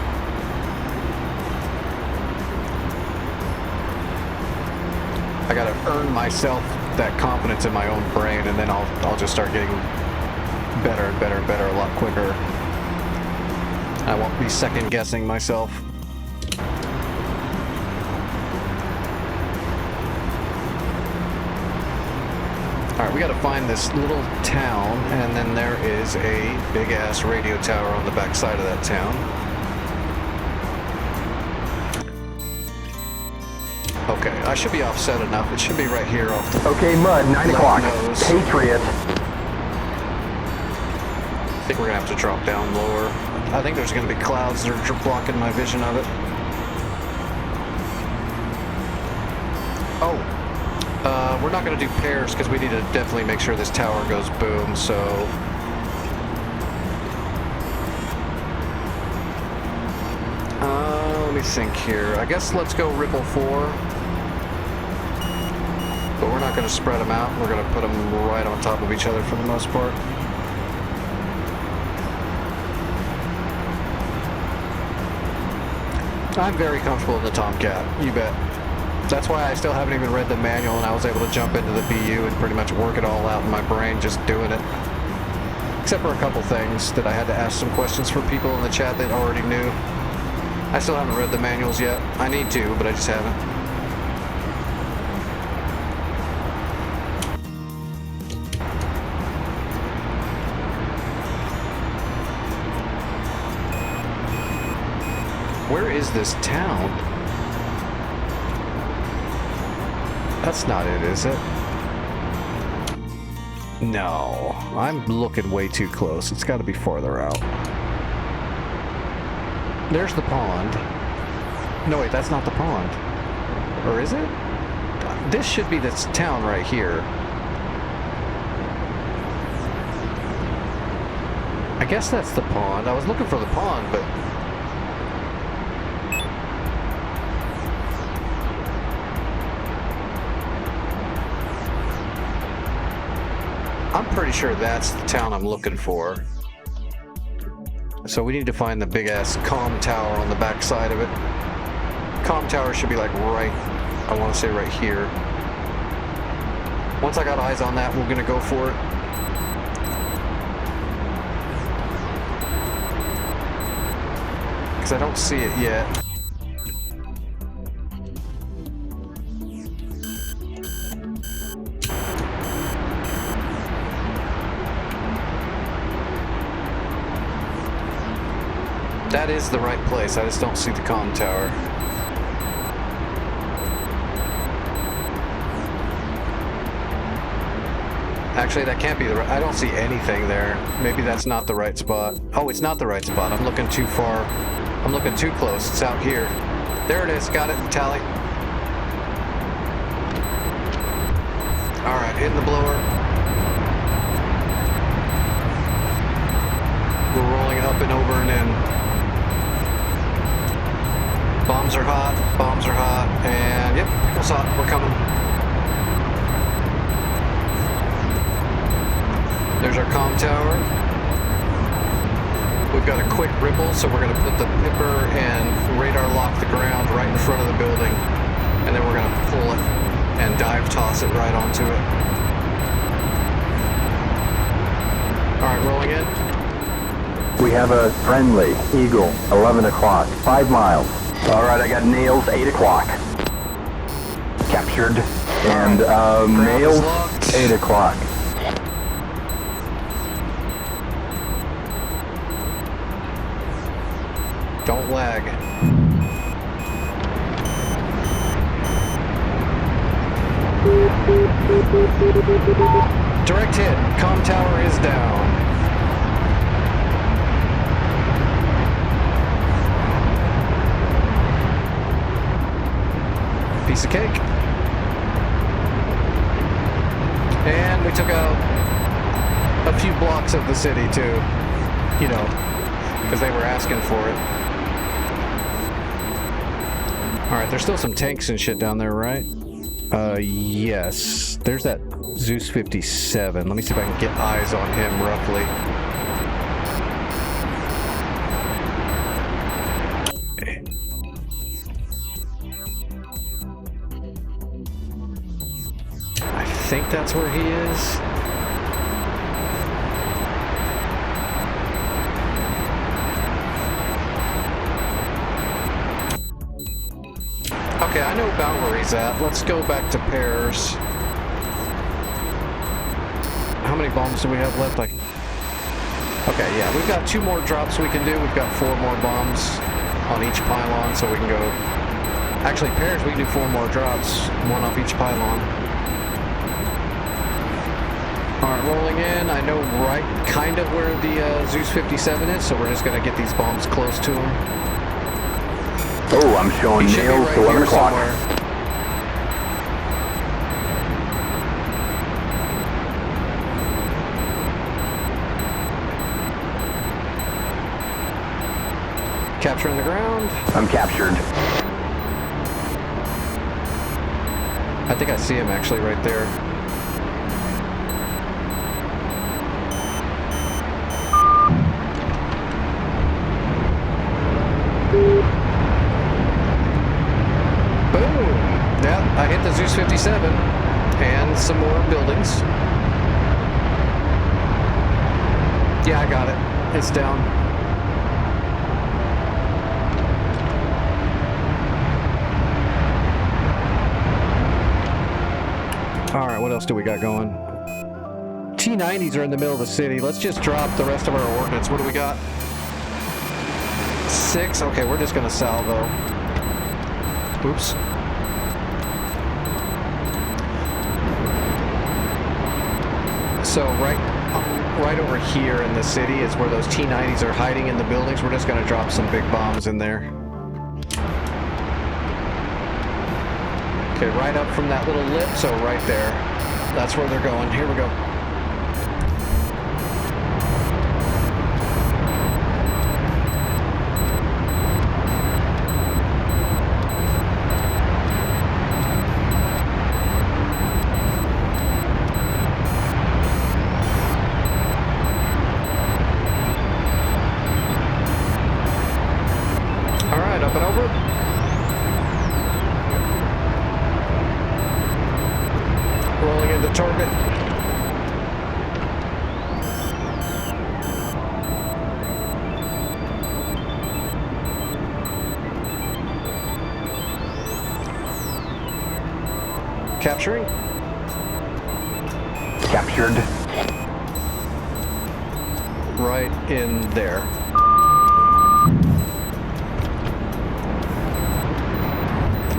I gotta earn myself that confidence in my own brain, and then I'll just start getting better and better and better a lot quicker. I won't be second guessing myself. Alright, we gotta find this little town, and then there is a big-ass radio tower on the back side of that town. Okay, I should be offset enough. It should be right here off the Okay, Mud, 9 o'clock. nose. Patriot. I think we're gonna have to drop down lower. I think there's gonna be clouds that are blocking my vision of it. Oh. We're not going to do pairs because we need to definitely make sure this tower goes boom, so... let me think here. I guess let's go Ripple 4. But we're not going to spread them out. We're going to put them right on top of each other for the most part. I'm very comfortable in the Tomcat, you bet. That's why I still haven't even read the manual, and I was able to jump into the BU and pretty much work it all out in my brain just doing it. Except for a couple things that I had to ask some questions for people in the chat that already knew. I still haven't read the manuals yet. I need to, but I just haven't. Where is this town? That's not it, is it? No, I'm looking way too close. It's got to be farther out. There's the pond. No, wait, that's not the pond. Or is it? This should be this town right here. I guess that's the pond. I was looking for the pond, but... I'm pretty sure that's the town I'm looking for. So we need to find the big-ass comm tower on the back side of it. Comm tower should be like right, I want to say right here. Once I got eyes on that, we're going to go for it. Because I don't see it yet. That is the right place. I just don't see the comm tower. Actually, that can't be the right... I don't see anything there. Maybe that's not the right spot. Oh, it's not the right spot. I'm looking too far. I'm looking too close. It's out here. There it is. Got it. Tally. Alright, hitting the blower. We're rolling up and over and in. Bombs are hot, and yep, it's hot, we're coming. There's our comm tower. We've got a quick ripple, so we're going to put the pipper and radar lock the ground right in front of the building, and then we're going to pull it and dive toss it right onto it. Alright, rolling in. We have a friendly Eagle, 11 o'clock, 5 miles. All right, I got nails, 8 o'clock. Captured. And nails, 8 o'clock. Don't lag. Direct hit. Comm tower is down. Piece of cake. And we took out a few blocks of the city too, you know, because they were asking for it. Alright, there's still some tanks and shit down there, right? Yes. There's that Zeus 57. Let me see if I can get eyes on him roughly. I think that's where he is. Okay, I know about where he's at. Let's go back to Pears. How many bombs do we have left? Okay, yeah, we've got 2 more drops we can do. We've got 4 more bombs on each pylon, so we can go... Actually, Pears, we can do 4 more drops, 1 off each pylon. Alright, rolling in. I know right kind of where the Zeus 57 is, so we're just going to get these bombs close to him. Oh, I'm showing He should be nails, right 11 here o'clock. somewhere. Capturing the ground. I'm captured. I think I see him actually right there. Boom! Yeah, I hit the Zeus 57 and some more buildings. Yeah, I got it. It's down. Alright, what else do we got going? T-90s are in the middle of the city. Let's just drop the rest of our ordnance. What do we got? 6? Okay, we're just gonna salvo. Oops. So right over here in the city is where those T-90s are hiding in the buildings. We're just going to drop some big bombs in there. Okay, right up from that little lip, so right there. That's where they're going. Here we go. Up and over. Rolling into target. Capturing. Captured. Right in there.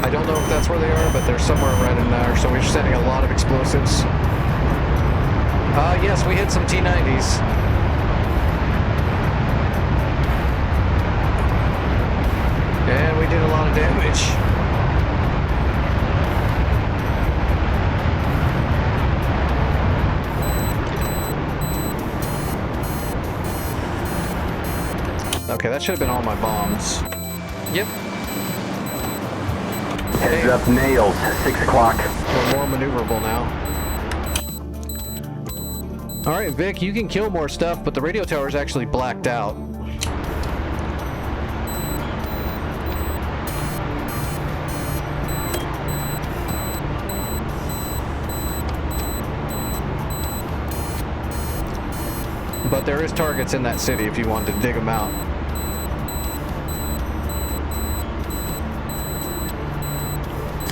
I don't know if that's where they are, but they're somewhere right in there, so we're sending a lot of explosives. Yes, we hit some T-90s. And we did a lot of damage. Okay, that should have been all my bombs. Yep. Heads up, nails. 6 o'clock. We're more maneuverable now. Alright, Vic, you can kill more stuff, but the radio tower is actually blacked out. But there is targets in that city if you wanted to dig them out.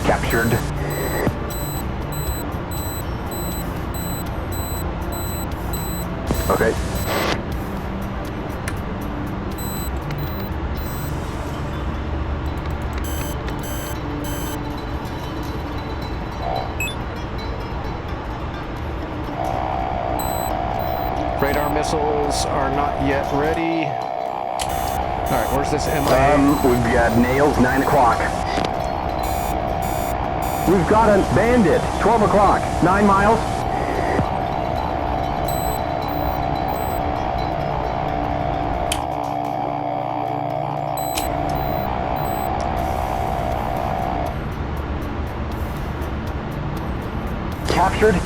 Captured. Okay. Radar missiles are not yet ready. Alright, where's this MIA? We've got nails, 9 o'clock. We've got a bandit, 12 o'clock, 9 miles.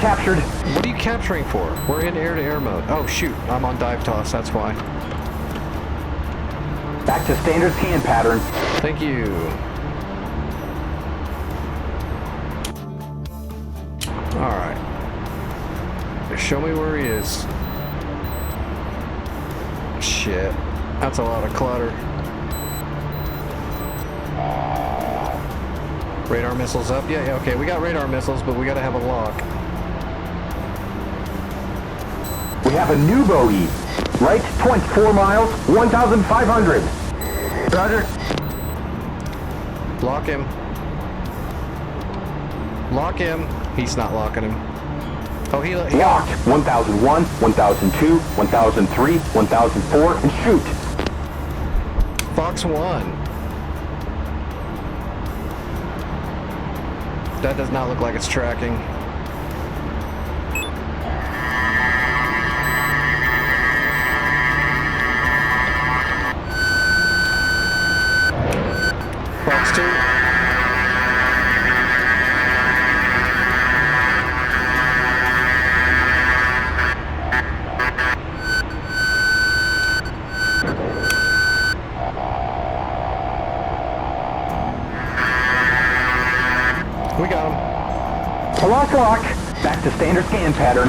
Captured. What are you capturing for? We're in air-to-air mode. Oh shoot, I'm on dive toss, that's why. Back to standard scan pattern. Thank you. Alright. Show me where he is. Shit. That's a lot of clutter. Radar missiles up? Yeah, okay, we got radar missiles, but we gotta have a lock. We have a new bogey. Right, 24 miles, 1,500. Roger. Lock him. Lock him. He's not locking him. Oh, he Locked. 1001, 1002, 1003, 1004, and shoot. Fox 1. That does not look like it's tracking. Fox 2. We got him. Lock. Back to standard scan pattern.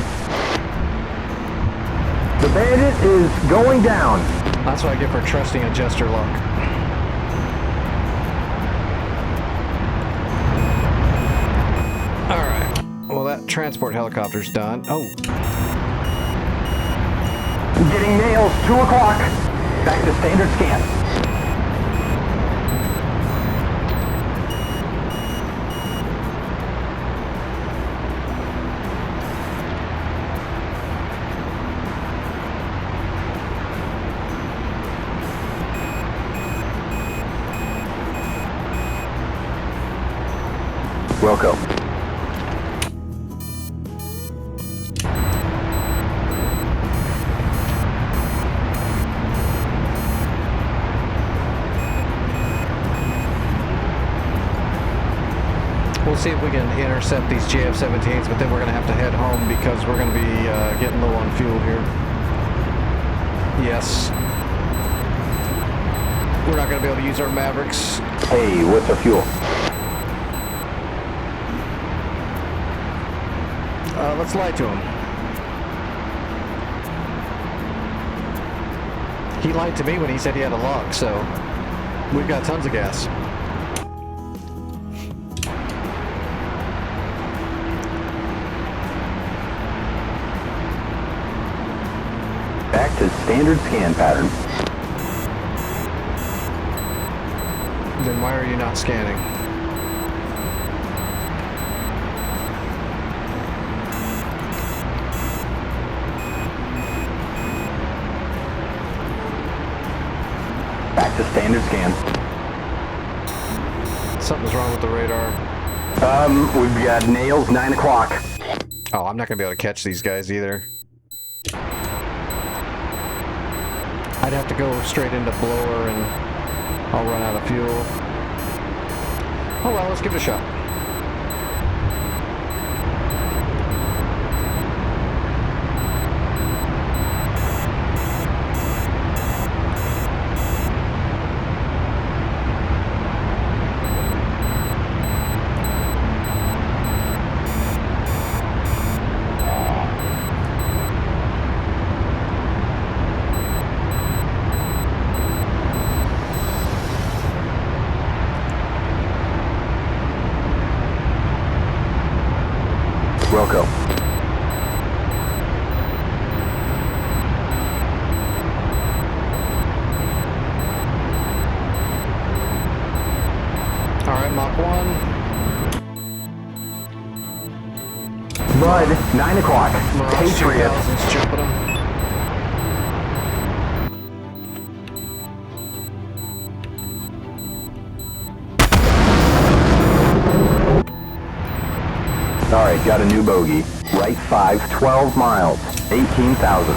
The bandit is going down. That's what I get for trusting a Jester lock. Alright. Well, that transport helicopter's done. Oh. Getting nails, 2 o'clock. Back to standard scan. Wilco. We'll see if we can intercept these JF-17s, but then we're going to have to head home because we're going to be getting low on fuel here. Yes. We're not going to be able to use our Mavericks. Hey, what's our fuel? Let's lie to him. He lied to me when he said he had a lock, so we've got tons of gas. Back to standard scan pattern. Then why are you not scanning? Back to standard scan. Something's wrong with the radar. We've got nails, 9 o'clock. Oh, I'm not going to be able to catch these guys either. I'd have to go straight into blower and I'll run out of fuel. Oh well, let's give it a shot. Wilco. Alright, Mach 1. Bud, 9 o'clock. Mirage Patriot. 2000's jumping them. Alright, got a new bogey. Right 5, 12 miles, 18,000.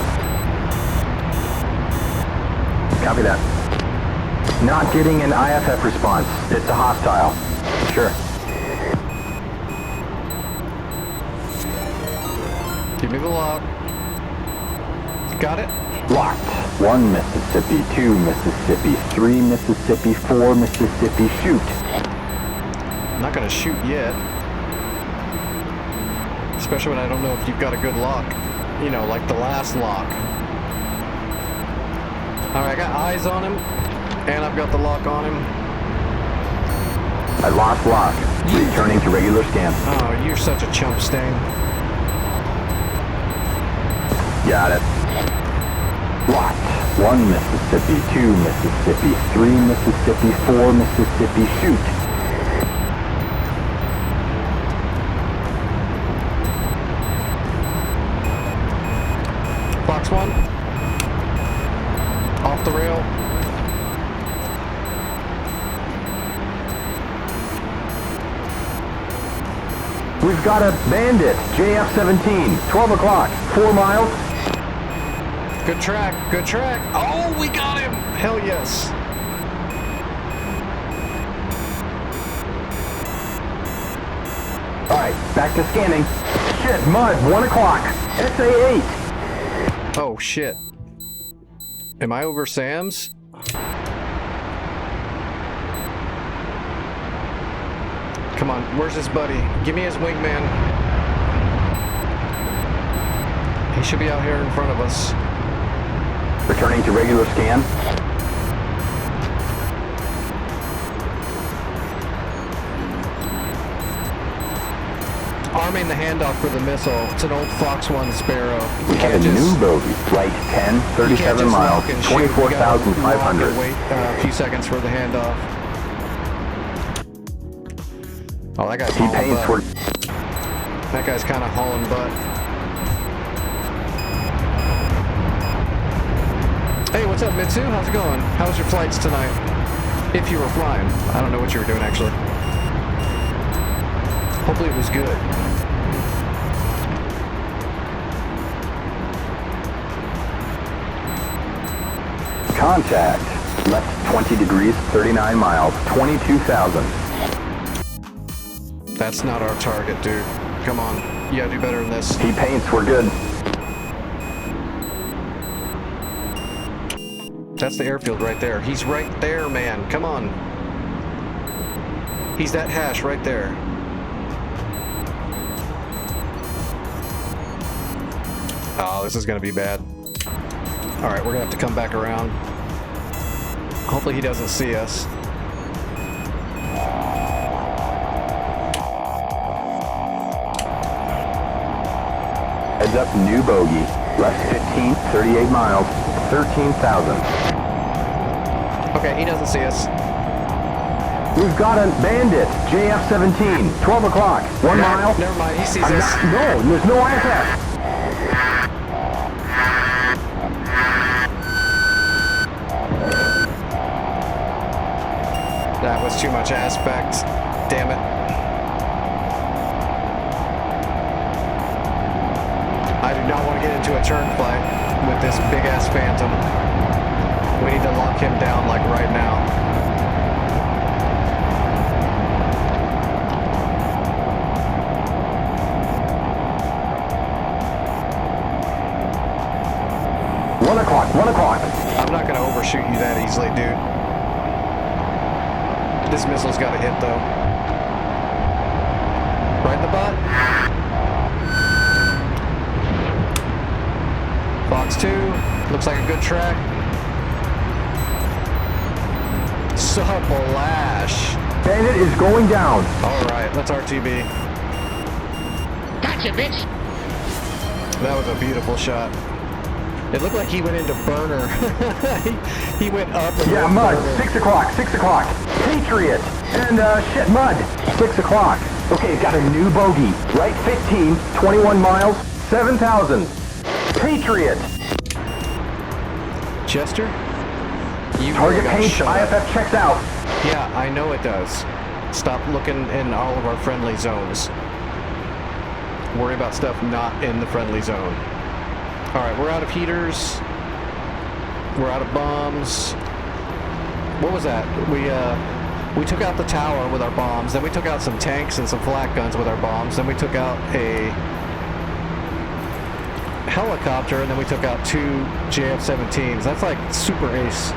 Copy that. Not getting an IFF response. It's a hostile. Sure. Give me the lock. Got it? Locked. 1 Mississippi, 2 Mississippi, 3 Mississippi, 4 Mississippi, shoot. I'm not gonna shoot yet. Especially when I don't know if you've got a good lock. You know, like the last lock. Alright, I got eyes on him. And I've got the lock on him. I lost lock. Returning to regular scan. Oh, you're such a chump, Stain. Got it. Locked. 1 Mississippi, 2 Mississippi, 3 Mississippi, 4 Mississippi, shoot. Box 1. Off the rail. We've got a bandit, JF-17, 12 o'clock, 4 miles. Good track, good track. Oh, we got him! Hell yes. All right, back to scanning. Shit, mud, 1 o'clock, SA-8. Oh, shit. Am I over Sam's? Come on, where's his buddy? Give me his wingman. He should be out here in front of us. Returning to regular scan. Arming the handoff for the missile. It's an old Fox 1 Sparrow. We have a new bogey. Right 10, 37 miles, 24,500. Wait a few seconds for the handoff. Oh, that guy's hauling T-Pain's butt. for... That guy's kind of hauling butt. Hey, what's up, Mitsu? How's it going? How was your flights tonight? If you were flying. I don't know what you were doing, actually. Hopefully it was good. Contact. Left 20 degrees, 39 miles, 22,000. That's not our target, dude. Come on. You gotta do better than this. He paints, we're good. That's the airfield right there. He's right there, man. Come on. He's that hash right there. Oh, this is gonna be bad. All right, we're gonna have to come back around. Hopefully he doesn't see us. Heads up, new bogey. Left 15, 38 miles, 13,000. Okay, he doesn't see us. We've got a bandit, JF-17, 12 o'clock, 1 mile. Never mind, he sees us. No, there's no IFF. That was too much aspect. Damn it. I do not want to get into a turn fight with this big ass Phantom. We need to lock him down like right now. One o'clock. I'm not going to overshoot you that easily, dude. This missile's got to hit, though. Right in the butt. Fox 2. Looks like a good track. Suplash. Bandit is going down. Alright, let's RTB. Gotcha, bitch! That was a beautiful shot. It looked like he went into burner. he went up and Yeah, went mud, burner. 6 o'clock. Patriot. And, shit, mud, 6 o'clock. Okay, got a new bogey. Right 15, 21 miles, 7,000. Patriot. Chester? You Target really got paint, shot at. IFF checks out. Yeah, I know it does. Stop looking in all of our friendly zones. Worry about stuff not in the friendly zone. Alright, we're out of heaters. We're out of bombs. What was that? We took out the tower with our bombs. Then we took out some tanks and some flak guns with our bombs. Then we took out a helicopter, and then we took out 2 JF-17s. That's like super ace.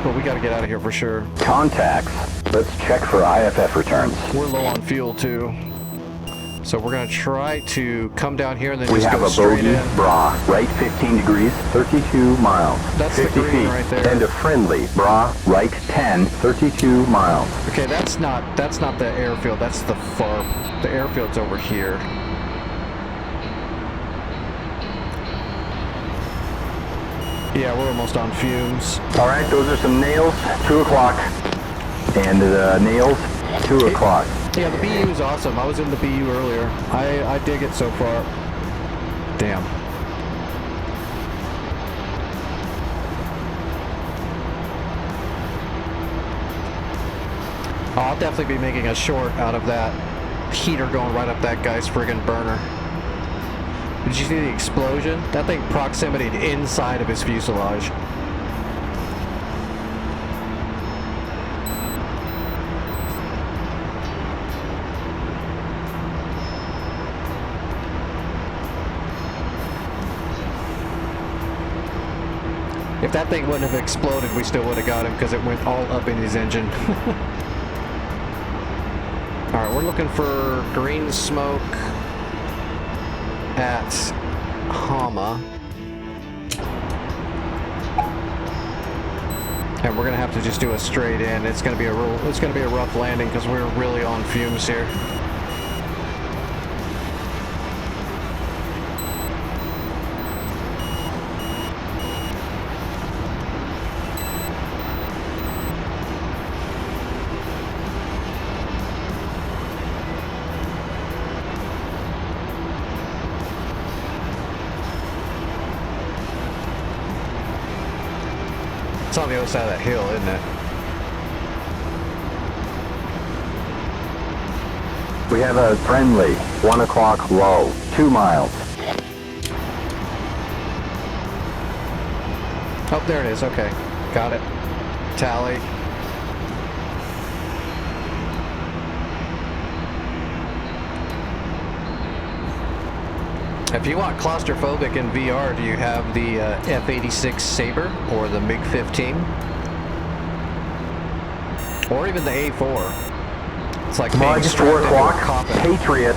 But we got to get out of here for sure. Contacts. Let's check for IFF returns. We're low on fuel too. So we're going to try to come down here and then We just have go a straight bogey, in. bra, right 15 degrees, 32 miles, That's the 50 green feet. right there. And a friendly, bra, right 10, 32 miles. Okay, that's not the airfield. That's the farm. The airfield's over here. Yeah, we're almost on fumes. All right, those are some nails, 2 o'clock. And the nails, 2 o'clock. Yeah, the BU is awesome. I was in the BU earlier. I dig it so far. Damn. I'll definitely be making a short out of that heater going right up that guy's friggin' burner. Did you see the explosion? That thing proximityed inside of his fuselage. If that thing wouldn't have exploded, we still would have got him because it went all up in his engine. Alright, we're looking for green smoke at Hama. And we're gonna have to just do a straight in. It's gonna be a rough landing because we're really on fumes here. It's on the other side of that hill, isn't it? We have a friendly, 1 o'clock low, 2 miles. Oh, there it is. Okay. Got it. Tally. If you want claustrophobic in VR, do you have the F-86 Sabre or the MiG-15? Or even the A4? It's like being Mud, 4 strapped into a o'clock, coffin. Patriot.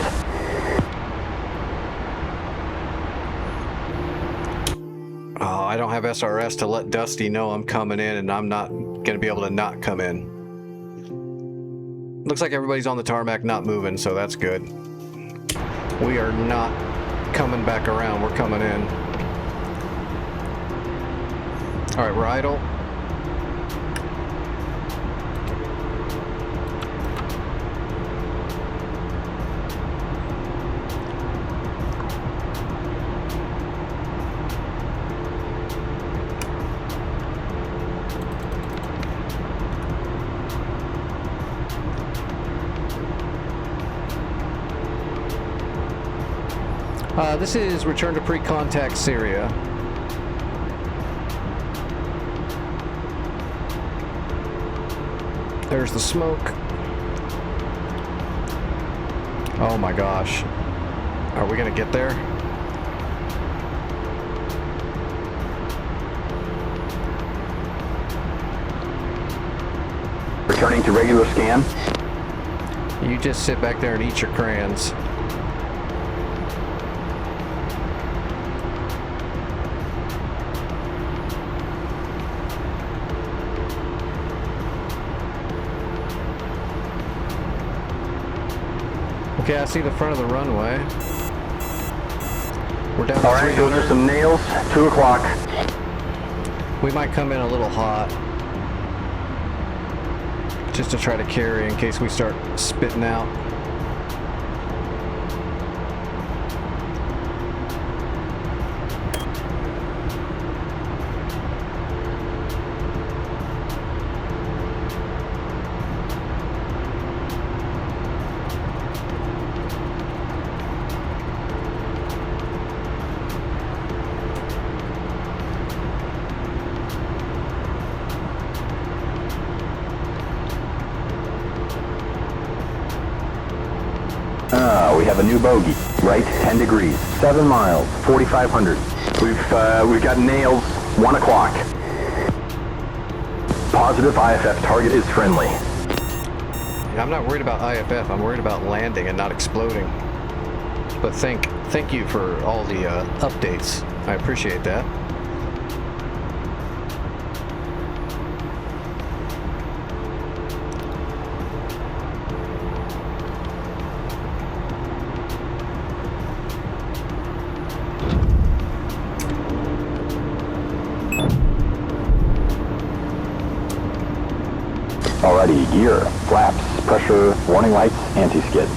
Oh, I don't have SRS to let Dusty know I'm coming in, and I'm not going to be able to not come in. Looks like everybody's on the tarmac not moving, so that's good. We are not coming back around, we're coming in. Alright, we're idle. This is return to pre-contact Syria. There's the smoke. Oh my gosh. Are we gonna get there? Returning to regular scan. You just sit back there and eat your crayons. Okay, I see the front of the runway. We're down to All right, those are some nails. 2 o'clock. We might come in a little hot. Just to try to carry in case we start spitting out. We have a new bogey. Right, 10 degrees. 7 miles, 4,500. We've got nails. 1 o'clock. Positive IFF target is friendly. I'm not worried about IFF. I'm worried about landing and not exploding. But thank you for all the updates. I appreciate that. Alrighty, gear, flaps, pressure, warning lights, anti-skid.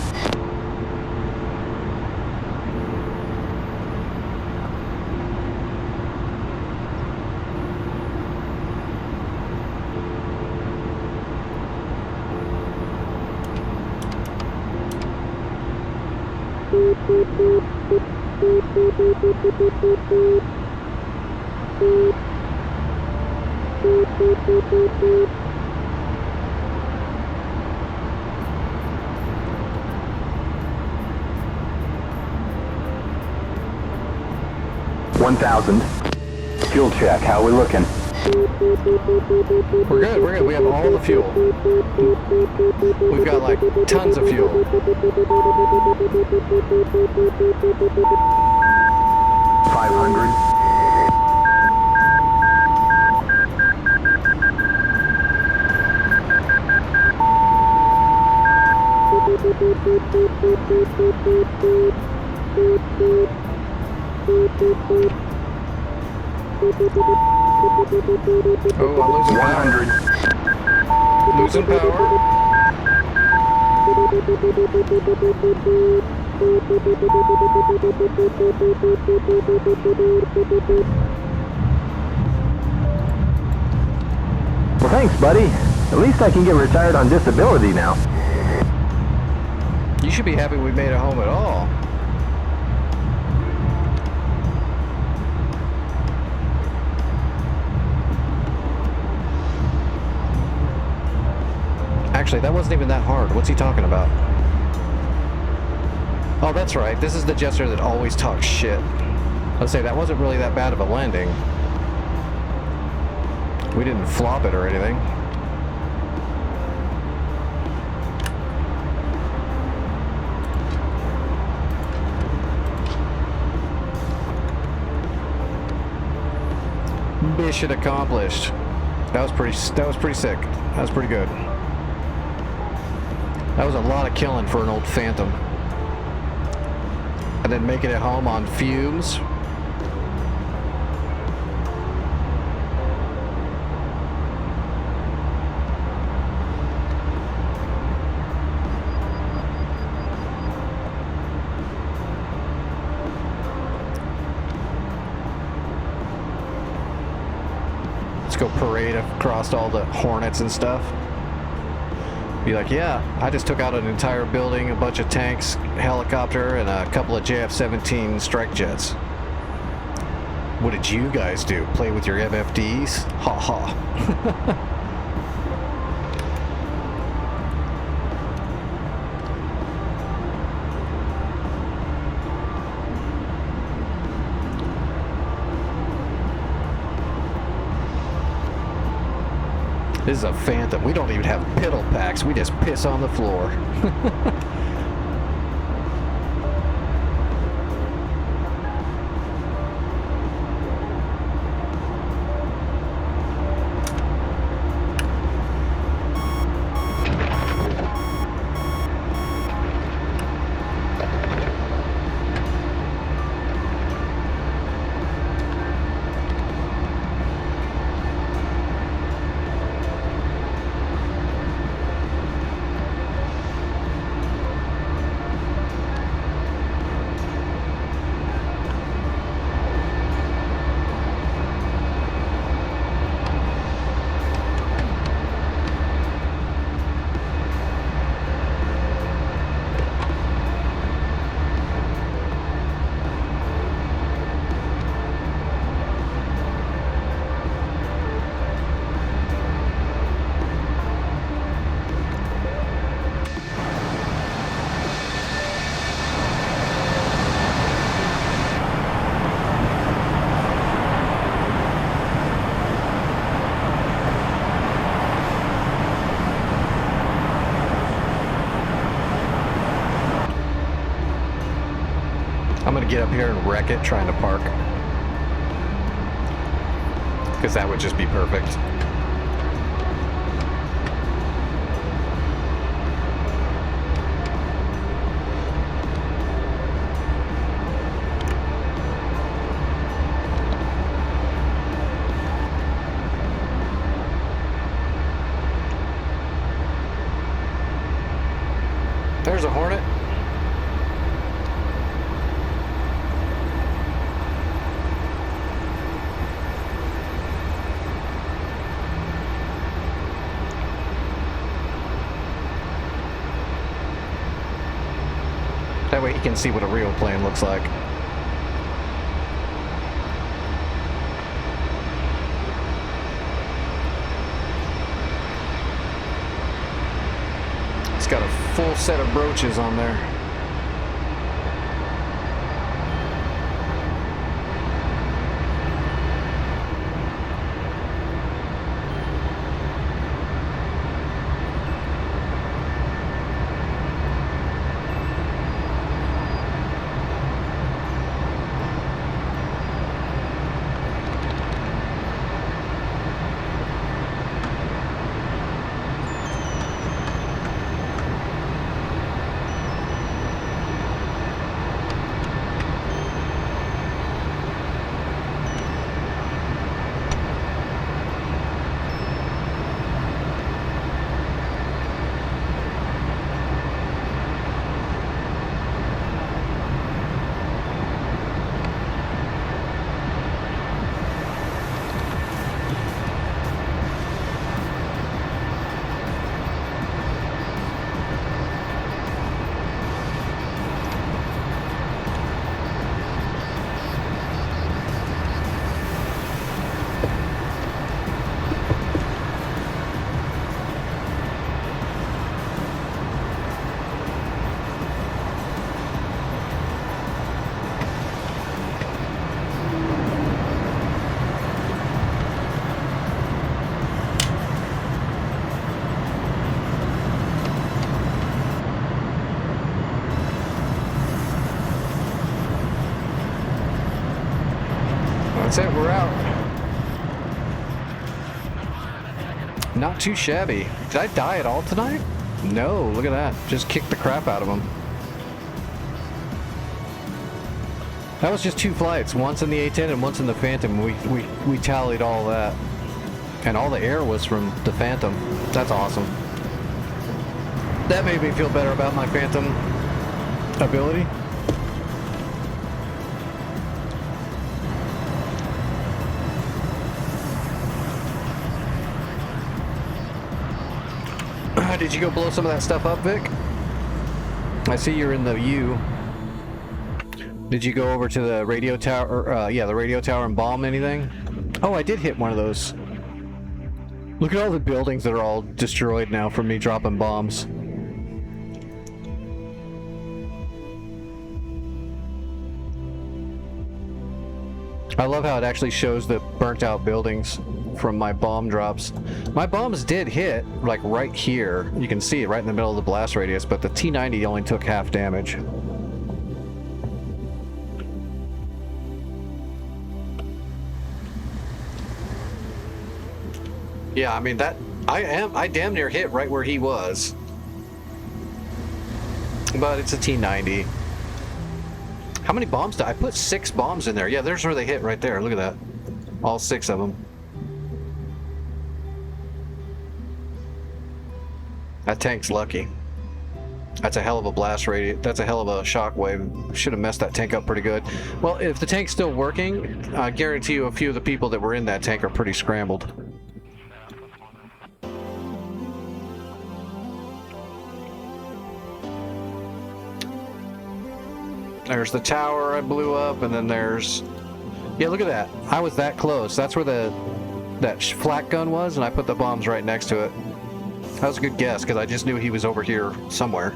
$1,000. Fuel check, how we looking? We're good. We have all the fuel. We've got like tons of fuel. 500. Oh, I'm losing 100. power. Losing power. Well, thanks, buddy. At least I can get retired on disability now. You should be happy we made it home at all. Actually, that wasn't even that hard. What's he talking about? Oh, that's right. This is the jester that always talks shit. Let's say that wasn't really that bad of a landing. We didn't flop it or anything. Mission accomplished. That was pretty sick. That was pretty good. That was a lot of killing for an old Phantom. And then making it home on fumes. Let's go parade across all the Hornets and stuff. Be like, yeah, I just took out an entire building, a bunch of tanks, helicopter, and a couple of JF-17 strike jets. What did you guys do? Play with your MFDs? Ha ha. This is a Phantom. We don't even have piddle packs. We just piss on the floor. I'm gonna get up here and wreck it trying to park. Because that would just be perfect. There's a Hornet. That way he can see what a real plane looks like. It's got a full set of broaches on there. That's it, we're out. Not too shabby. Did I die at all tonight? No, look at that. Just kicked the crap out of him. That was just 2 flights, once in the A-10 and once in the Phantom. We tallied all that. And all the air was from the Phantom. That's awesome. That made me feel better about my Phantom ability. Did you go blow some of that stuff up, Vic? I see you're in the U. Did you go over to the radio tower? Yeah, the radio tower and bomb anything? Oh, I did hit one of those. Look at all the buildings that are all destroyed now from me dropping bombs. I love how it actually shows the burnt out buildings from my bomb drops. My bombs did hit, like right here. You can see it right in the middle of the blast radius, but the T-90 only took half damage. Yeah, I mean that, I damn near hit right where he was. But it's a T-90. How many bombs did I put? 6 bombs in there. Yeah, there's where they hit right there. Look at that. All 6 of them. That tank's lucky. That's a hell of a blast radius. That's a hell of a shockwave. Should have messed that tank up pretty good. Well, if the tank's still working, I guarantee you a few of the people that were in that tank are pretty scrambled. There's the tower I blew up, and then there's... Yeah, look at that. I was that close. That's where that flak gun was, and I put the bombs right next to it. That was a good guess, because I just knew he was over here somewhere.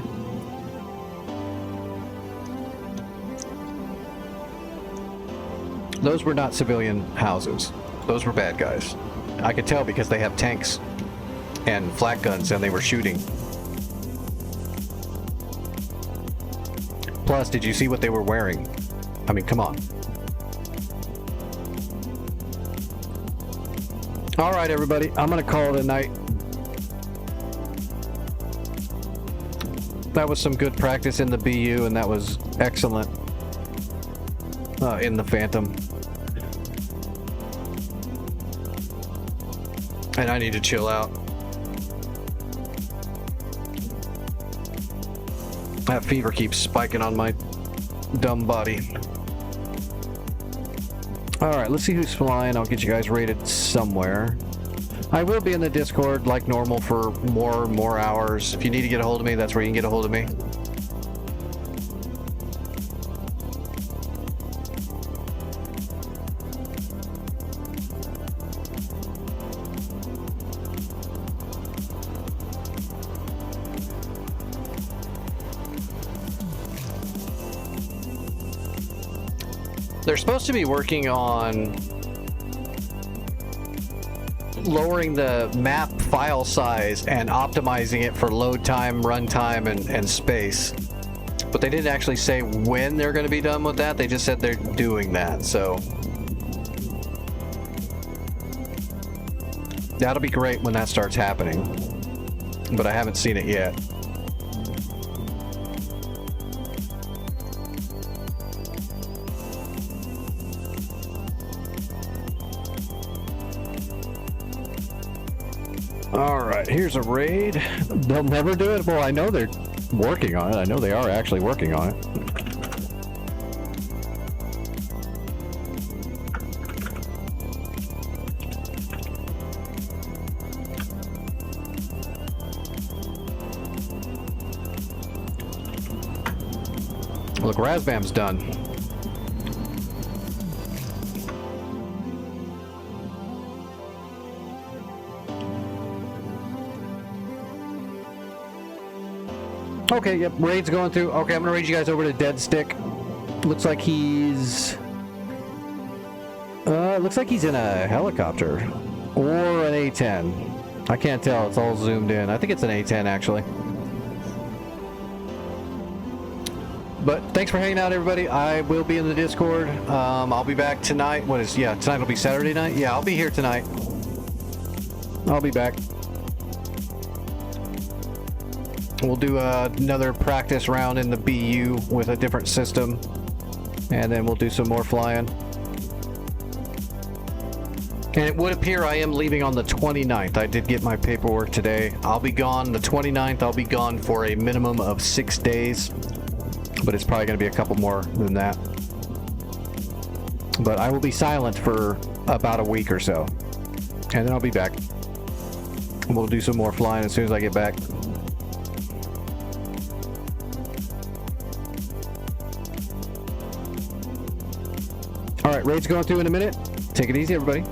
Those were not civilian houses. Those were bad guys. I could tell because they have tanks and flak guns, and they were shooting. Plus, did you see what they were wearing? I mean, come on. All right, everybody. I'm going to call it a night. That was some good practice in the BU, and that was excellent in the Phantom. And I need to chill out. That fever keeps spiking on my dumb body. Alright, let's see who's flying. I'll get you guys rated somewhere. I will be in the Discord like normal for more hours. If you need to get a hold of me, that's where you can get a hold of me. They're supposed to be working on lowering the map file size and optimizing it for load time, run time, and space. But they didn't actually say when they're going to be done with that. They just said they're doing that, so that'll be great when that starts happening. But I haven't seen it yet. Alright, here's a raid. They'll never do it? Well, I know they're working on it. I know they are actually working on it. Look, Razbam's done. Okay, yep, raid's going through. Okay, I'm gonna raid you guys over to Dead Stick. Looks like he's... looks like he's in a helicopter. Or an A-10. I can't tell, it's all zoomed in. I think it's an A-10, actually. But thanks for hanging out, everybody. I will be in the Discord. I'll be back tonight. Tonight will be Saturday night? Yeah, I'll be here tonight. I'll be back. We'll do another practice round in the BU with a different system. And then we'll do some more flying. And it would appear I am leaving on the 29th. I did get my paperwork today. I'll be gone the 29th. I'll be gone for a minimum of 6 days. But it's probably going to be a couple more than that. But I will be silent for about a week or so. And then I'll be back. And we'll do some more flying as soon as I get back. Alright, raid's going through in a minute. Take it easy, everybody.